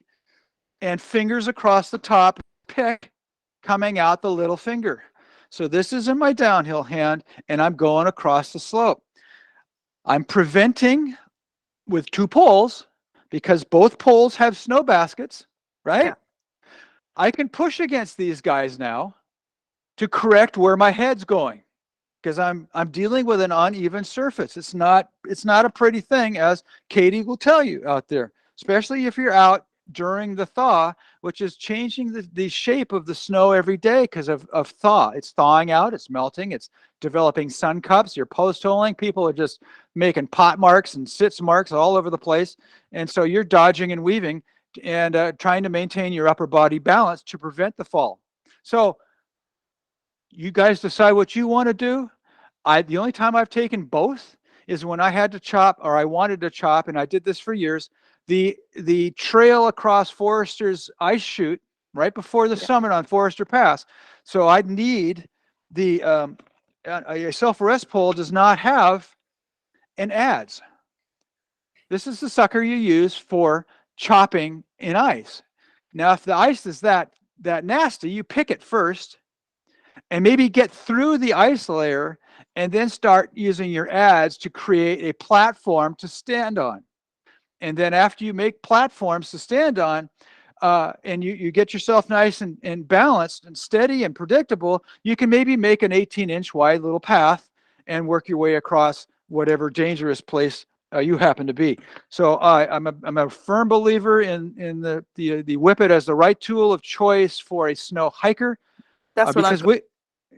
and fingers across the top, pick coming out the little finger. So this is in my downhill hand, and I'm going across the slope. I'm preventing with 2 poles, because both poles have snow baskets, right? Yeah. I can push against these guys now to correct where my head's going, because I'm dealing with an uneven surface. It's not a pretty thing, as Katie will tell you out there, especially if you're out during the thaw, which is changing the shape of the snow every day because of thaw. It's thawing out, it's melting, it's developing sun cups. You're post-holing. People are just making pot marks and sitz marks all over the place. And so you're dodging and weaving and trying to maintain your upper body balance to prevent the fall. So you guys decide what you want to do. The only time I've taken both is when I had to chop, or I wanted to chop, and I did this for years, the trail across Forrester's ice chute right before the summit on Forrester Pass. So I'd need a self-arrest pole does not have an adze. This is the sucker you use for chopping in ice. Now, if the ice is that nasty, you pick it first and maybe get through the ice layer and then start using your adze to create a platform to stand on. And then after you make platforms to stand on, and you get yourself nice and balanced and steady and predictable, you can maybe make an 18-inch wide little path and work your way across whatever dangerous place you happen to be. So I'm a firm believer in the whippet as the right tool of choice for a snow hiker.
That's what I've
Because
got.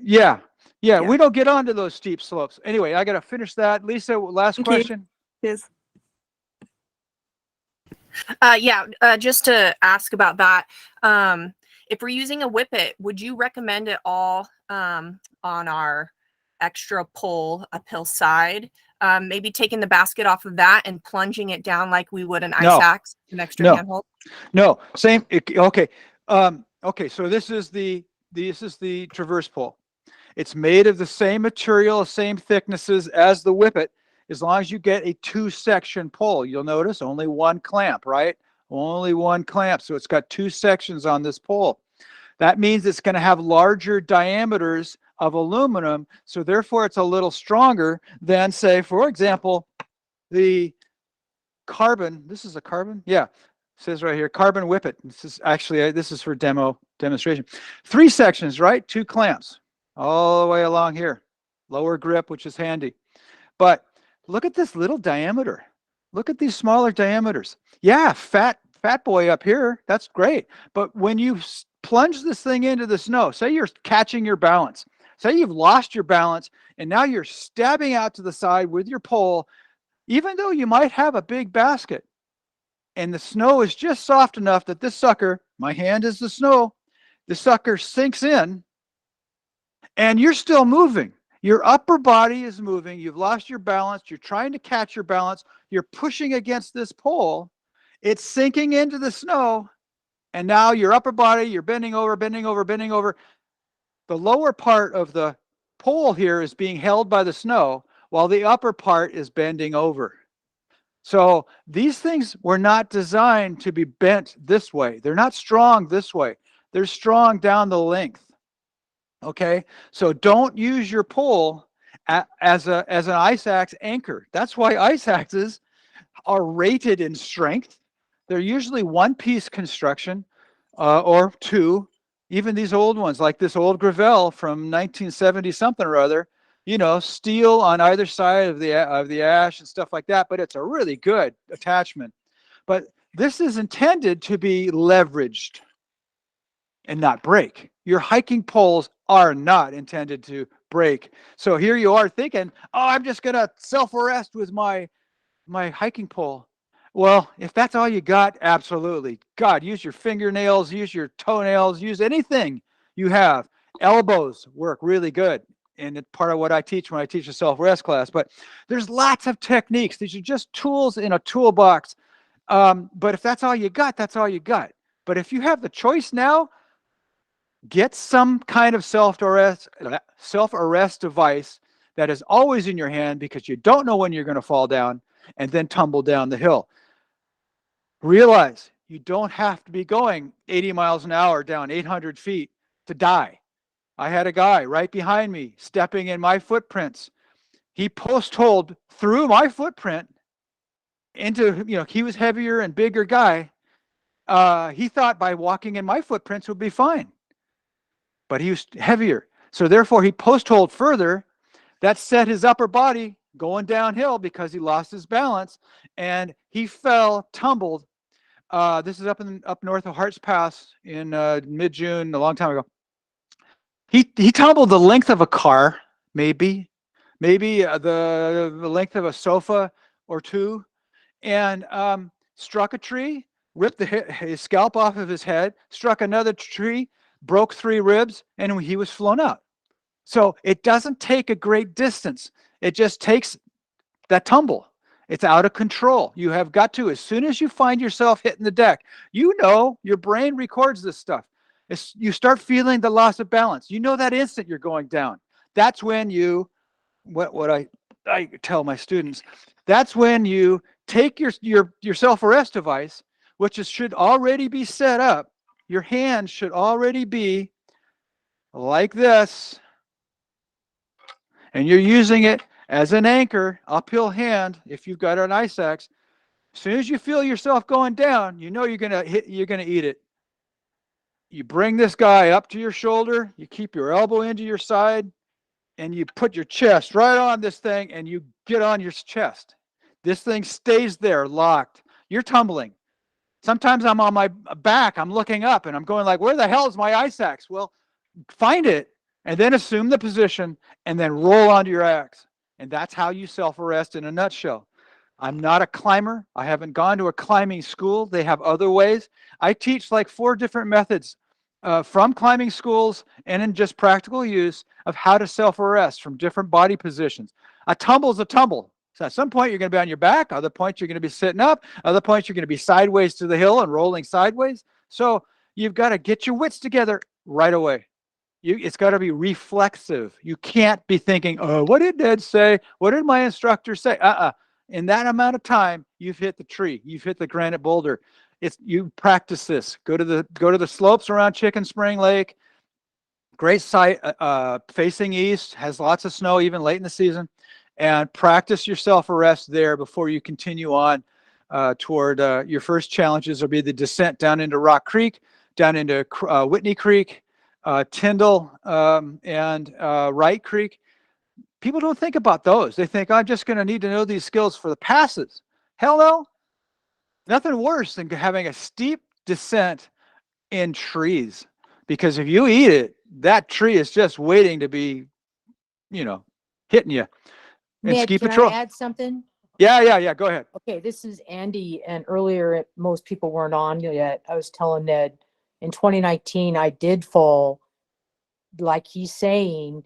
yeah,
Yeah.
we don't get onto those steep slopes. Anyway, I got to finish that. Lisa, last
Thank you.
question.
Cheers.
Just to ask about that. If we're using a whippet, would you recommend it all on our extra pole uphill side? Maybe taking the basket off of that and plunging it down like we would an ice
No.
axe, an extra
No.
handhold?
No, same. Okay. Okay. So this is the traverse pole. It's made of the same material, same thicknesses as the whippet, as long as you get a 2-section pole. You'll notice only one clamp, right? Only one clamp. So it's got 2 sections on this pole. That means it's going to have larger diameters of aluminum. So therefore, it's a little stronger than, say, for example, the carbon. This is a carbon? Yeah. It says right here, carbon whippet. This is actually, this is for demonstration. 3 sections, right? 2 clamps all the way along here. Lower grip, which is handy. But look at this little diameter. Look at these smaller diameters. Yeah, fat boy up here. That's great. But when you plunge this thing into the snow, say you're catching your balance. Say you've lost your balance and now you're stabbing out to the side with your pole, even though you might have a big basket. And the snow is just soft enough that this sucker, my hand is the snow, the sucker sinks in and you're still moving. Your upper body is moving. You've lost your balance. You're trying to catch your balance. You're pushing against this pole. It's sinking into the snow. And now your upper body, you're bending over, bending over, bending over. The lower part of the pole here is being held by the snow while the upper part is bending over. So these things were not designed to be bent this way. They're not strong this way. They're strong down the length. Okay, so don't use your pole as an ice axe anchor. That's why ice axes are rated in strength. They're usually 1-piece construction or 2. Even these old ones, like this old Gravel from 1970 something or other, you know, steel on either side of the ash and stuff like that. But it's a really good attachment. But this is intended to be leveraged and not break. Your hiking poles are not intended to break. So here you are thinking, oh, I'm just going to self-arrest with my hiking pole. Well, if that's all you got, absolutely. God, use your fingernails, use your toenails, use anything you have. Elbows work really good. And it's part of what I teach when I teach a self-arrest class. But there's lots of techniques. These are just tools in a toolbox. But if that's all you got, that's all you got. But if you have the choice now, get some kind of self-arrest device that is always in your hand because you don't know when you're going to fall down and then tumble down the hill. Realize you don't have to be going 80 miles an hour down 800 feet to die. I had a guy right behind me stepping in my footprints. He post-holed through my footprint into, you know, he was heavier and bigger guy. He thought by walking in my footprints would be fine. But he was heavier. So therefore he post-holed further. That set his upper body going downhill because he lost his balance and he fell, tumbled. This is up north of Harts Pass in mid-June, a long time ago. He tumbled the length of a car, maybe the length of a sofa or 2, and struck a tree, ripped his scalp off of his head, struck another tree, broke 3 ribs, and he was flown out. So it doesn't take a great distance. It just takes that tumble. It's out of control. You have got to, as soon as you find yourself hitting the deck, you know, your brain records this stuff. You start feeling the loss of balance. You know that instant you're going down. That's when you, what I tell my students, that's when you take your self-arrest device, which should already be set up. Your hand should already be like this. And you're using it as an anchor, uphill hand, if you've got an ice axe. As soon as you feel yourself going down, you know you're gonna eat it. You bring this guy up to your shoulder, you keep your elbow into your side, and you put your chest right on this thing and you get on your chest. This thing stays there locked. You're tumbling. Sometimes I'm on my back, I'm looking up and I'm going like, where the hell is my ice axe? Well, find it and then assume the position and then roll onto your axe. And that's how you self-arrest in a nutshell. I'm not a climber. I haven't gone to a climbing school. They have other ways. I teach like 4 different methods from climbing schools and in just practical use of how to self-arrest from different body positions. A tumble is a tumble. So at some point you're going to be on your back. Other points you're going to be sitting up. Other points you're going to be sideways to the hill and rolling sideways. So you've got to get your wits together right away. It's got to be reflexive. You can't be thinking, oh, what did Ned say? What did my instructor say? In that amount of time, you've hit the tree. You've hit the granite boulder. You practice this. Go to the slopes around Chicken Spring Lake. Great site, facing east, has lots of snow even late in the season. And practice your self-arrest there before you continue on toward your first challenges will be the descent down into Rock Creek, down into Whitney Creek, Tyndall, and Wright Creek. People don't think about those. They think, I'm just going to need to know these skills for the passes. Hell no. Nothing worse than having a steep descent in trees. Because if you eat it, that tree is just waiting to be, hitting you. And
Ned,
ski
can
patrol.
I add something?
Yeah. Go ahead.
Okay, this is Andy, and earlier most people weren't on yet. I was telling Ned in 2019 I did fall, like he's saying,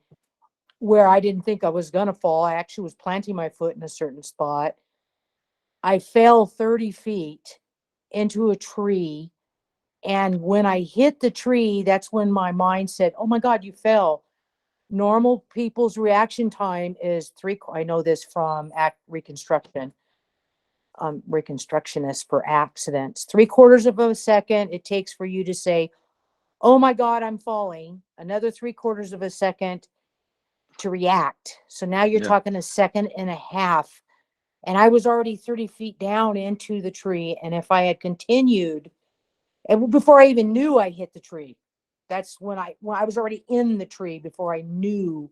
where I didn't think I was gonna fall. I actually was planting my foot in a certain spot. I fell 30 feet into a tree, and when I hit the tree, that's when my mind said, "Oh my God, you fell." Normal people's reaction time is I know this from reconstruction. Reconstructionist for accidents. 3/4 of a second it takes for you to say, "Oh my God, I'm falling." Another 3/4 of a second to react. So now you're talking 1.5 seconds. And I was already 30 feet down into the tree. And if I had continued, and before I even knew I hit the tree, that's when I was already in the tree before I knew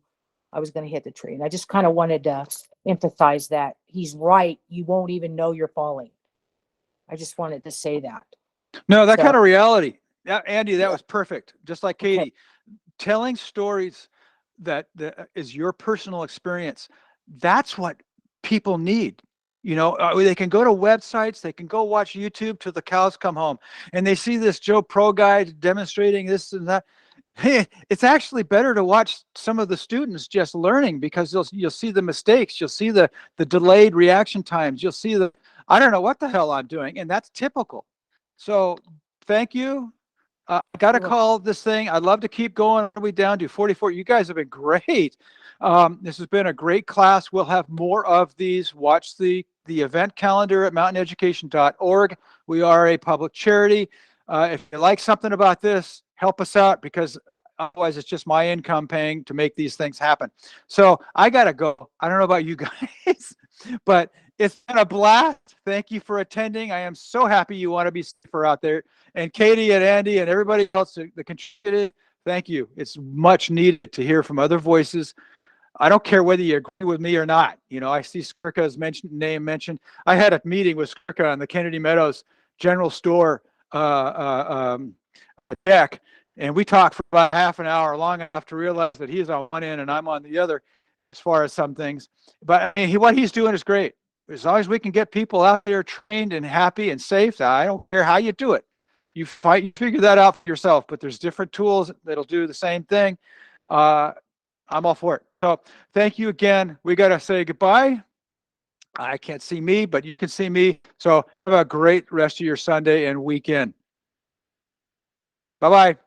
I was going to hit the tree. And I just kind of wanted to emphasize that he's right. You won't even know you're falling. I just wanted to say that.
No, that kind of reality. Andy, that was perfect. Just like Katie,
Okay.
telling stories that is your personal experience. That's what people need. They can go to websites, they can go watch YouTube till the cows come home, and they see this Joe Pro guy demonstrating this and that. Hey, it's actually better to watch some of the students just learning, because you'll see the mistakes, you'll see the delayed reaction times, you'll see I don't know what the hell I'm doing, and that's typical. So thank you. I got to call this thing. I'd love to keep going all the way down to 44. You guys have been great. This has been a great class. We'll have more of these. Watch the event calendar at mountaineducation.org. We are a public charity. If you like something about this, help us out, because otherwise it's just my income paying to make these things happen. So I got to go. I don't know about you guys, but it's been a blast. Thank you for attending. I am so happy you want to be safer out there. And Katie and Andy and everybody else that contributed, thank you. It's much needed to hear from other voices. I don't care whether you agree with me or not. I see Skirka's name mentioned. I had a meeting with Skirka on the Kennedy Meadows General Store deck, and we talked for about half an hour, long enough to realize that he's on one end and I'm on the other as far as some things. But what he's doing is great. As long as we can get people out there trained and happy and safe, I don't care how you do it. You figure that out for yourself, but there's different tools that'll do the same thing. I'm all for it. So thank you again. We got to say goodbye. I can't see me, but you can see me. So have a great rest of your Sunday and weekend. Bye-bye.